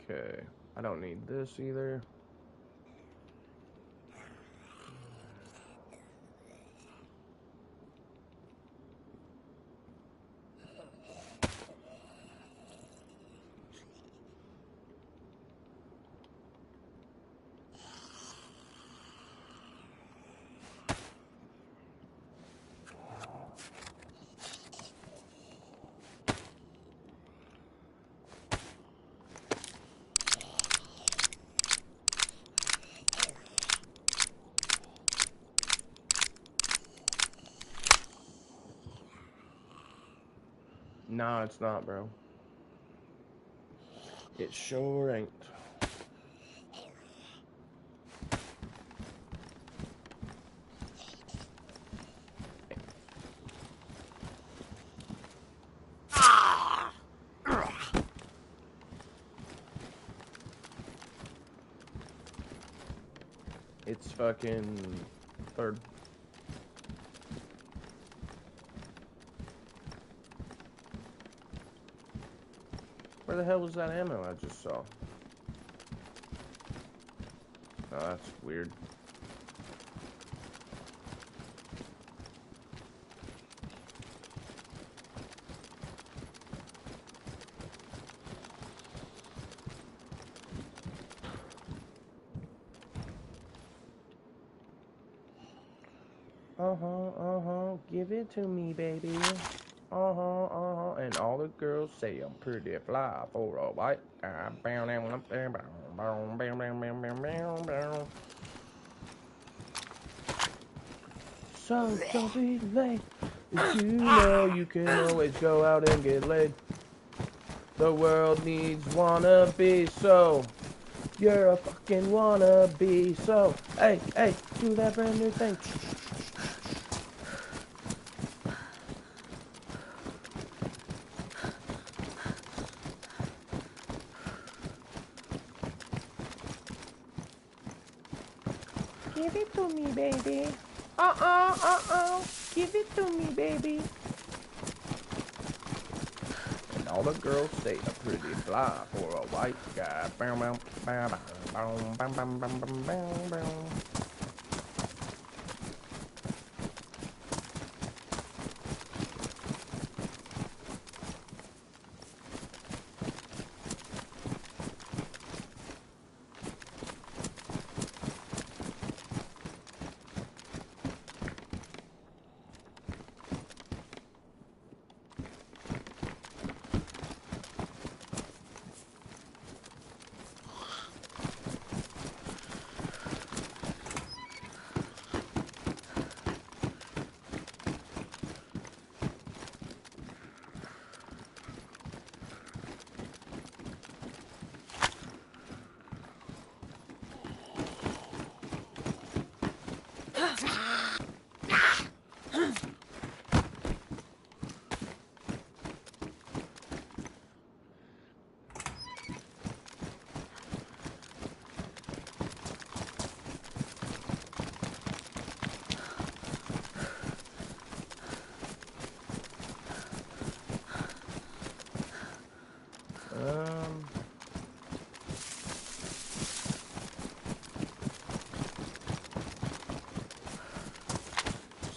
Okay. I don't need this either. No, it's not, bro. It sure ain't. It's fucking third. Where the hell was that ammo I just saw? Oh, that's weird. Give it to me, baby. And all the girls say I'm pretty fly for a white guy. So don't be late. If you know you can always go out and get laid. The world needs wannabe, so you're a fucking wannabe. So hey, do that brand new thing. Give it to me, baby. Give it to me, baby. And all the girls say I'm pretty fly for a white guy.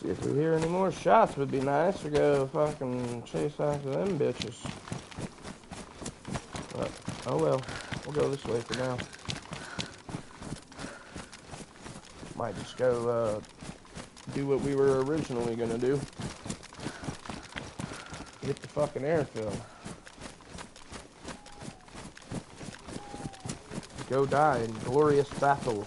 If we hear any more shots, would be nice to go fucking chase after them bitches. But, oh well. We'll go this way for now. Might just go, do what we were originally gonna do. Hit the fucking airfield. Go die in glorious battle.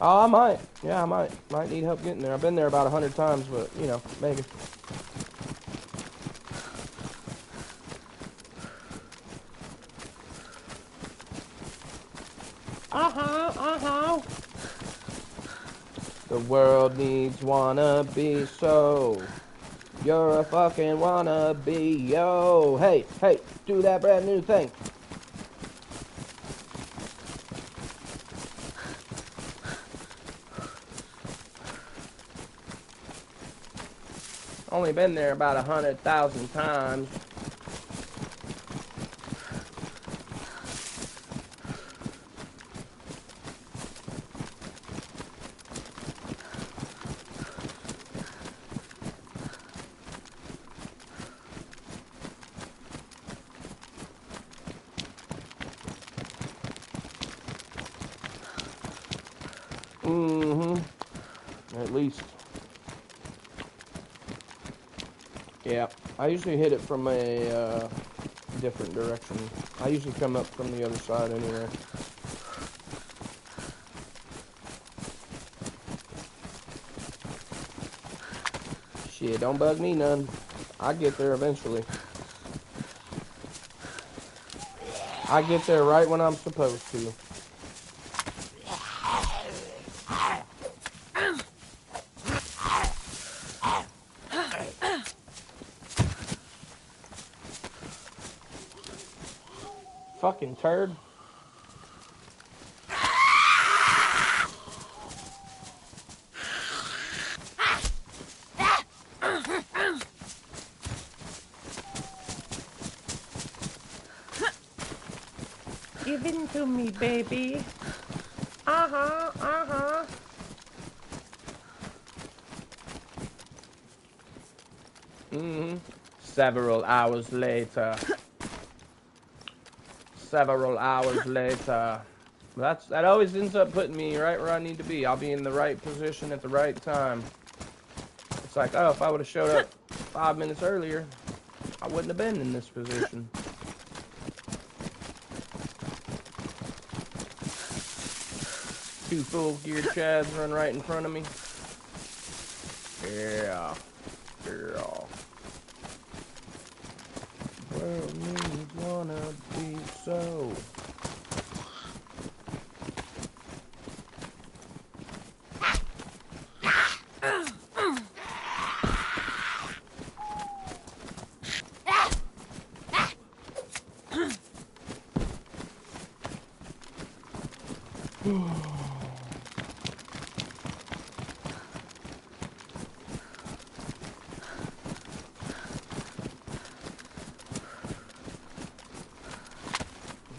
Oh, I might. Yeah, I might. Might need help getting there. I've been there about 100 times, but, you know, maybe. The world needs wannabe, so you're a fucking wannabe, yo. Hey, hey, do that brand new thing. Only been there about 100,000 times. At least. Yeah, I usually hit it from a different direction. I usually come up from the other side anyway. Shit, don't bug me none. I get there eventually. I get there right when I'm supposed to. Fucking turd. Give in to me, baby. Several hours later. That always ends up putting me right where I need to be. I'll be in the right position at the right time. It's like, oh, if I would have showed up 5 minutes earlier, I wouldn't have been in this position. Two full geared chads run right in front of me. Yeah. World needs wanna be so.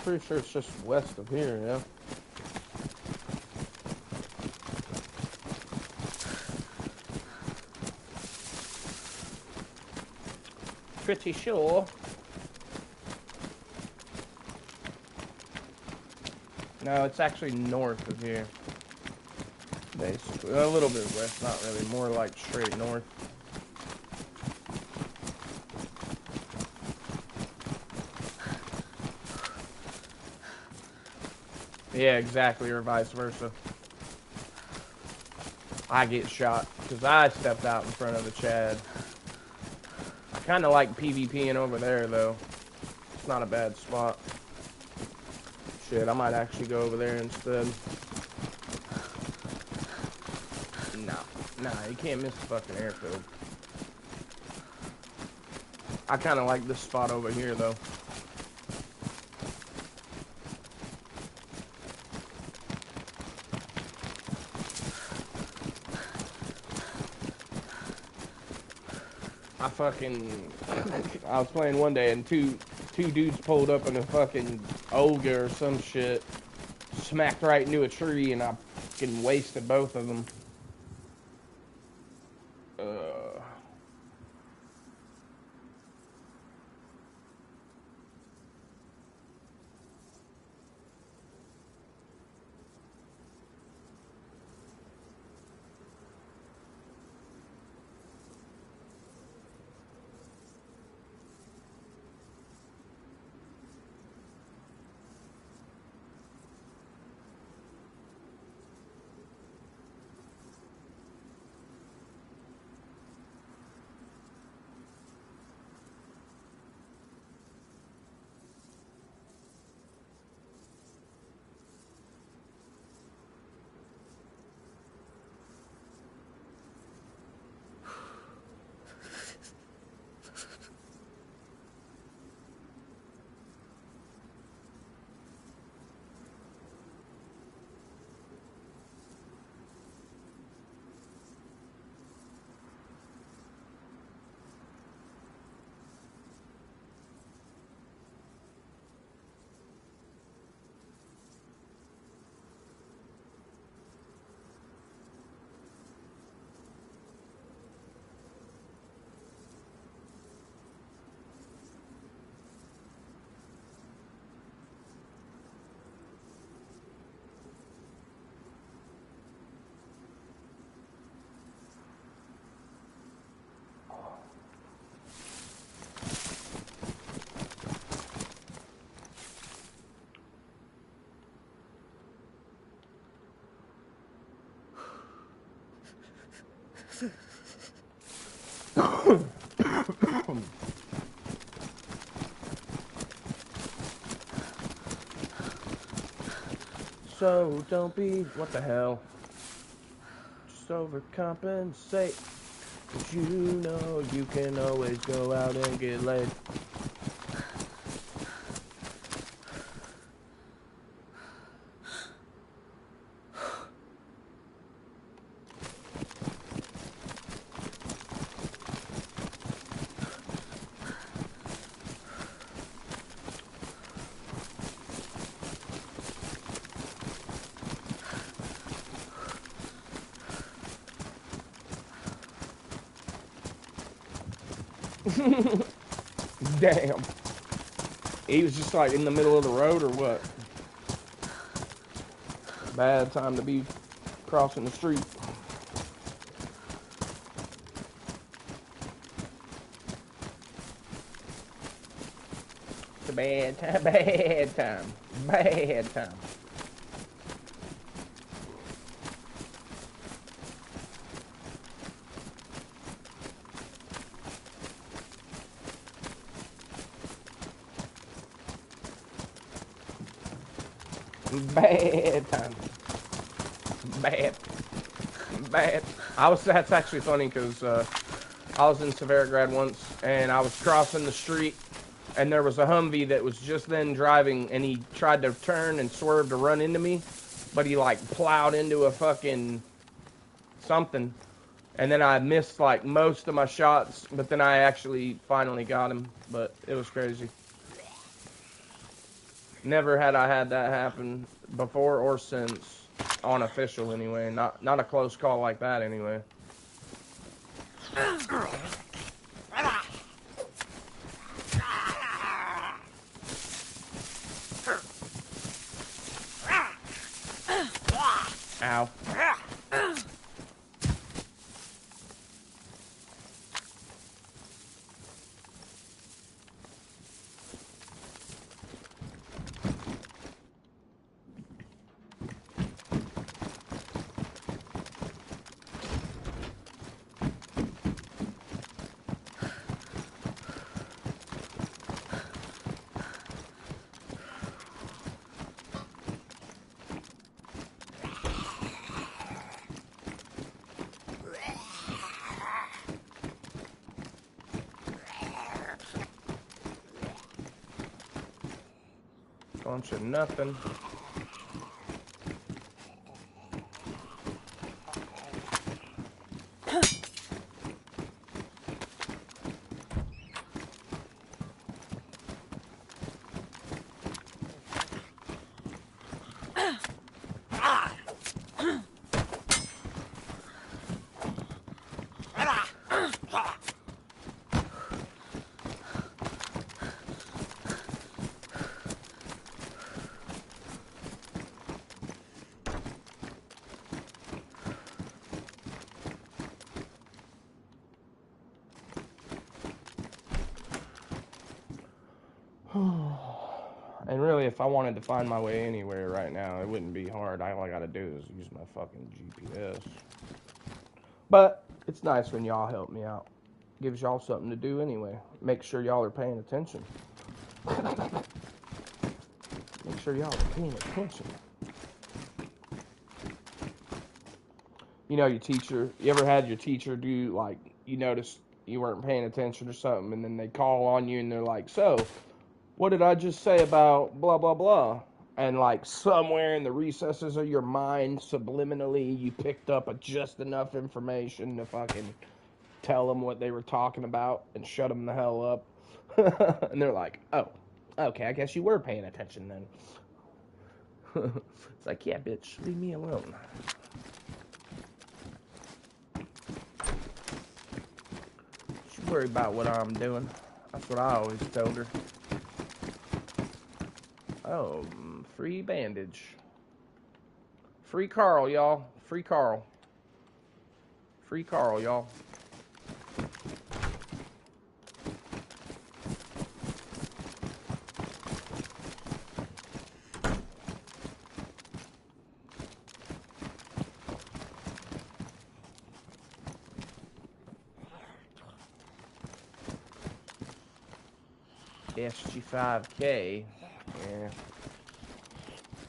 Pretty sure it's just west of here, yeah. Pretty sure. No, it's actually north of here. Basically, a little bit west, not really. More like straight north. Yeah, exactly, or vice versa. I get shot because I stepped out in front of the Chad. I kind of like PvPing over there, though. It's not a bad spot. Shit, I might actually go over there instead. Nah, you can't miss the fucking airfield. I kind of like this spot over here, though. I was playing one day and two dudes pulled up in a fucking Olga or some shit, smacked right into a tree, and I fucking wasted both of them. So don't be, what the hell? Just overcompensate. 'Cause you know you can always go out and get laid. Damn. He was just like in the middle of the road or what? Bad time to be crossing the street. It's a bad time, bad time, bad time. Bad time. Bad. Bad. That's actually funny because I was in Severograd once and I was crossing the street and there was a Humvee that was just then driving and he tried to turn and swerve to run into me, but he like plowed into a fucking something. And then I missed like most of my shots, but then I actually finally got him, but it was crazy. Never had I had that happen before or since, on official anyway. Not a close call like that anyway. Ow. Bunch of nothing. And really, if I wanted to find my way anywhere right now, it wouldn't be hard. All I gotta do is use my fucking GPS. But it's nice when y'all help me out. Gives y'all something to do anyway. Make sure y'all are paying attention. Make sure y'all are paying attention. You know, your teacher, you ever had your teacher do, like, you noticed you weren't paying attention or something, and then they call on you and they're like, so, what did I just say about blah, blah, blah? And, like, somewhere in the recesses of your mind, subliminally, you picked up just enough information to fucking tell them what they were talking about and shut them the hell up. And they're like, oh, okay, I guess you were paying attention then. It's like, yeah, bitch, leave me alone. Don't worry about what I'm doing. That's what I always told her. Oh, free bandage. Free Carl, y'all. Free Carl. Free Carl, y'all. SG5K. Yeah.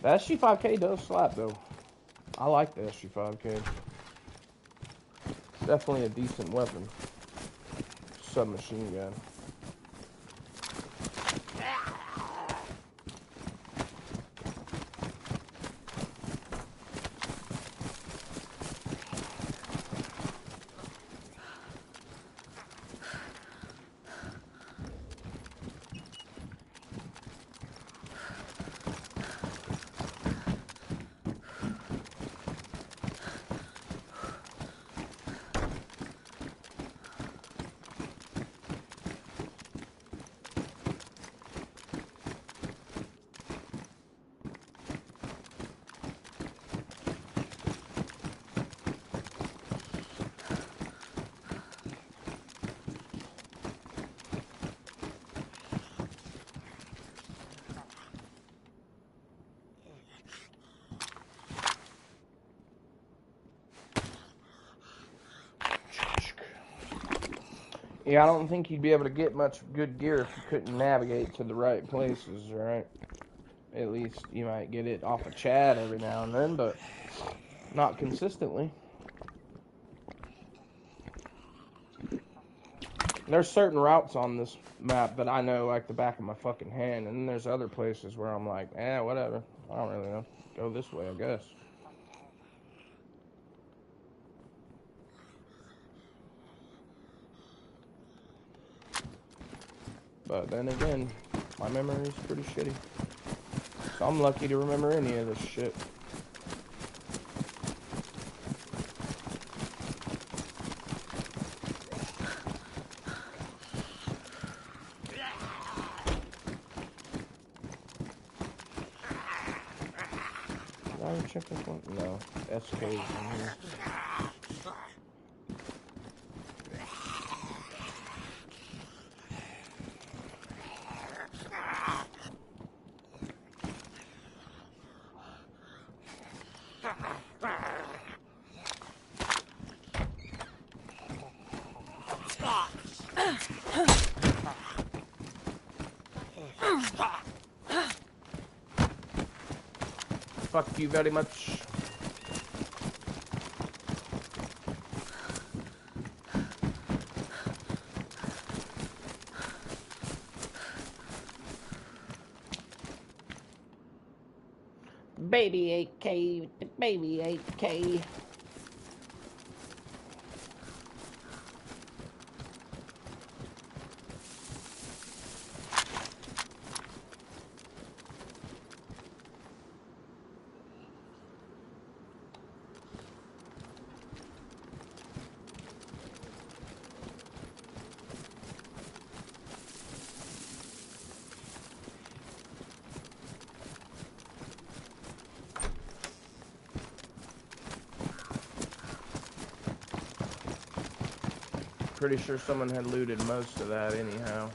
The SG5K does slap, though. I like the SG5K. It's definitely a decent weapon. Submachine gun. Yeah, I don't think you'd be able to get much good gear if you couldn't navigate to the right places, right? At least you might get it off of Chad every now and then, but not consistently. There's certain routes on this map that I know like the back of my fucking hand, and then there's other places where I'm like, whatever. I don't really know. Go this way, I guess. But then again, my memory is pretty shitty. So I'm lucky to remember any of this shit. Did I check this one? No. SK's in here. Fuck you very much. baby 8K, with the baby 8K. Pretty sure someone had looted most of that anyhow.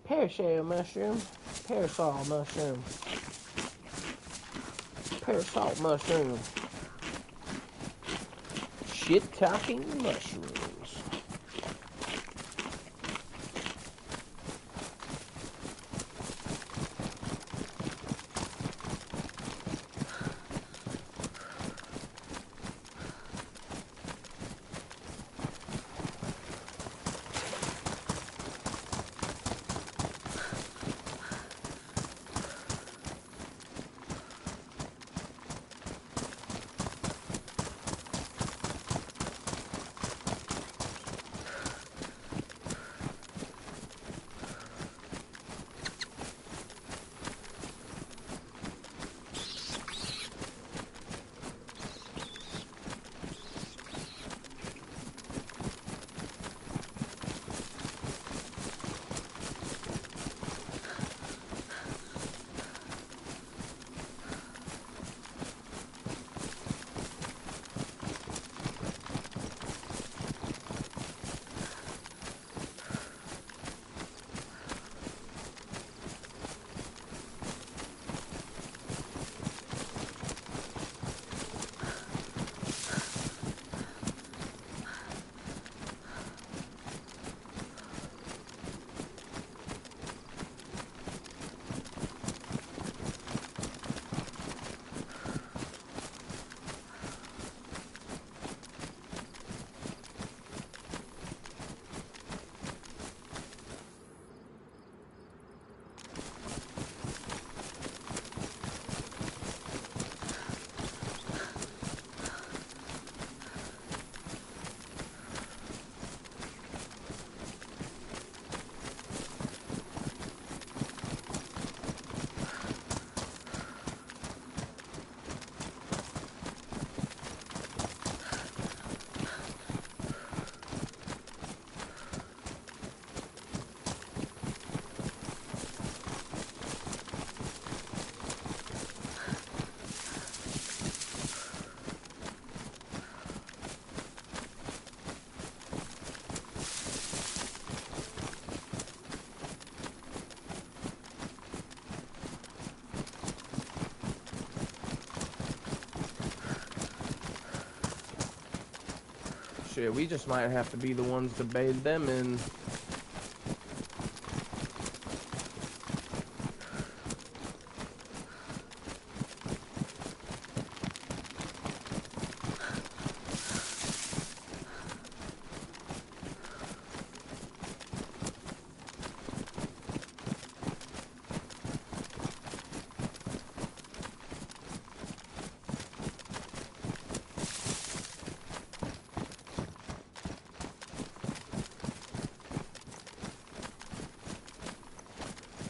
Parasol mushroom. Parasol mushroom. Parasol mushroom. Shit talking mushrooms. Shit, we just might have to be the ones to bathe them in.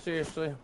seriously.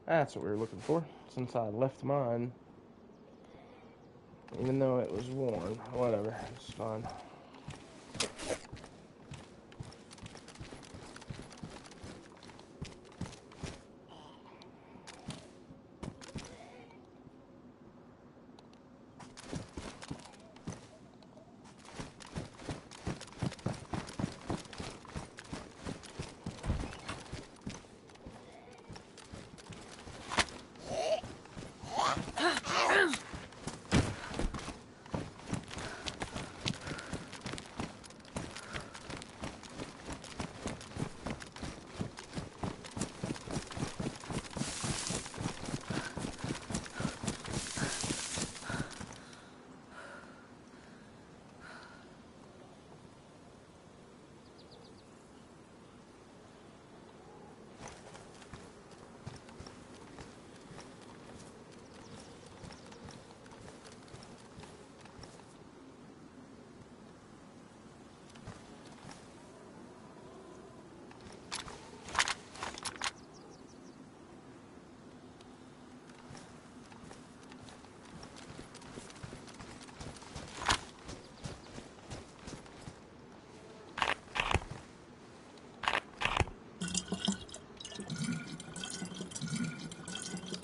That's what we were looking for, since I left mine. Even though it was worn. Whatever, it's fine.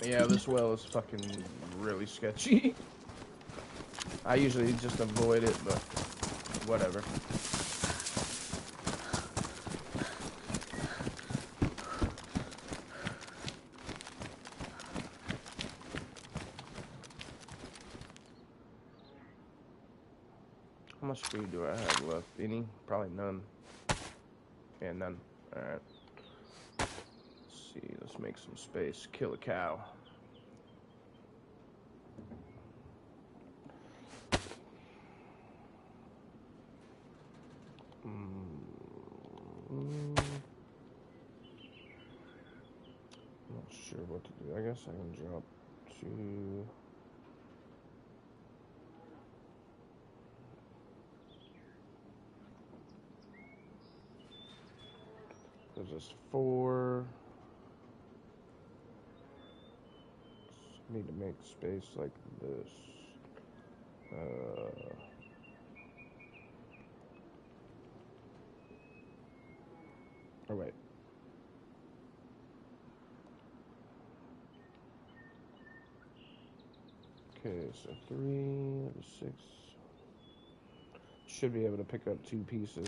Yeah, this well is fucking really sketchy. I usually just avoid it, but whatever. How much food do I have left? Any? Probably none. Yeah, none. Alright. Let's see, let's make some space. Kill a cow. Not sure what to do. I guess I can drop to... There's just 4. I need to make space like this. Okay, so 3, 6. Should be able to pick up 2 pieces.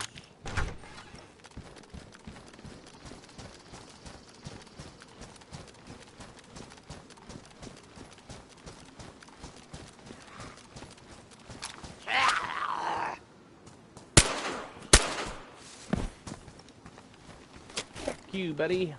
Fuck you, buddy.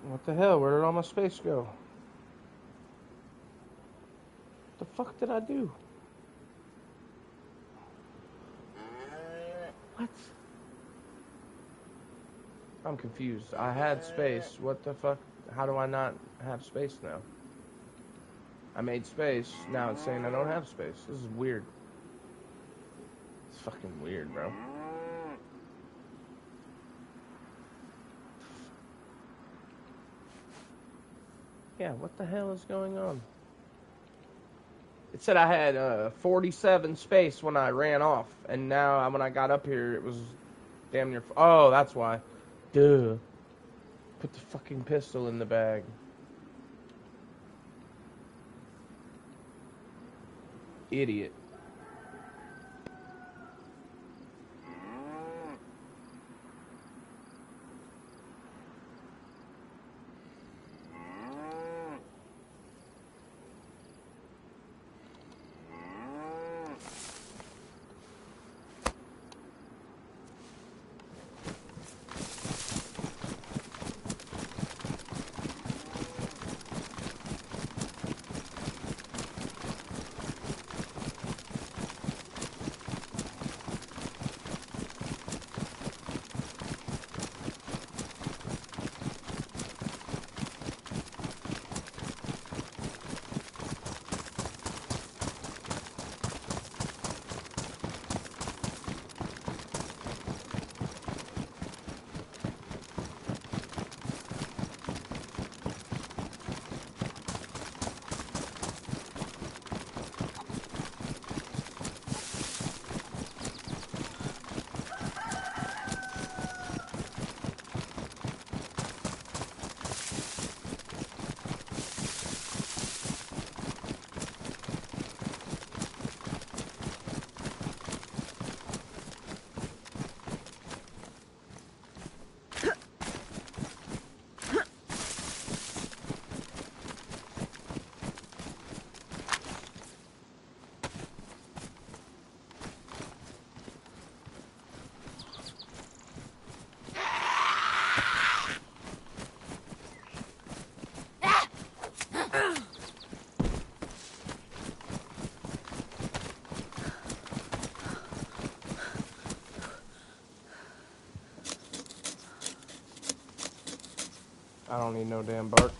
What the hell? Where did all my space go? The fuck did I do? What? I'm confused. I had space. What the fuck? How do I not have space now? I made space. Now it's saying I don't have space. This is weird. It's fucking weird, bro. Yeah, what the hell is going on? It said I had 47 space when I ran off, and now when I got up here, it was damn near. Oh, that's why. Duh. Put the fucking pistol in the bag. Idiot. I don't need no damn bark.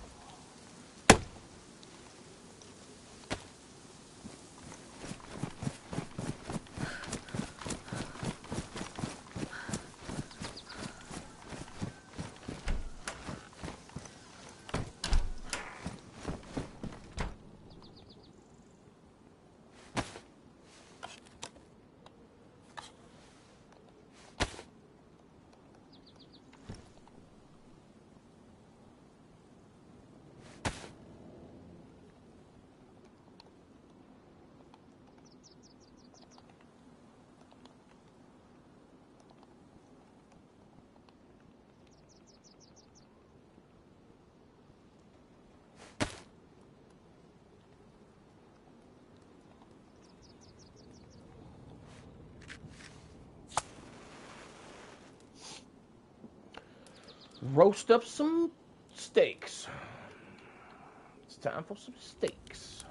Roast up some steaks. It's time for some steaks.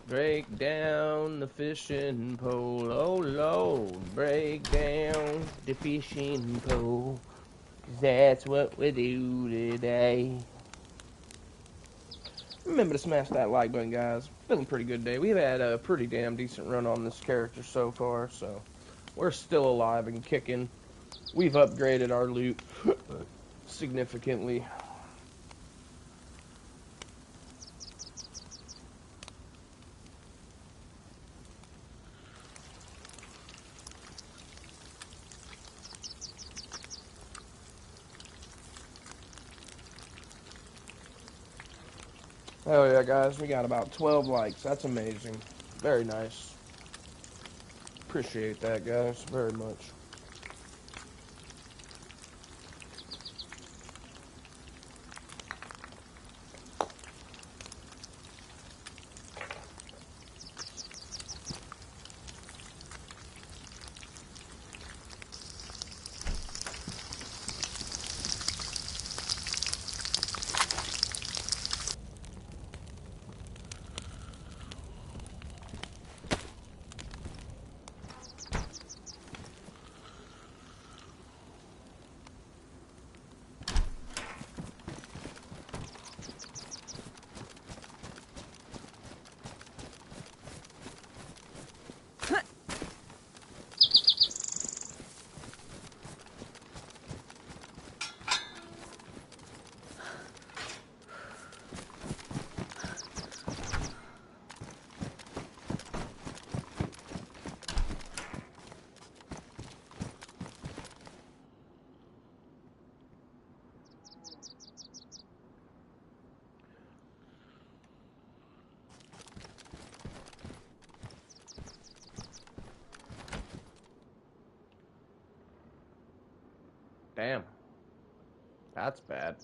Break down the fishing pole, oh Lord. Break down the fishing pole, 'cause that's what we do today. Remember to smash that like button, guys. Feeling pretty good day. We've had a pretty damn decent run on this character so far, so we're still alive and kicking. We've upgraded our loot significantly. Oh yeah, guys, we got about 12 likes. That's amazing. Very nice. Appreciate that, guys, very much. Damn. That's bad.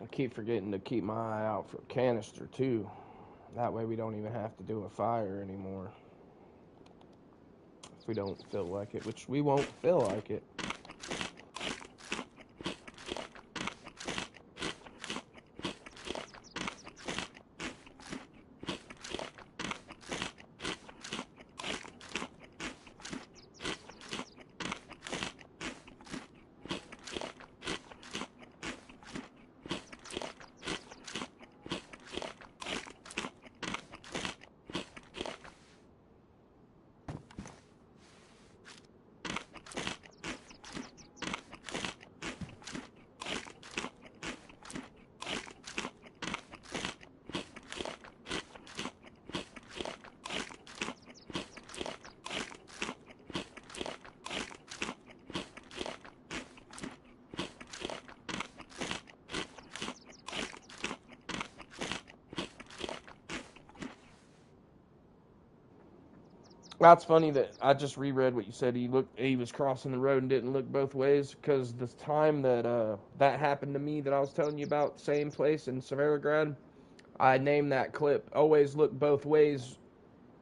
I keep forgetting to keep my eye out for canister too. That way we don't even have to do a fire anymore. If we don't feel like it, which we won't feel like it. That's funny that I just reread what you said. He was crossing the road and didn't look both ways, because the time that that happened to me that I was telling you about, same place in Severograd, I named that clip "Always Look Both Ways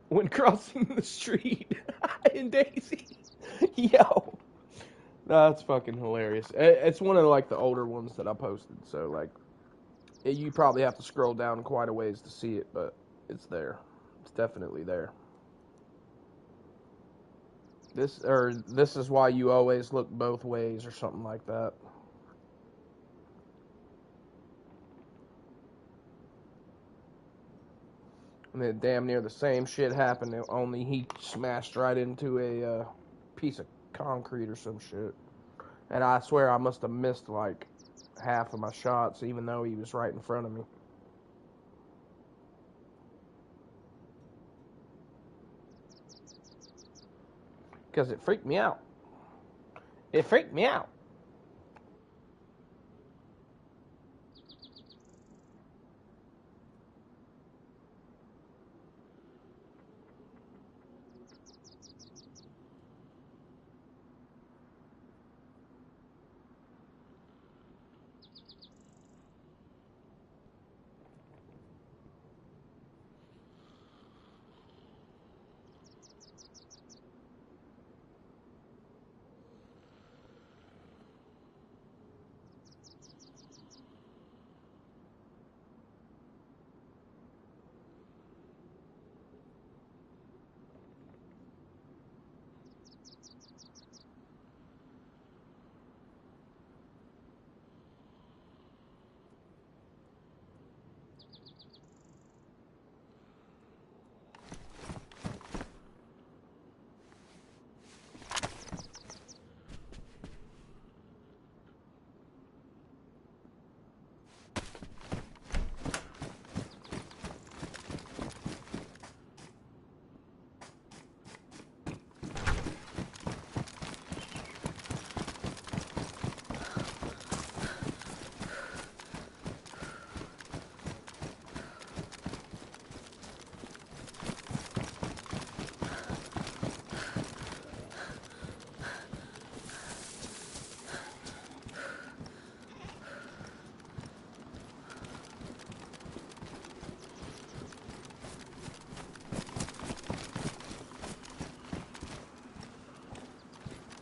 When Crossing the Street" in DayZ. Yo, that's fucking hilarious. It's one of like the older ones that I posted, so like you probably have to scroll down quite a ways to see it, but it's there. It's definitely there. This is why you always look both ways, or something like that. And then damn near the same shit happened, only he smashed right into a piece of concrete or some shit. And I swear I must have missed like half of my shots, even though he was right in front of me. Because it freaked me out. It freaked me out.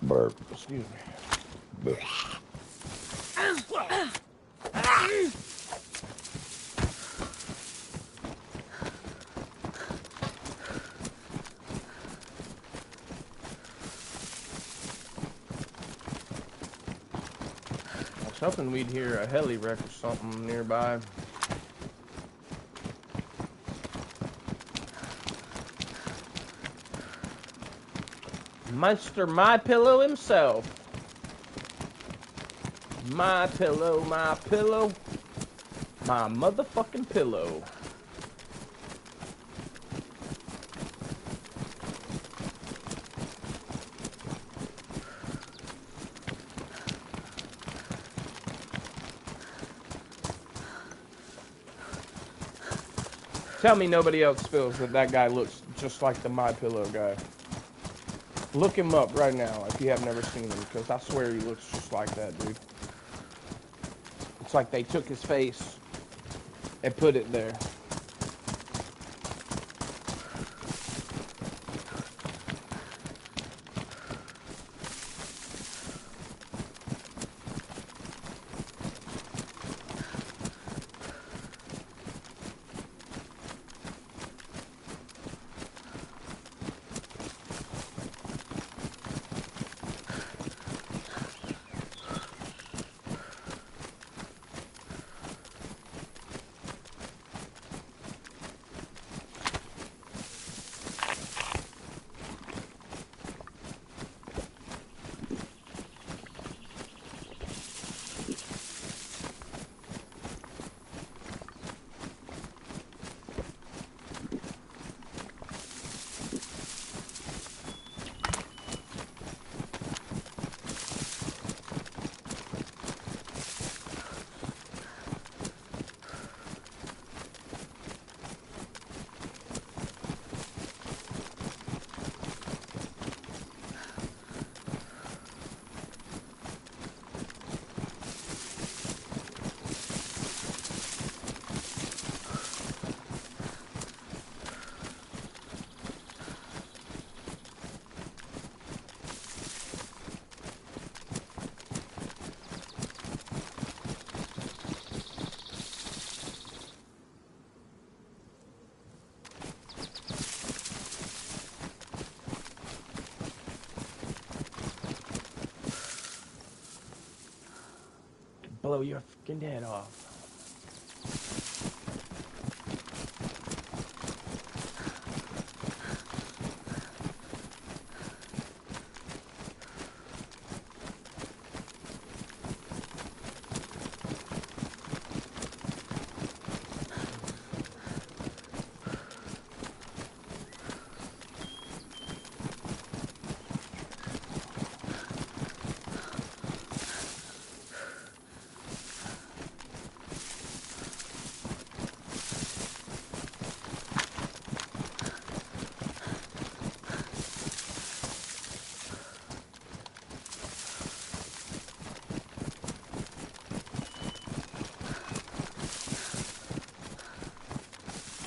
Burp. Excuse me. I was hoping we'd hear a heli wreck or something nearby. Meister My Pillow himself. My pillow, my pillow, my motherfucking pillow. Tell me nobody else feels that guy looks just like the My Pillow guy. Look him up right now if you have never seen him, because I swear he looks just like that, dude. It's like they took his face and put it there. blow your fucking head off.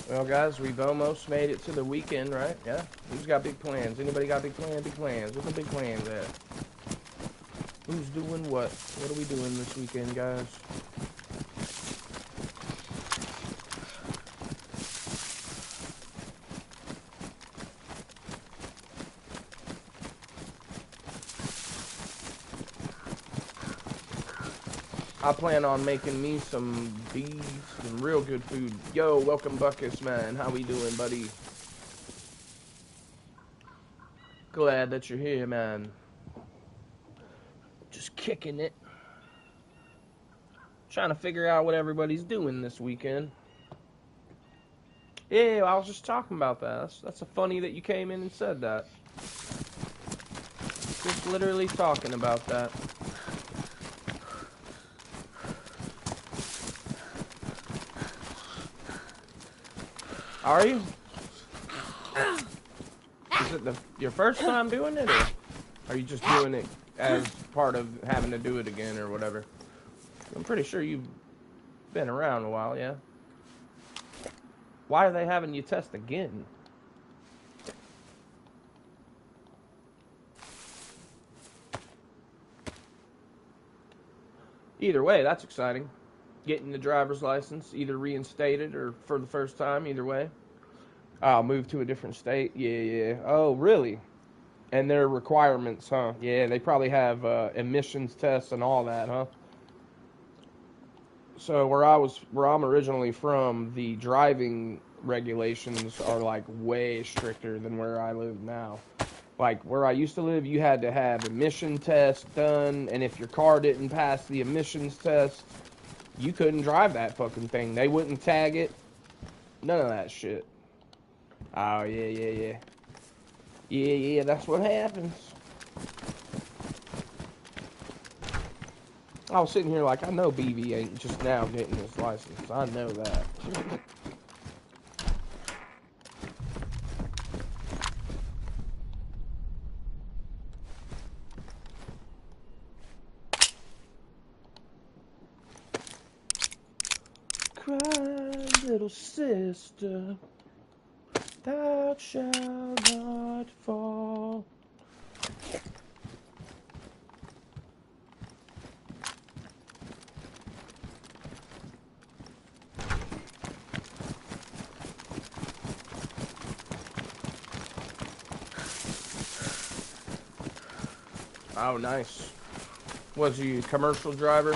Well, guys, we've almost made it to the weekend, right? Yeah. Who's got big plans? Anybody got big plans? Big plans. Where the big plans at? Who's doing what? What are we doing this weekend, guys? I plan on making me some beef, some real good food. Yo, welcome Buckus, man. How we doing, buddy? Glad that you're here, man. Just kicking it. Trying to figure out what everybody's doing this weekend. Yeah, I was just talking about that. That's a funny that you came in and said that. Just literally talking about that. Are you? Is it your first time doing it, or are you just doing it as part of having to do it again or whatever? I'm pretty sure you've been around a while, yeah? Why are they having you test again? Either way, that's exciting. Getting the driver's license, either reinstated or for the first time, either way. I'll move to a different state. Yeah. Oh, really? And their requirements, huh? Yeah, they probably have emissions tests and all that, huh? So where I'm originally from, the driving regulations are like way stricter than where I live now. Like where I used to live, you had to have emission tests done, and if your car didn't pass the emissions test, you couldn't drive that fucking thing. They wouldn't tag it. None of that shit. Oh, yeah. Yeah, that's what happens. I was sitting here like, I know BB ain't just now getting his license. I know that. Cry, little sister, thou shalt not fall. Oh, nice. Was he a commercial driver?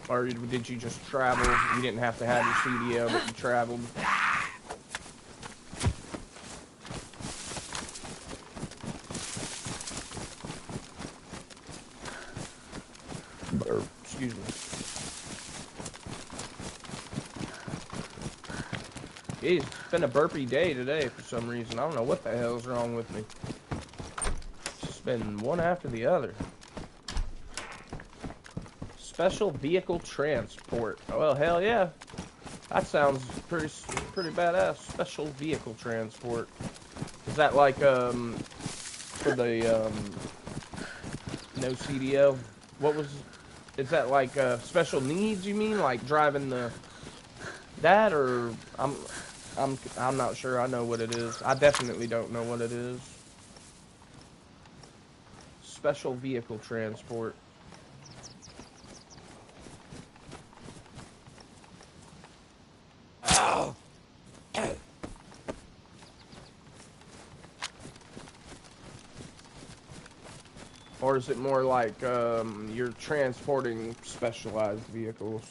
Or did you just travel? You didn't have to have your CDL, but you traveled. Excuse me. It's been a burpy day today for some reason. I don't know what the hell's wrong with me. It's just been one after the other. Special vehicle transport. Oh, well, hell yeah. That sounds pretty badass. Special vehicle transport. Is that like, for the, no CDL? Is that like, special needs, you mean? Like driving that, or, I'm not sure I know what it is. I definitely don't know what it is. Special vehicle transport. Or is it more like you're transporting specialized vehicles?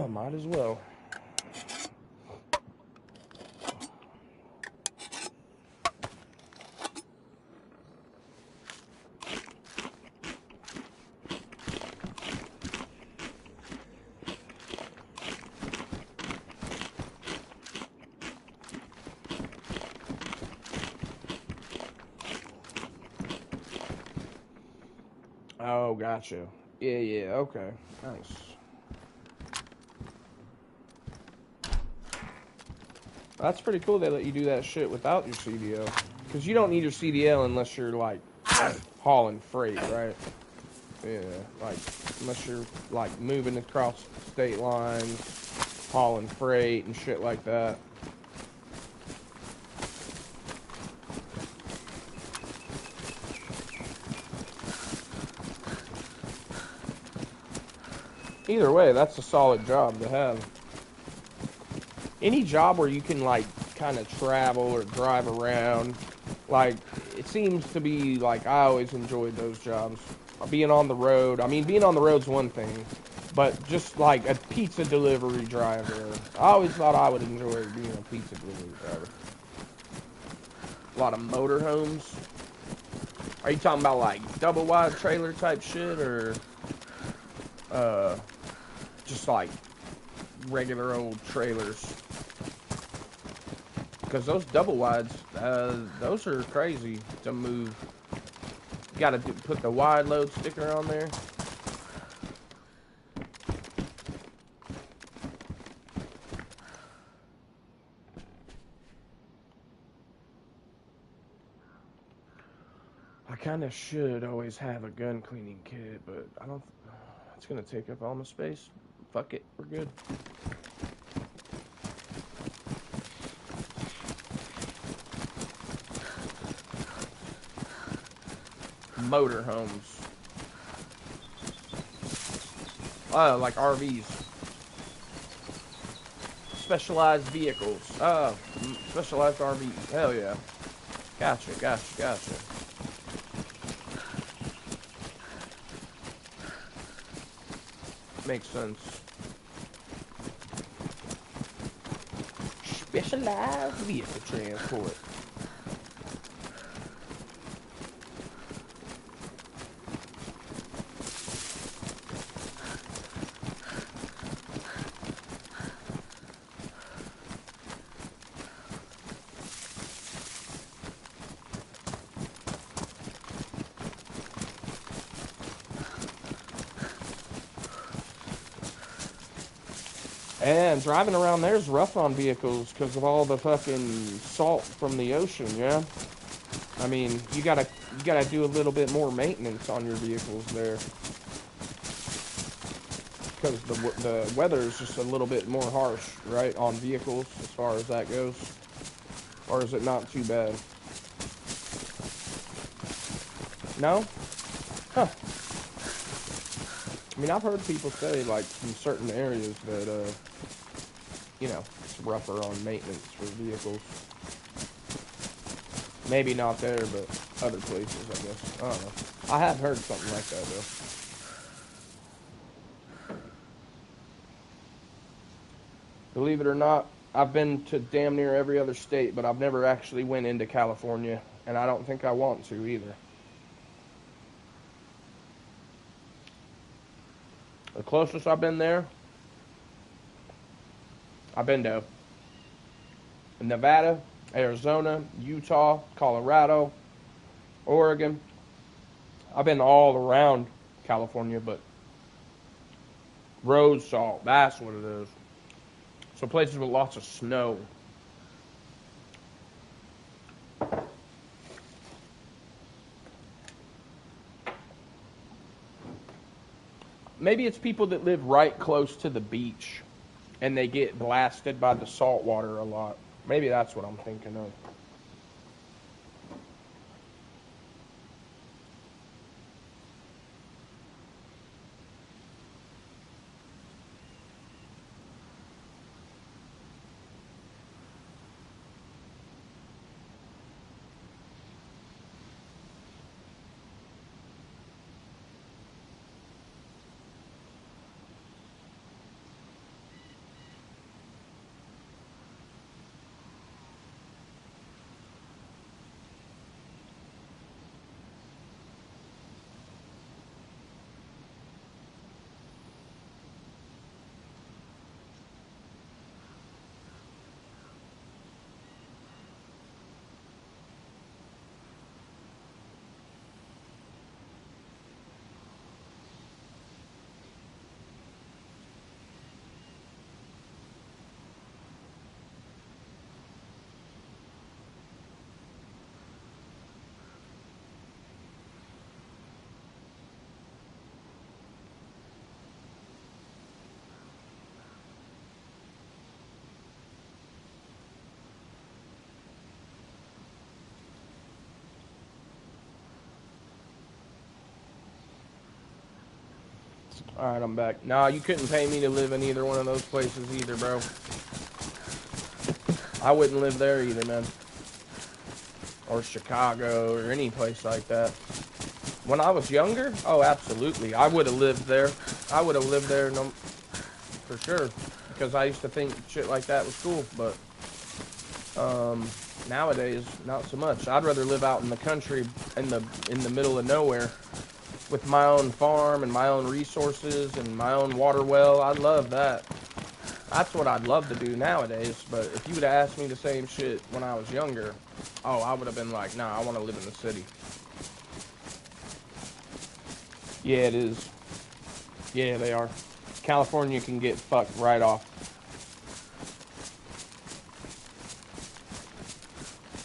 Might as well. Oh, gotcha. Yeah, yeah, okay. Nice. That's pretty cool they let you do that shit without your CDL. Because you don't need your CDL unless you're, like, hauling freight, right? Yeah, like, unless you're, like, moving across state lines, hauling freight and shit like that. Either way, that's a solid job to have. Any job where you can, like, kind of travel or drive around, like, it seems to be, like, I always enjoyed those jobs. Being on the road, I mean, being on the road's one thing, but just, like, a pizza delivery driver, I always thought I would enjoy being a pizza delivery driver. A lot of motorhomes. Are you talking about, like, double wide trailer type shit, or, just, like, regular old trailers? Because those double wides, those are crazy to move. You gotta put the wide load sticker on there. I kind of should always have a gun cleaning kit, but I don't. It's gonna take up all my space. Fuck it, we're good. Motorhomes. Like RVs. Specialized vehicles. Specialized RVs. Hell yeah. Gotcha, gotcha, gotcha. Makes sense. Specialized vehicle transport. And driving around there is rough on vehicles because of all the fucking salt from the ocean, yeah? I mean, you gotta do a little bit more maintenance on your vehicles there. Because the weather is just a little bit more harsh, right, on vehicles as far as that goes. Or is it not too bad? No? Huh. I mean, I've heard people say, like, in certain areas that, you know, it's rougher on maintenance for vehicles. Maybe not there, but other places, I guess. I don't know. I have heard something like that, though. Believe it or not, I've been to damn near every other state, but I've never actually went into California, and I don't think I want to either. The closest I've been there I've been to Nevada, Arizona, Utah, Colorado, Oregon. I've been all around California, but road salt, that's what it is. So places with lots of snow. Maybe it's people that live right close to the beach and they get blasted by the salt water a lot. Maybe that's what I'm thinking of. Alright, I'm back. Nah, you couldn't pay me to live in either one of those places either, bro. I wouldn't live there either, man. Or Chicago, or any place like that. When I was younger, oh, absolutely. I would have lived there. I would have lived there, no, for sure. Because I used to think shit like that was cool, but nowadays, not so much. I'd rather live out in the country, in the middle of nowhere, with my own farm and my own resources and my own water well. I love that. That's what I'd love to do nowadays. But if you would have asked me the same shit when I was younger, oh, I would have been like, nah, I want to live in the city. Yeah, it is. Yeah, they are. California can get fucked right off.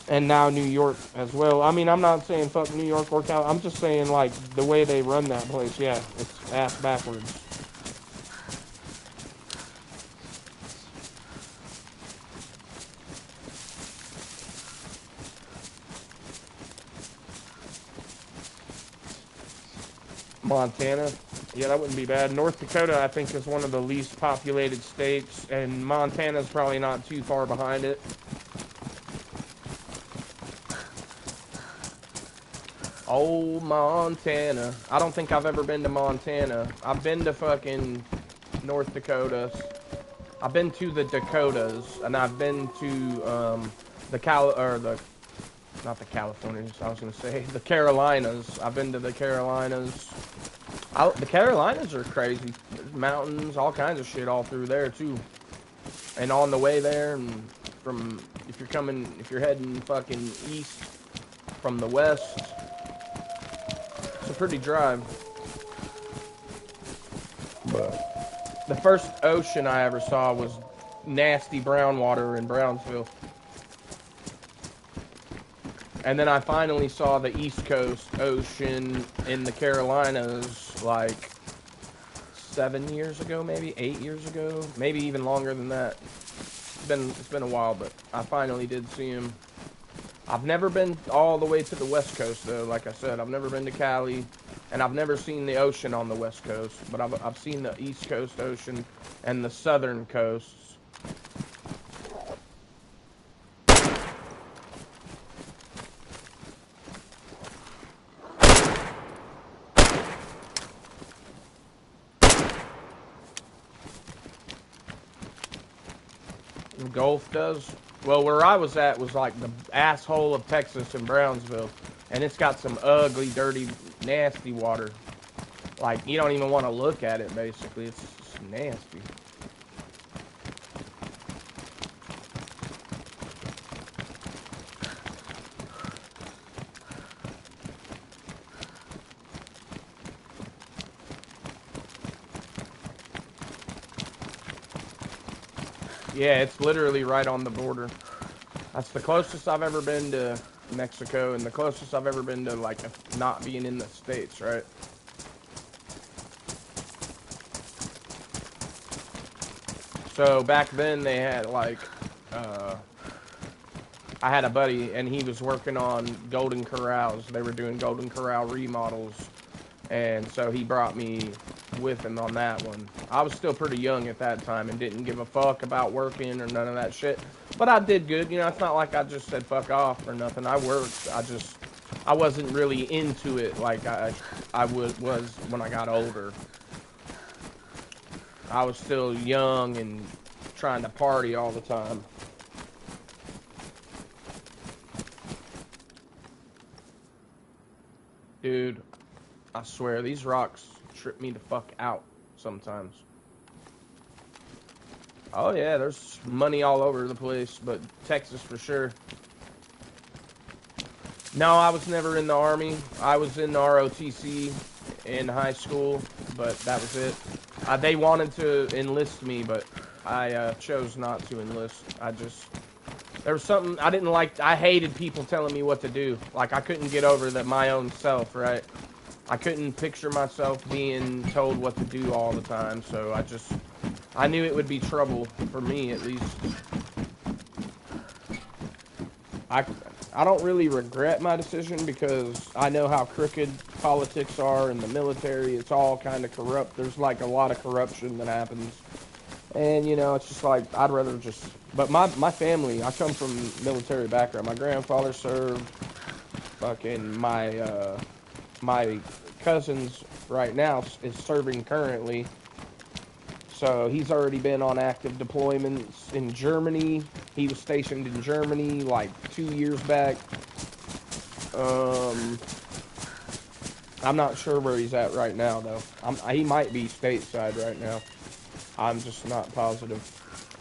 And now New York as well. I mean, I'm not saying fuck New York or Cal. I'm just saying, like, the way they run that place, yeah, it's ass backwards. Montana. Yeah, that wouldn't be bad. North Dakota, I think, is one of the least populated states, and Montana's probably not too far behind it. Oh, Montana. I don't think I've ever been to Montana. I've been to fucking North Dakota. I've been to the Dakotas, and I've been to not the Californias, I was going to say, the Carolinas. I've been to the Carolinas. The Carolinas are crazy. There's mountains, all kinds of shit all through there, too. And on the way there, and if you're heading fucking east from the west, it's a pretty drive. But the first ocean I ever saw was nasty brown water in Brownsville. And then I finally saw the East Coast Ocean in the Carolinas like 7 years ago, maybe 8 years ago, maybe even longer than that. It's been a while, but I finally did see him. I've never been all the way to the West Coast though. Like I said, I've never been to Cali, and I've never seen the ocean on the West Coast. But I've seen the East Coast Ocean and the Southern coasts. Gulf does. Well, where I was at was like the asshole of Texas in Brownsville, and it's got some ugly, dirty, nasty water. Like, you don't even want to look at it, basically. It's just nasty. Yeah, it's literally right on the border. That's the closest I've ever been to Mexico, and the closest I've ever been to, like, not being in the States, right? So back then they had, like, I had a buddy, and he was working on Golden Corrals. They were doing Golden Corral remodels, and so he brought me with him on that one. I was still pretty young at that time and didn't give a fuck about working or none of that shit. But I did good, you know. It's not like I just said fuck off or nothing. I worked. I wasn't really into it like I was when I got older. I was still young and trying to party all the time. Dude, I swear, these rocks trip me the fuck out sometimes. Oh yeah, there's money all over the place, but Texas for sure. No, I was never in the Army. I was in the ROTC in high school, but that was it. They wanted to enlist me, but I chose not to enlist. There was something I didn't like. I hated people telling me what to do. Like, I couldn't get over that my own self, right? I couldn't picture myself being told what to do all the time, so I knew it would be trouble for me, at least. I don't really regret my decision because I know how crooked politics are in the military. It's all kind of corrupt. There's, like, a lot of corruption that happens. And, you know, it's just like, I'd rather just... But my family, I come from military background. My grandfather served. Fucking my cousins right now is serving currently. So he's already been on active deployments in Germany. He was stationed in Germany like 2 years back. I'm not sure where he's at right now, though. He might be stateside right now. I'm just not positive.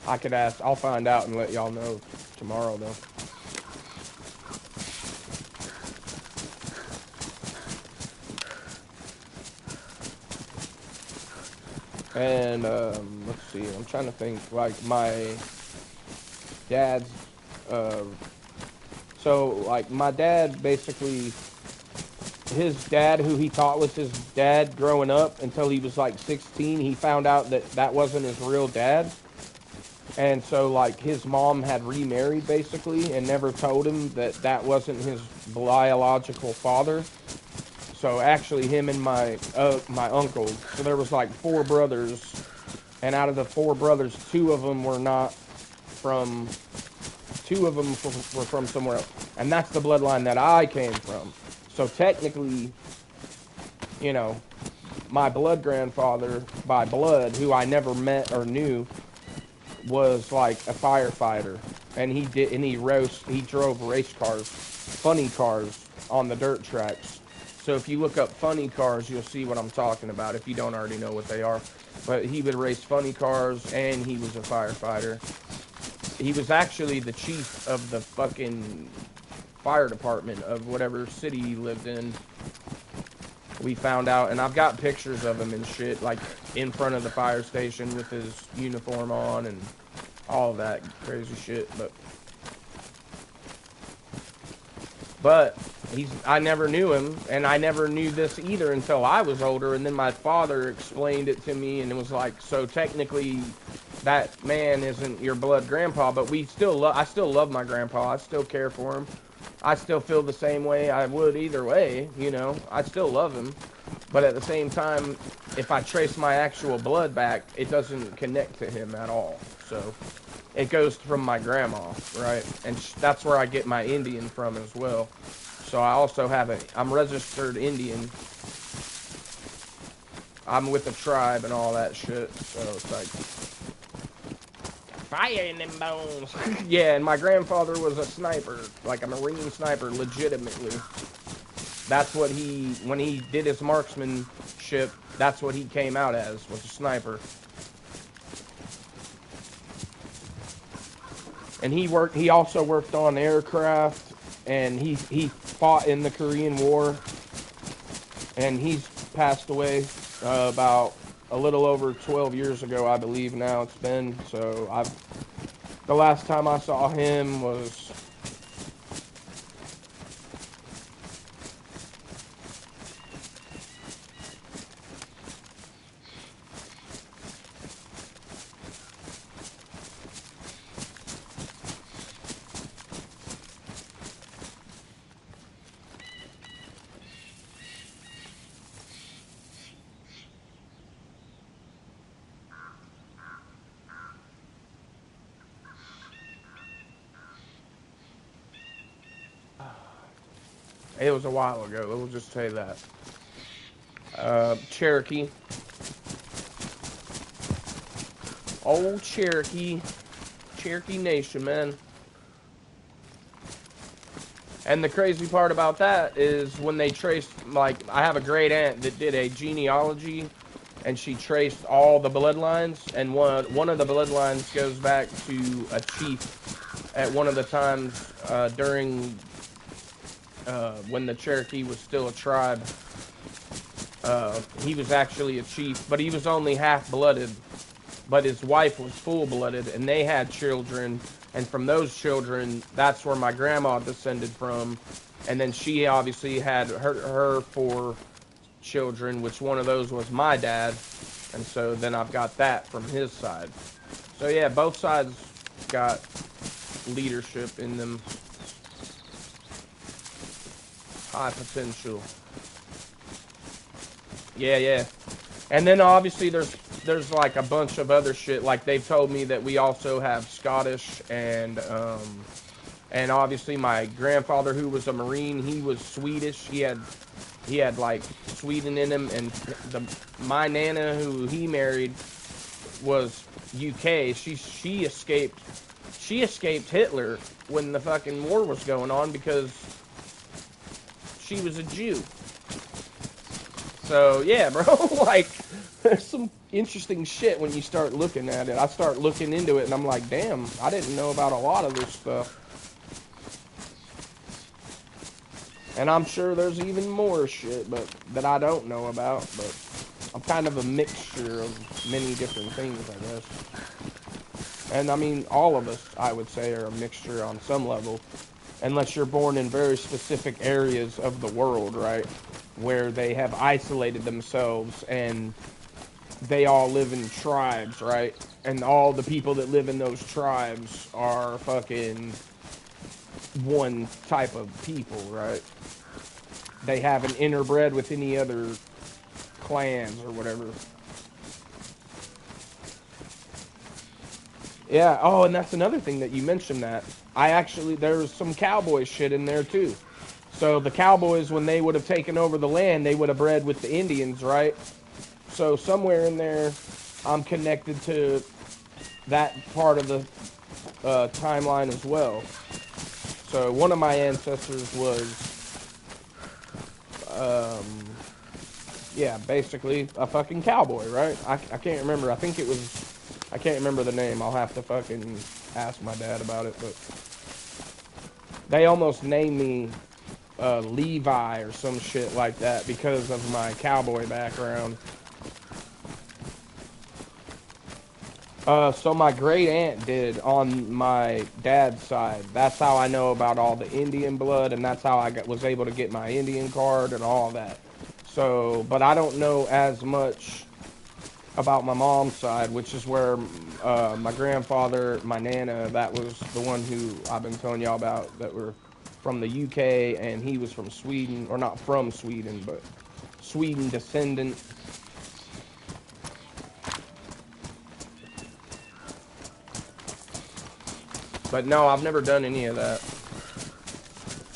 I could ask. I'll find out and let y'all know tomorrow, though. And, let's see. I'm trying to think. Like, my dad's, so, like, my dad basically... His dad, who he thought was his dad growing up until he was like 16, he found out that that wasn't his real dad. And so, like, his mom had remarried, basically, and never told him that that wasn't his biological father. So, actually, him and my uncle, so there was, like, 4 brothers, and out of the 4 brothers, 2 of them were not from, 2 of them were from somewhere else. And that's the bloodline that I came from. So technically, you know, my blood grandfather, by blood, who I never met or knew, was like a firefighter, and he drove race cars, funny cars on the dirt tracks. So if you look up funny cars, you'll see what I'm talking about if you don't already know what they are. But he would race funny cars, and he was a firefighter. He was actually the chief of the fucking fire department of whatever city he lived in. We found out, and I've got pictures of him and shit, like in front of the fire station with his uniform on and all that crazy shit. But I never knew him, and I never knew this either until I was older, and then my father explained it to me, and it was like, so technically that man isn't your blood grandpa, but I still love my grandpa. I still care for him. I still feel the same way I would either way, you know. I still love him. But at the same time, if I trace my actual blood back, it doesn't connect to him at all. So it goes from my grandma, right? And that's where I get my Indian from as well. So I also I'm registered Indian. I'm with a tribe and all that shit. So it's like... fire in them bones. Yeah, and my grandfather was a sniper, like a Marine sniper, legitimately. That's what when he did his marksmanship, that's what he came out as, was a sniper. And he also worked on aircraft, and he fought in the Korean War, and he's passed away about a little over 12 years ago, I believe now it's been. So The last time I saw him was... It was a while ago, we'll just say that. Cherokee. Old Cherokee. Cherokee Nation, man. And the crazy part about that is when they traced, like, I have a great aunt that did a genealogy, and she traced all the bloodlines, and one of the bloodlines goes back to a chief at one of the times during when the Cherokee was still a tribe. He was actually a chief, but he was only half-blooded. But his wife was full-blooded, and they had children. And from those children, that's where my grandma descended from. And then she obviously had her 4 children, which one of those was my dad. And so then I've got that from his side. So yeah, both sides got leadership in them. High potential. Yeah. And then obviously there's like a bunch of other shit. Like they've told me that we also have Scottish and obviously my grandfather, who was a Marine, he was Swedish. He had like Sweden in him, and my nana who he married was UK. She escaped Hitler when the fucking war was going on because she was a Jew. So yeah, bro, like there's some interesting shit when you start looking at it. I start looking into it and I'm like, damn, I didn't know about a lot of this stuff. And I'm sure there's even more shit that I don't know about, but I'm kind of a mixture of many different things, I guess. And I mean, all of us, I would say, are a mixture on some level, unless you're born in very specific areas of the world, right? Where they have isolated themselves and they all live in tribes, right? And all the people that live in those tribes are fucking one type of people, right? They haven't interbred with any other clans or whatever. Yeah, oh, and that's another thing that you mentioned that. There's some cowboy shit in there too. So the cowboys, when they would have taken over the land, they would have bred with the Indians, right? So somewhere in there, I'm connected to that part of the timeline as well. So one of my ancestors was, yeah, basically a fucking cowboy, right? I can't remember. I can't remember the name. I'll have to fucking ask my dad about it. But they almost named me Levi or some shit like that because of my cowboy background. So my great aunt did on my dad's side. That's how I know about all the Indian blood, and that's how I was able to get my Indian card and all that. So, but I don't know as much about my mom's side, which is where my grandfather, my nana, that was the one who I've been telling y'all about, that were from the UK, and he was from Sweden, or not from Sweden, but Sweden descendant. But no, I've never done any of that.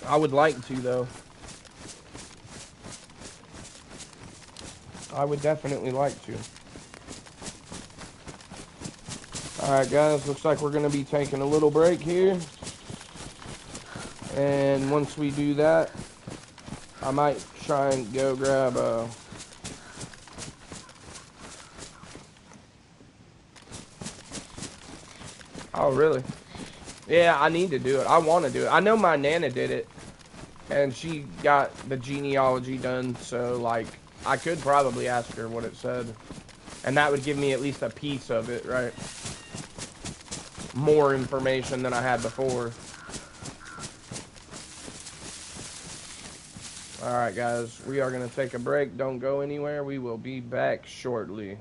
I would like to, though. I would definitely like to. Alright, guys, looks like we're going to be taking a little break here. And once we do that, I might try and go grab a... Oh, really? Yeah, I need to do it. I want to do it. I know my nana did it, and she got the genealogy done, so, like, I could probably ask her what it said. And that would give me at least a piece of it, right? more information than I had before. Alright guys, we are going to take a break. Don't go anywhere. We will be back shortly.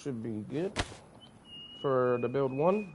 should be good for the build 1.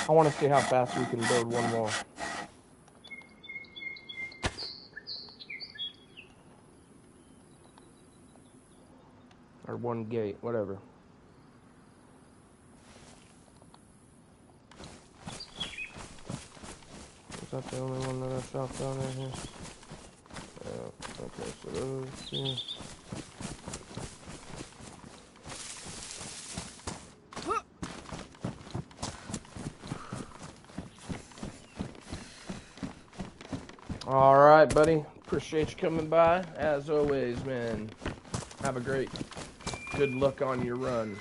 I want to see how fast we can build one wall. Or one gate, whatever. Is that the only one that I shot down in here? Yeah, okay, so those two. Alright, buddy. Appreciate you coming by. As always, man. Have a great, good luck on your run.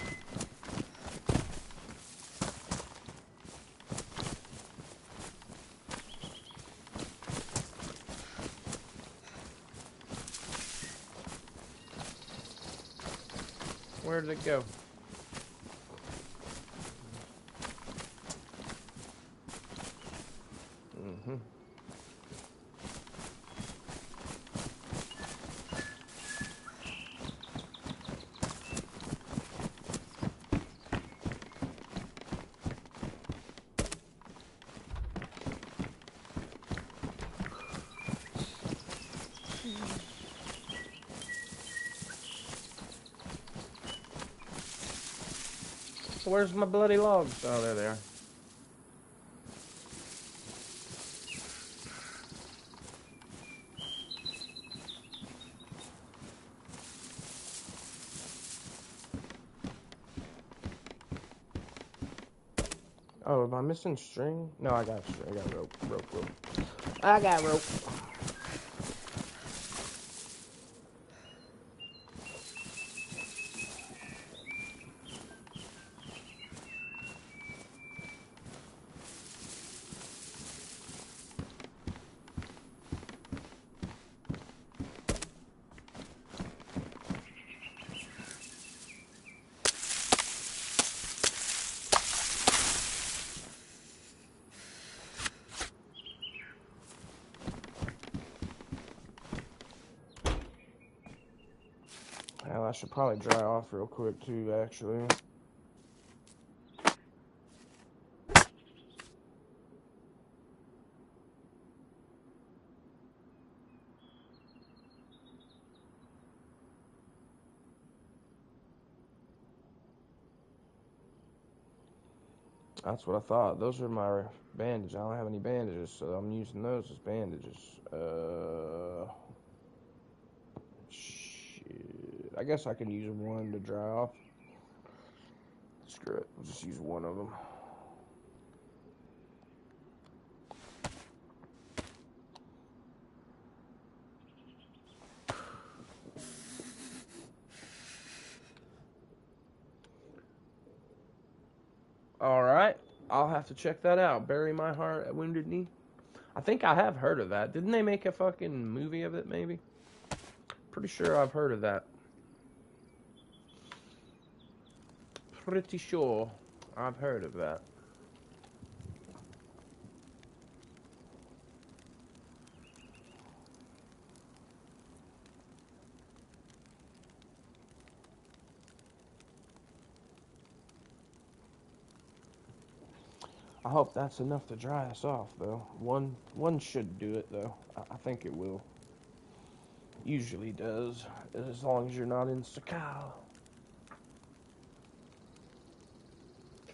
Where did it go? Where's my bloody logs? Oh, there they are. Oh, am I missing string? No, I got string. I got rope. I got rope. Well, I should probably dry off real quick too, actually. That's what I thought. Those are my bandages. I don't have any bandages, so I'm using those as bandages. Shit. I guess I can use one to dry off. Screw it. I'll just use one of them. Alright. I'll have to check that out. Bury my heart at Wounded Knee. I think I have heard of that. Didn't they make a fucking movie of it, maybe? Pretty sure I've heard of that. Pretty sure I've heard of that. I hope that's enough to dry us off, though. One should do it, though. I think it will. Usually does, as long as you're not in Sakal.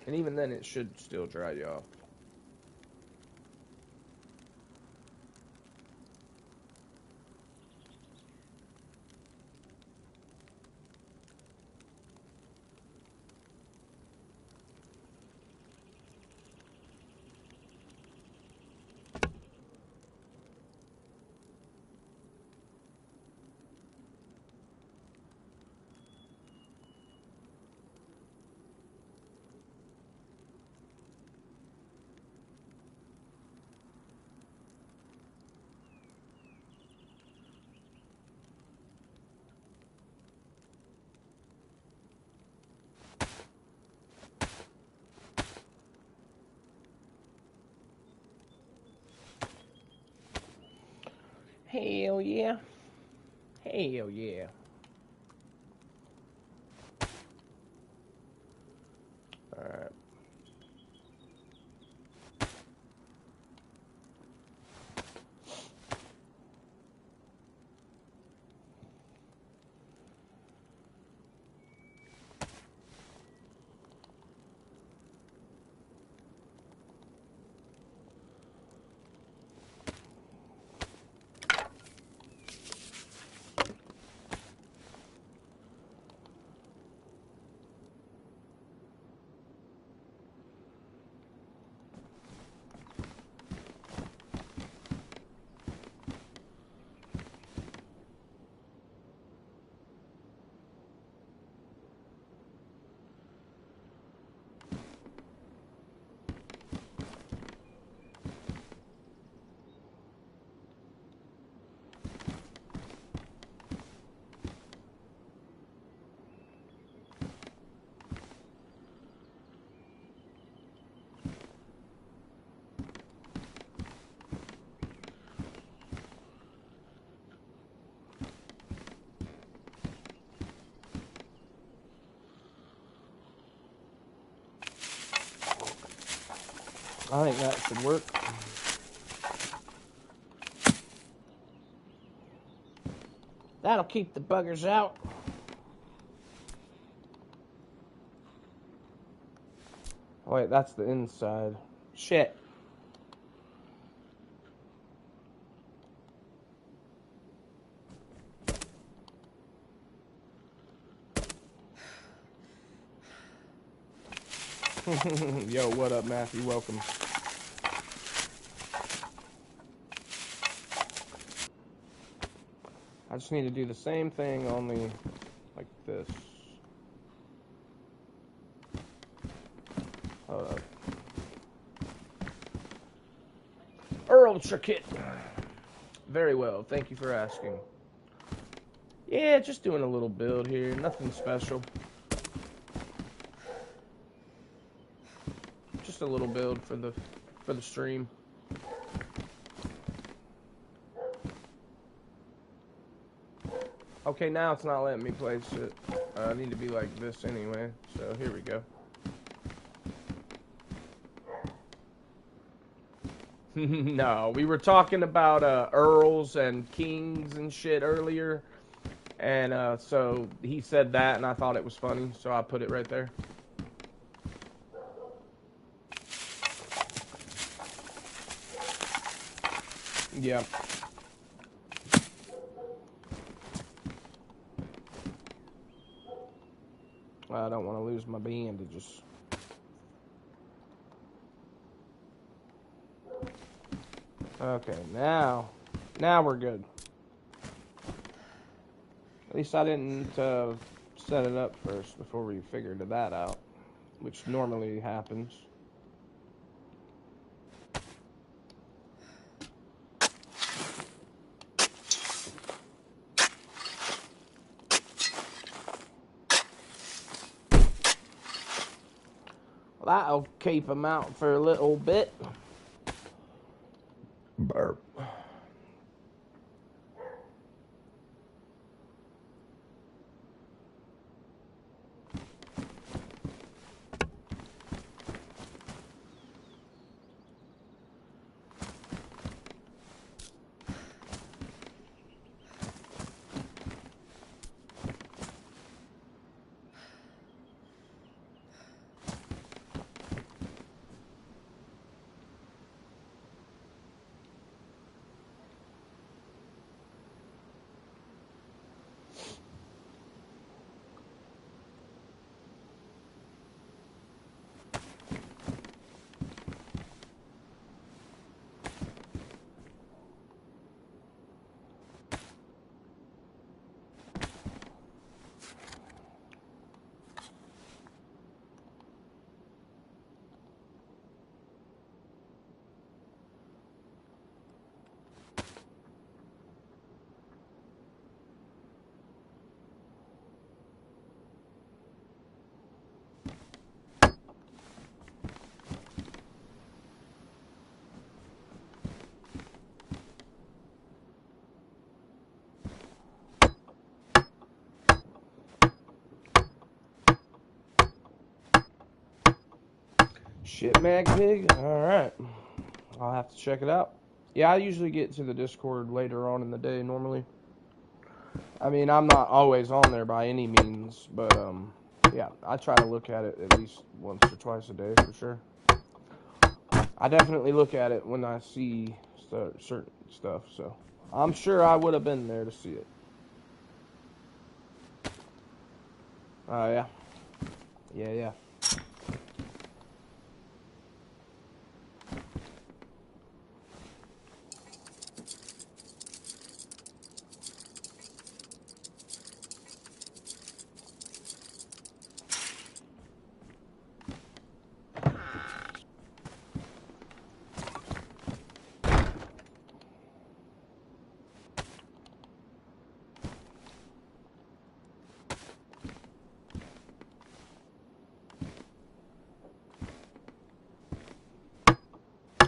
And even then, it should still dry you off. Hell yeah. Hell yeah. Alright. I think that should work. That'll keep the buggers out. Wait, that's the inside. Shit. Yo, what up, Matthew? Welcome. I just need to do the same thing, only like this. Hold up. Earl Kit. Very well, thank you for asking. Yeah, just doing a little build here, nothing special. Just a little build for the stream. Okay, now it's not letting me place it. I need to be like this anyway, so here we go. No, we were talking about earls and kings and shit earlier, and so he said that, and I thought it was funny, so I put it right there. Yeah. I don't want to lose my bandages. Okay, now we're good. At least I didn't set it up first before we figured that out, which normally happens. Well, that'll keep them out for a little bit. Burp. Shit, Mag Pig. Alright. I'll have to check it out. Yeah, I usually get to the Discord later on in the day normally. I mean, I'm not always on there by any means, but yeah, I try to look at it at least once or twice a day for sure. I definitely look at it when I see certain stuff, so I'm sure I would have been there to see it. Oh, yeah. Yeah.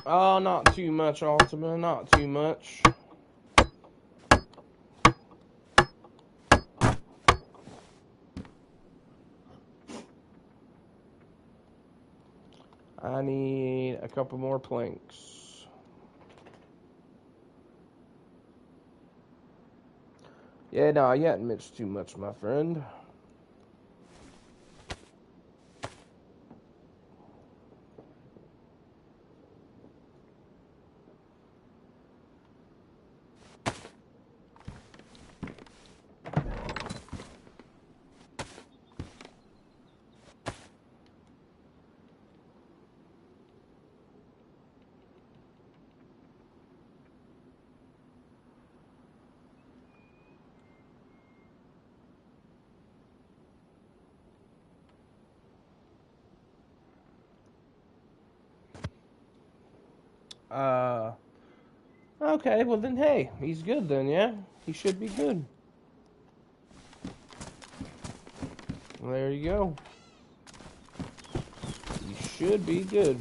Oh, not too much, Ultima, not too much. I need a couple more planks. Yeah, no, you hadn't missed too much, my friend. Okay, well then, hey, he's good then, yeah? He should be good. There you go. He should be good.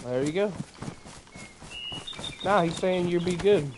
There you go. Nah, he's saying you'll be good.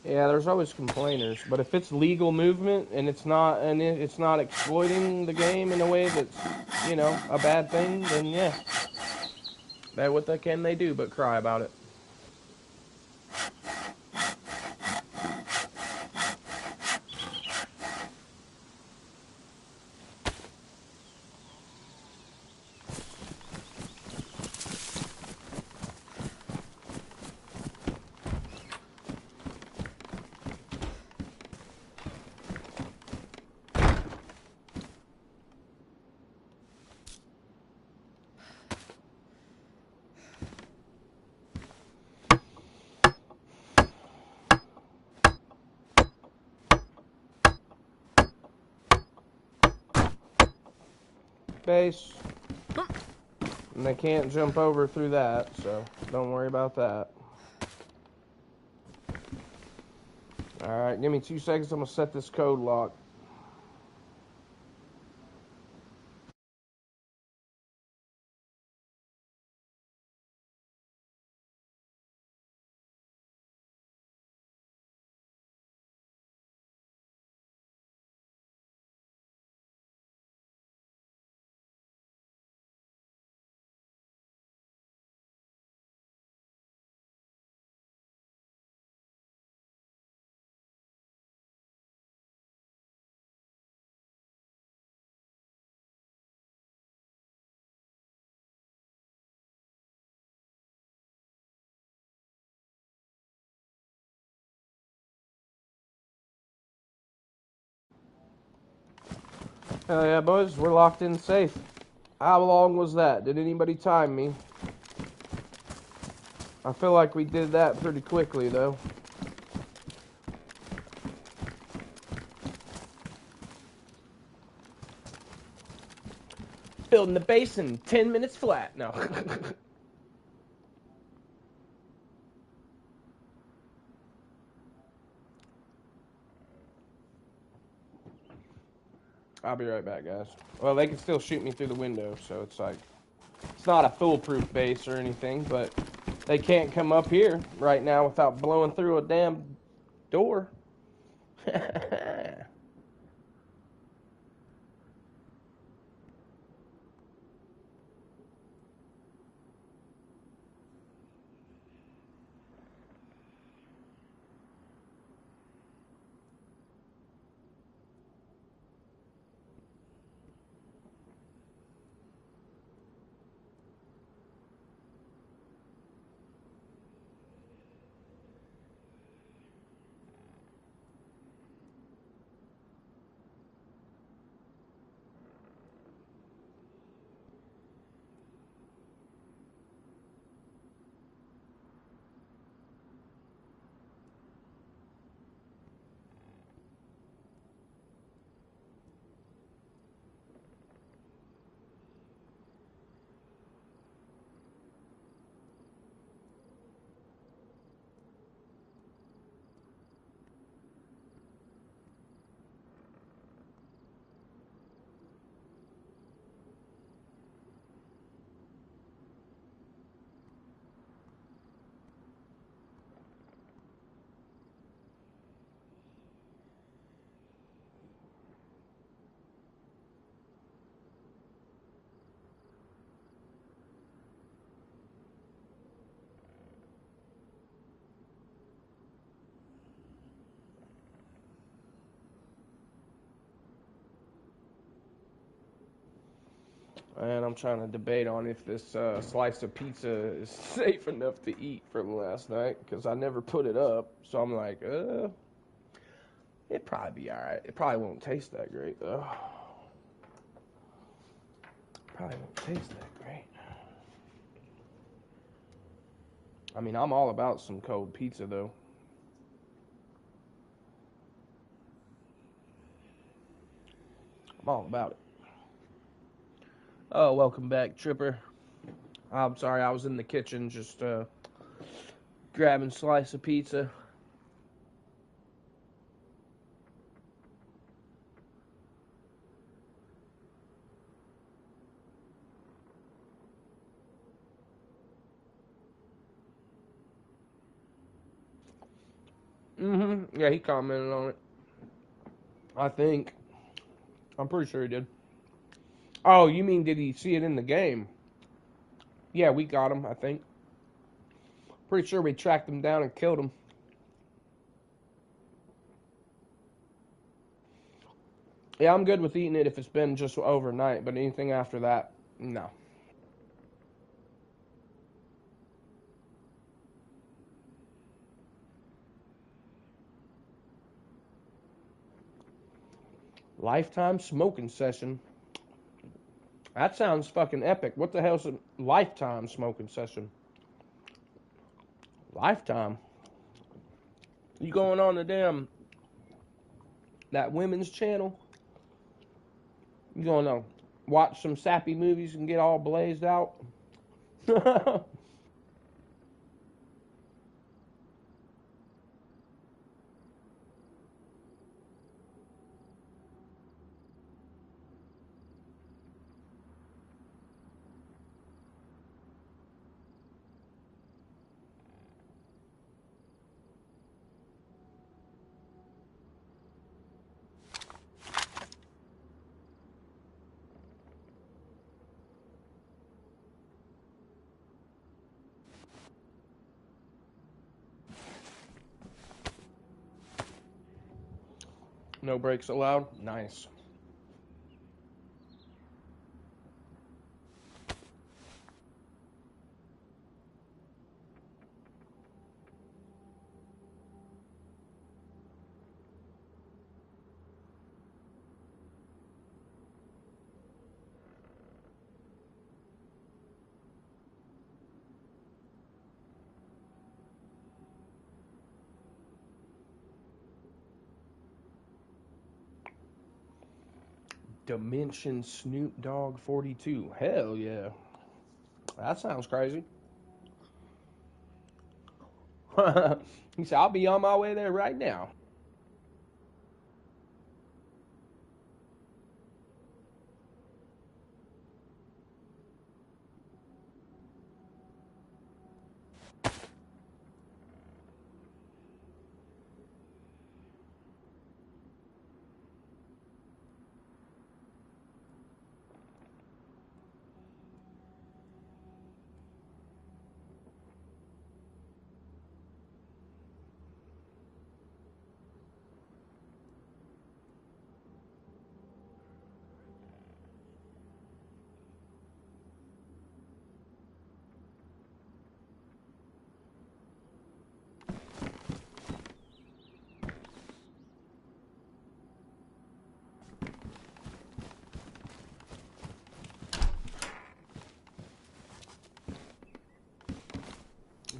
Yeah, there's always complainers, but if it's legal movement and it's not exploiting the game in a way that's, you know, a bad thing, then yeah. What can they do but cry about it? Base. And they can't jump over through that, so don't worry about that. Alright, give me 2 seconds. I'm going to set this code lock. Hell yeah, boys. We're locked in safe. How long was that? Did anybody time me? I feel like we did that pretty quickly, though. Building the base in 10 minutes flat. No. I'll be right back, guys. Well, they can still shoot me through the window, so it's like, it's not a foolproof base or anything, but they can't come up here right now without blowing through a damn door. And I'm trying to debate on if this slice of pizza is safe enough to eat from last night, because I never put it up. So I'm like, it'd probably be alright. It probably won't taste that great, though. Probably won't taste that great. I mean, I'm all about some cold pizza, though. I'm all about it. Oh, welcome back, Tripper. I'm sorry, I was in the kitchen just grabbing a slice of pizza. Yeah, he commented on it. I think. I'm pretty sure he did. Oh, you mean did he see it in the game? Yeah, we got him, I think. Pretty sure we tracked him down and killed him. Yeah, I'm good with eating it if it's been just overnight, but anything after that, no. Lifetime smoking session. That sounds fucking epic. What the hell's a lifetime smoking session? Lifetime. You going on the damn that women's channel? You going to watch some sappy movies and get all blazed out? No breaks allowed? Nice. Dimension Snoop Dogg 42. Hell yeah. That sounds crazy. He said, I'll be on my way there right now.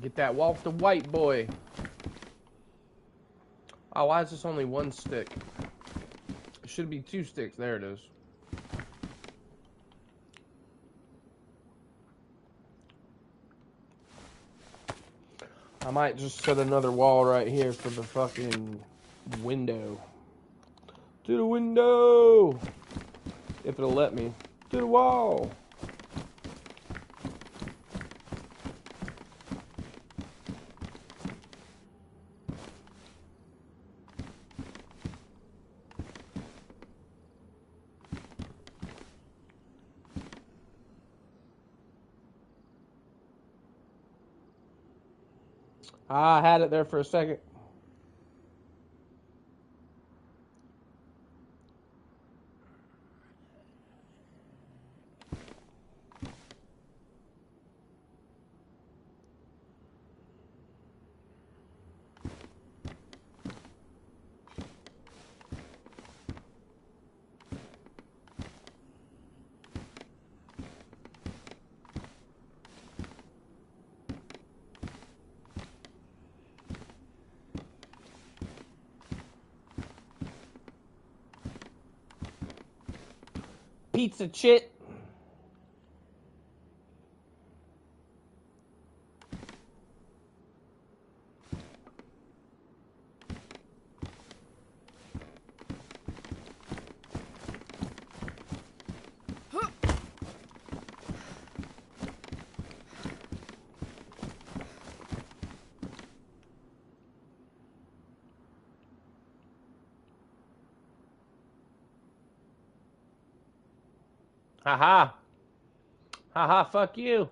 Get that Walter White boy. Oh, why is this only one stick? It should be 2 sticks. There it is. I might just set another wall right here for the fucking window. To the window! If it'll let me. To the wall! I had it there for a second. Pizza chit. Haha. Haha, fuck you.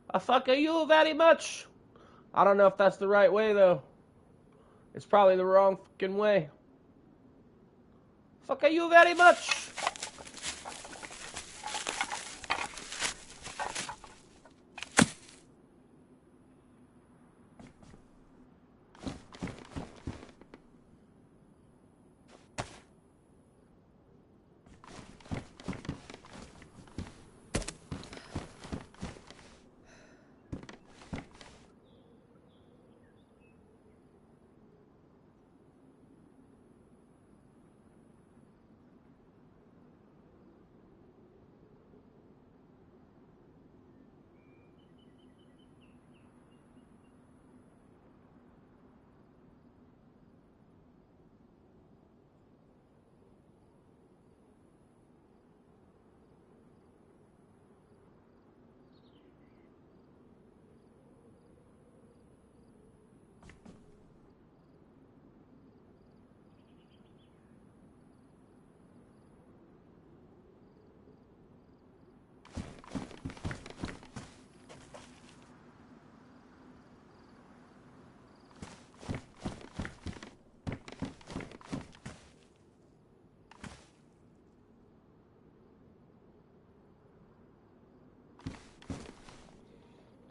I fuck you very much. I don't know if that's the right way, though. It's probably the wrong fucking way. Fuck you very much.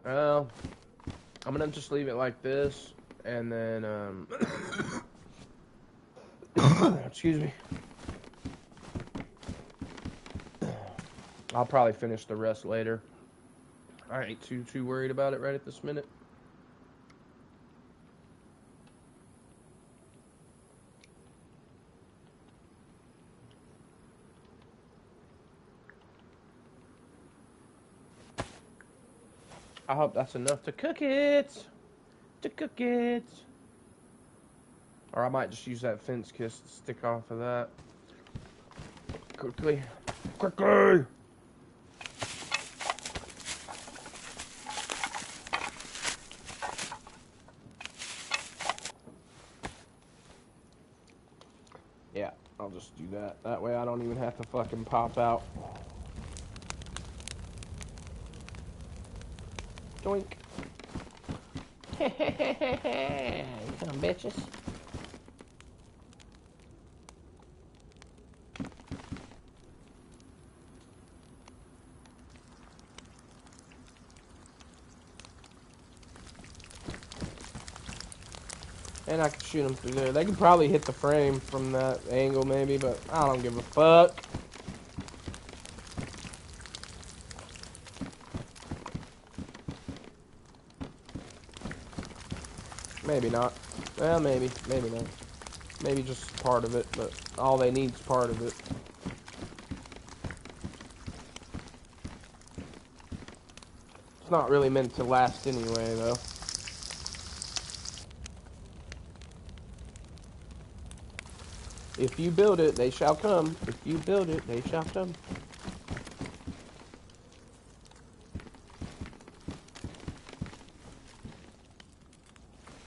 Well, I'm gonna just leave it like this, and then, excuse me. I'll probably finish the rest later. I ain't too worried about it right at this minute. I hope that's enough to cook it. Or I might just use that fence kiss to stick off of that. Quickly. Yeah, I'll just do that. That way I don't even have to fucking pop out. Doink. Come bitches. And I can shoot them through there. They could probably hit the frame from that angle maybe, but I don't give a fuck. Maybe not. Well, maybe not. Maybe just part of it, but all they need is part of it. It's not really meant to last anyway, though. If you build it, they shall come. If you build it, they shall come.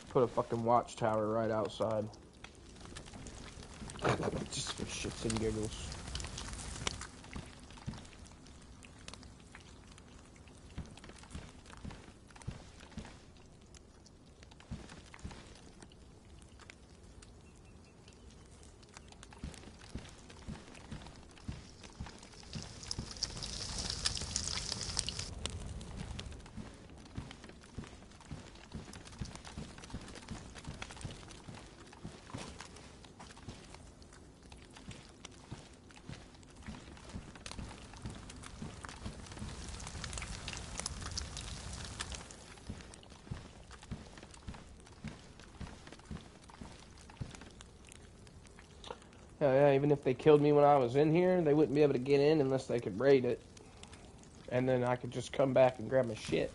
Put a fucking watchtower right outside. Just for shits and giggles. Hell yeah, even if they killed me when I was in here, they wouldn't be able to get in unless they could raid it. And then I could just come back and grab my shit.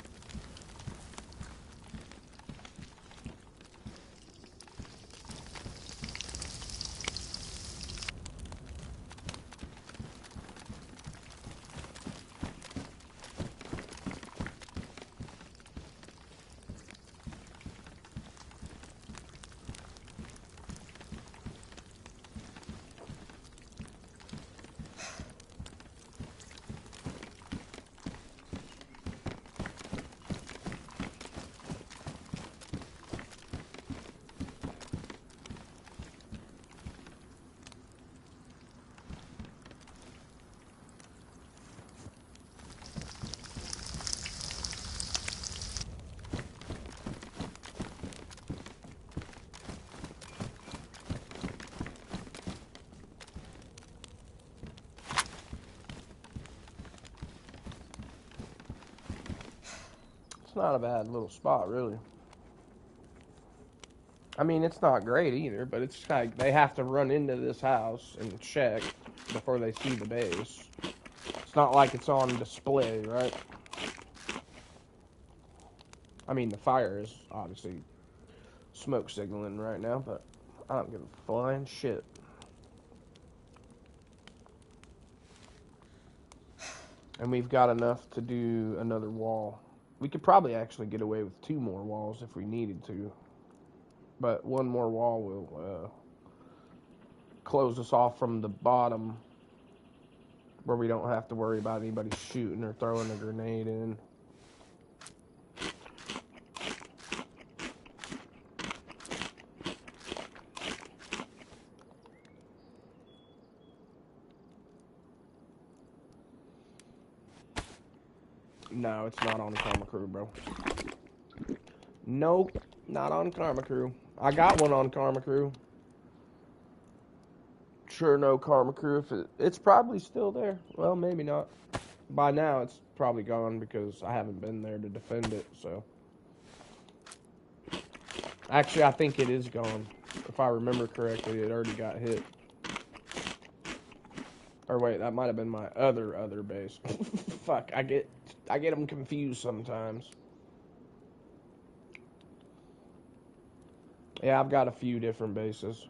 It's not a bad little spot, really. I mean, it's not great either, but it's like they have to run into this house and check before they see the base. It's not like it's on display, right? I mean, the fire is obviously smoke signaling right now, but I don't give a flying shit. And we've got enough to do another wall. We could probably actually get away with 2 more walls if we needed to. But 1 more wall will close us off from the bottom where we don't have to worry about anybody shooting or throwing a grenade in. No, it's not on Karma Crew, bro. Nope, not on Karma Crew. I got one on Karma Crew. Sure, no Karma Crew. If it's probably still there. Well, maybe not. By now, it's probably gone because I haven't been there to defend it, so. Actually, I think it is gone. If I remember correctly, it already got hit. Or wait, that might have been my other base. Fuck, I get them confused sometimes. Yeah, I've got a few different bases.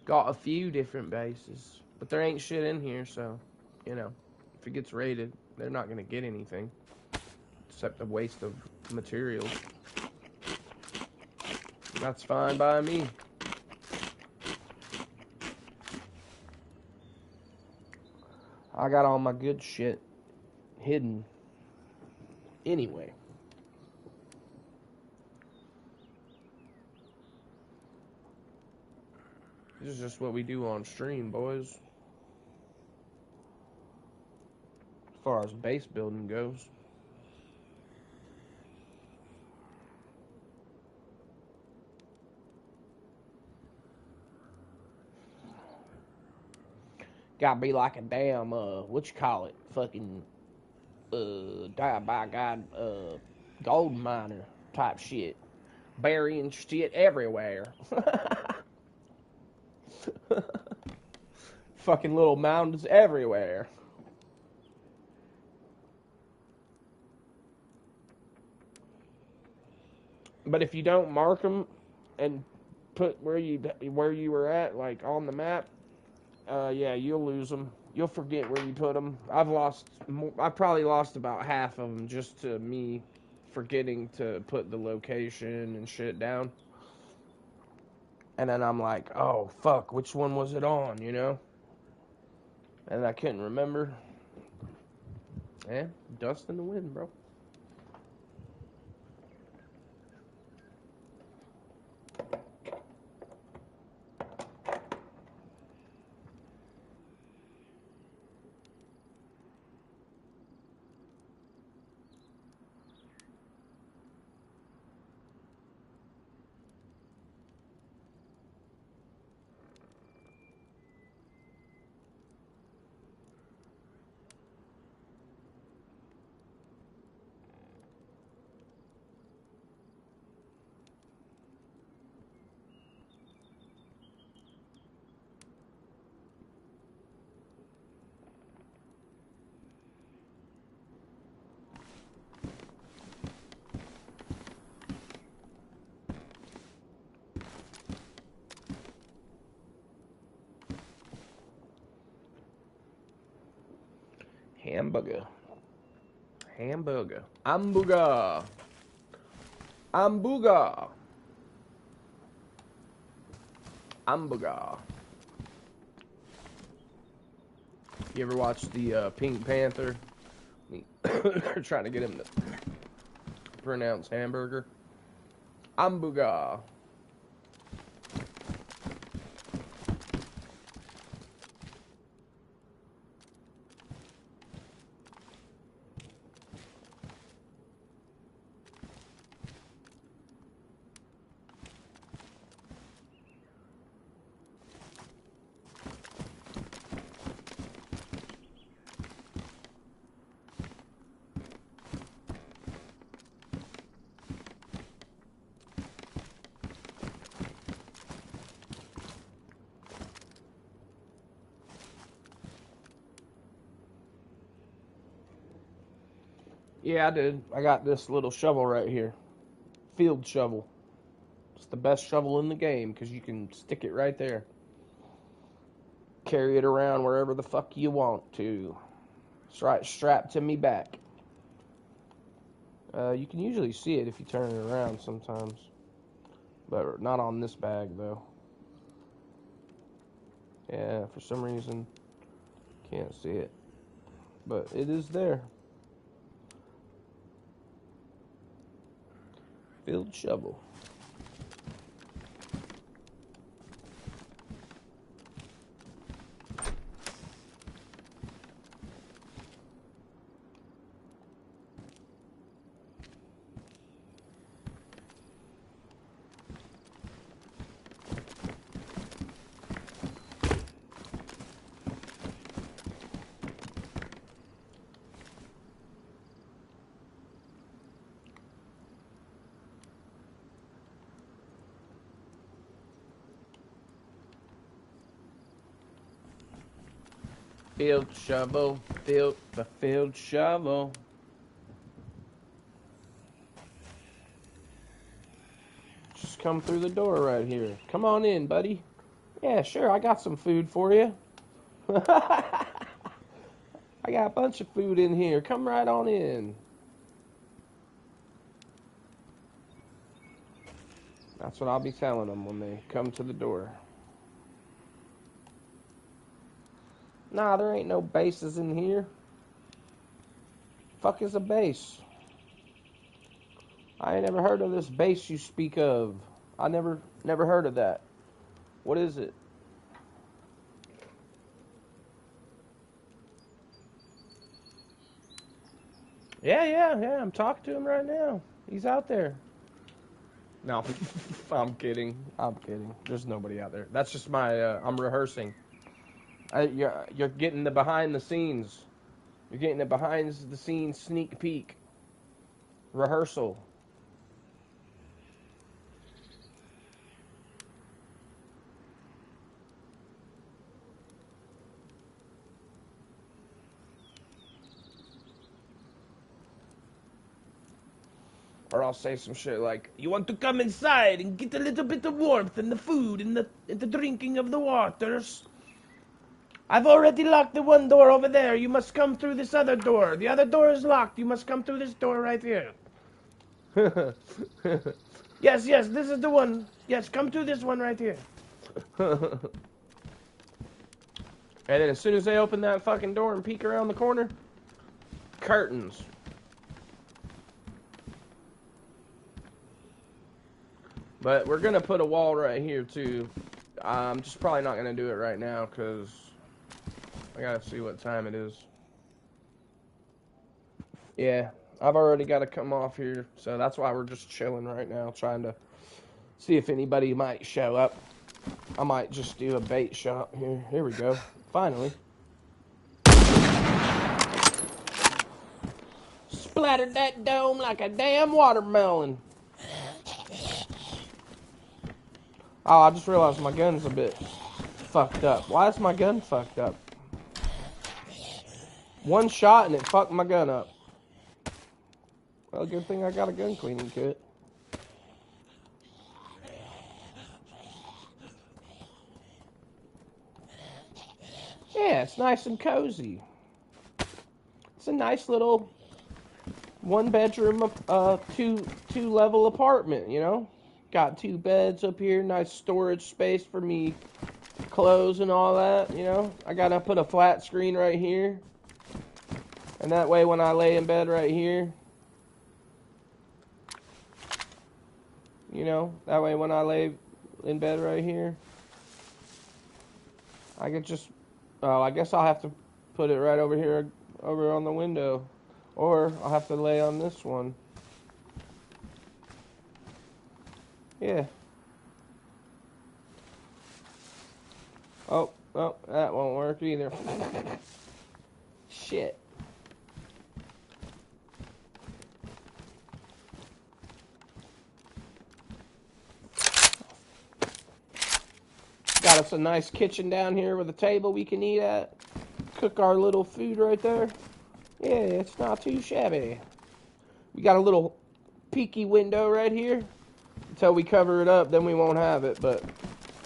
Got a few different bases. But there ain't shit in here, so, you know, if it gets raided, they're not gonna get anything. Except a waste of materials. That's fine by me. I got all my good shit hidden. Anyway. This is just what we do on stream, boys. As far as base building goes. Gotta be like a damn, what you call it? Fucking, die by God, gold miner type shit. Burying shit everywhere. Fucking little mountains everywhere. But if you don't mark them and put where you were at, like on the map, yeah, you'll lose them. You'll forget where you put them. I probably lost about half of them just to me forgetting to put the location and shit down. And then I'm like, oh, fuck, which one was it on, you know? And I couldn't remember. Yeah, dust in the wind, bro. Hamburger. Hamburger. Hamburger. Hamburger. Hamburger. You ever watch the Pink Panther? They're trying to get him to pronounce hamburger. Hamburger. Yeah, I did. I got this little shovel right here. Field shovel. It's the best shovel in the game because you can stick it right there. Carry it around wherever the fuck you want to. It's right strapped to me back. You can usually see it if you turn it around sometimes. But not on this bag, though. Yeah, for some reason, can't see it. But it is there. Field shovel. Field shovel, field shovel. just come through the door right here. Come on in, buddy. Yeah, sure, I got some food for you. I got a bunch of food in here. Come right on in. That's what I'll be telling them when they come to the door. Nah, there ain't no bases in here. Fuck is a base? I ain't never heard of this base you speak of. I never heard of that. What is it? Yeah. I'm talking to him right now. He's out there. No, I'm kidding. There's nobody out there. That's just my, I'm rehearsing. You're getting the behind the scenes. You're getting the behind the scenes sneak peek. Rehearsal. Or I'll say some shit like, "You want to come inside and get a little bit of warmth and the food and the drinking of the waters? I've already locked the one door over there. You must come through this other door. The other door is locked. You must come through this door right here." Yes, this is the one. Yes, come through this one right here. And then as soon as they open that fucking door and peek around the corner, curtains. But we're going to put a wall right here, too. I'm just probably not going to do it right now, because I got to see what time it is. Yeah, I've already got to come off here, so that's why we're just chilling right now, trying to see if anybody might show up. I might just do a bait shot here. Here we go. Finally. Splattered that dome like a damn watermelon. Oh, I just realized my gun's a bit fucked up. Why is my gun fucked up? One shot and it fucked my gun up. Well, good thing I got a gun cleaning kit. Yeah, it's nice and cozy. It's a nice little one-bedroom, two-level apartment, you know? Got 2 beds up here, nice storage space for me clothes and all that, you know? I gotta put a flat screen right here. And that way when I lay in bed right here, you know, that way when I lay in bed right here, I could just, I guess I'll have to put it right over here, over on the window. Or I'll have to lay on this one. Yeah. Oh, that won't work either. Shit. Got us a nice kitchen down here with a table we can eat at. Cook our little food right there. Yeah, it's not too shabby. We got a little peeky window right here. Until we cover it up, then we won't have it, but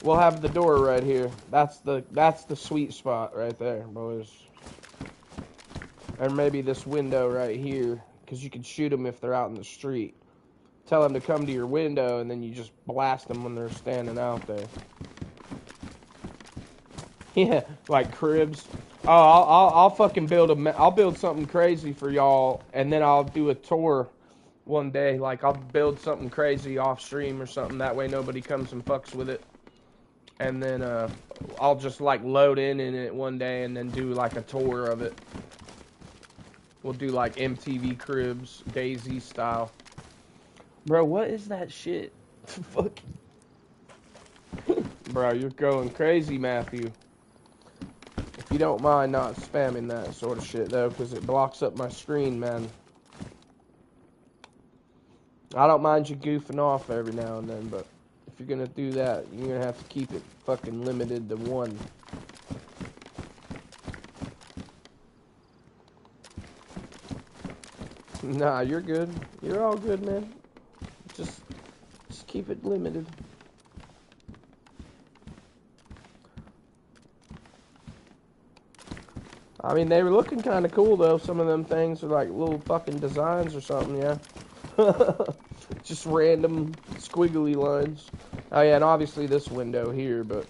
we'll have the door right here. That's the sweet spot right there, boys. Or maybe this window right here, because you can shoot them if they're out in the street. Tell them to come to your window, and then you just blast them when they're standing out there. Yeah, like cribs. Oh, I'll fucking I'll build something crazy for y'all, and then I'll do a tour one day. Like, I'll build something crazy off stream or something. That way nobody comes and fucks with it. And then I'll just like load in it one day and then do like a tour of it. We'll do like MTV Cribs, DayZ style. Bro, what is that shit? Fuck. Bro, you're going crazy, Matthew. If you don't mind not spamming that sort of shit, though, because it blocks up my screen, man. I don't mind you goofing off every now and then, but if you're gonna do that, you're gonna have to keep it fucking limited to 1. Nah, you're good. You're all good, man. Just keep it limited. I mean, they were looking kind of cool, though. Some of them things are like little fucking designs or something, yeah. Just random squiggly lines. Oh, yeah, and obviously this window here, but...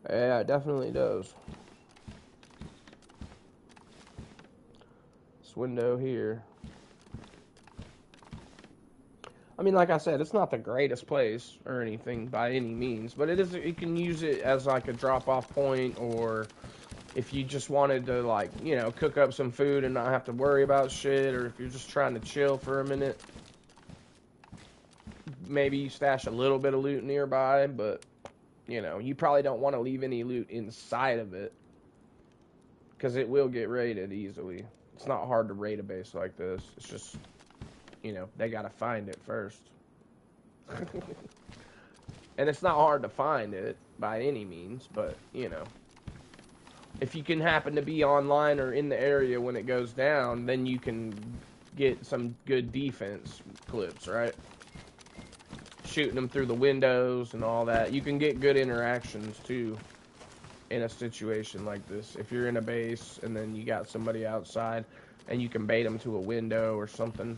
yeah, it definitely does. This window here. I mean, like I said, it's not the greatest place or anything by any means, but it is. You can use it as like a drop-off point, or if you just wanted to, like, you know, cook up some food and not have to worry about shit, or if you're just trying to chill for a minute. Maybe you stash a little bit of loot nearby, but, you know, you probably don't want to leave any loot inside of it, because it will get raided easily. It's not hard to raid a base like this. It's just... you know, they gotta find it first. And it's not hard to find it by any means, but, you know, if you can happen to be online or in the area when it goes down, then you can get some good defense clips, right? Shooting them through the windows and all that. You can get good interactions, too, in a situation like this. If you're in a base and then you got somebody outside and you can bait them to a window or something.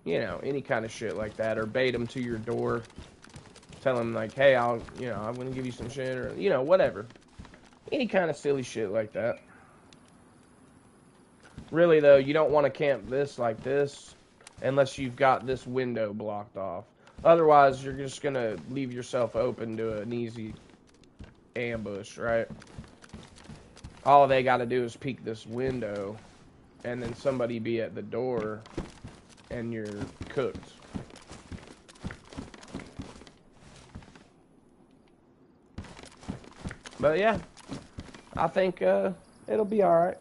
You know, any kind of shit like that, or bait them to your door, tell them like, hey, I'm gonna give you some shit, or, you know, whatever. Any kind of silly shit like that. Really, though, you don't want to camp this like this unless you've got this window blocked off. Otherwise, you're just gonna leave yourself open to an easy ambush, right? All they gotta do is peek this window, and then somebody be at the door, and you're cooked. But yeah, I think it'll be alright.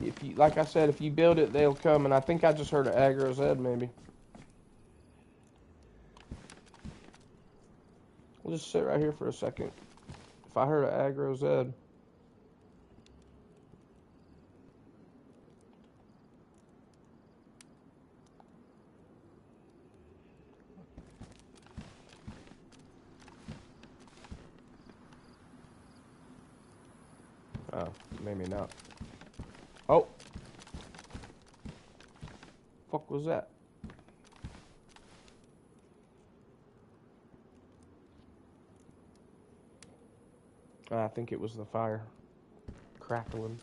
If you, like I said, if you build it, they'll come. And I think I just heard an DayZ maybe. We'll just sit right here for a second. If I heard an DayZ. Oh, maybe not. Oh. Fuck was that? I think it was the fire crackling.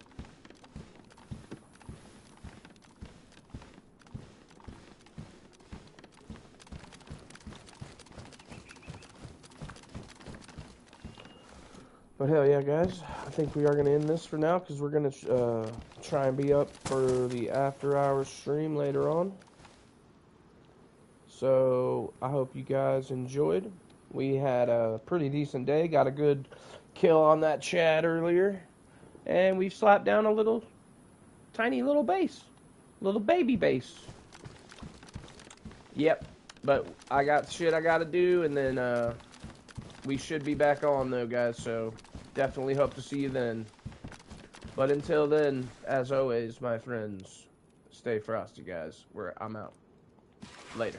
But hell yeah, guys. I think we are going to end this for now, because we're going to try and be up for the after-hours stream later on. So, I hope you guys enjoyed. We had a pretty decent day. Got a good kill on that Chad earlier. And we've slapped down a little, tiny little base. Little baby base. Yep. But I got shit I got to do, and then we should be back on, though, guys. So, definitely hope to see you then. But until then, as always, my friends, stay frosty, guys. I'm out. Later.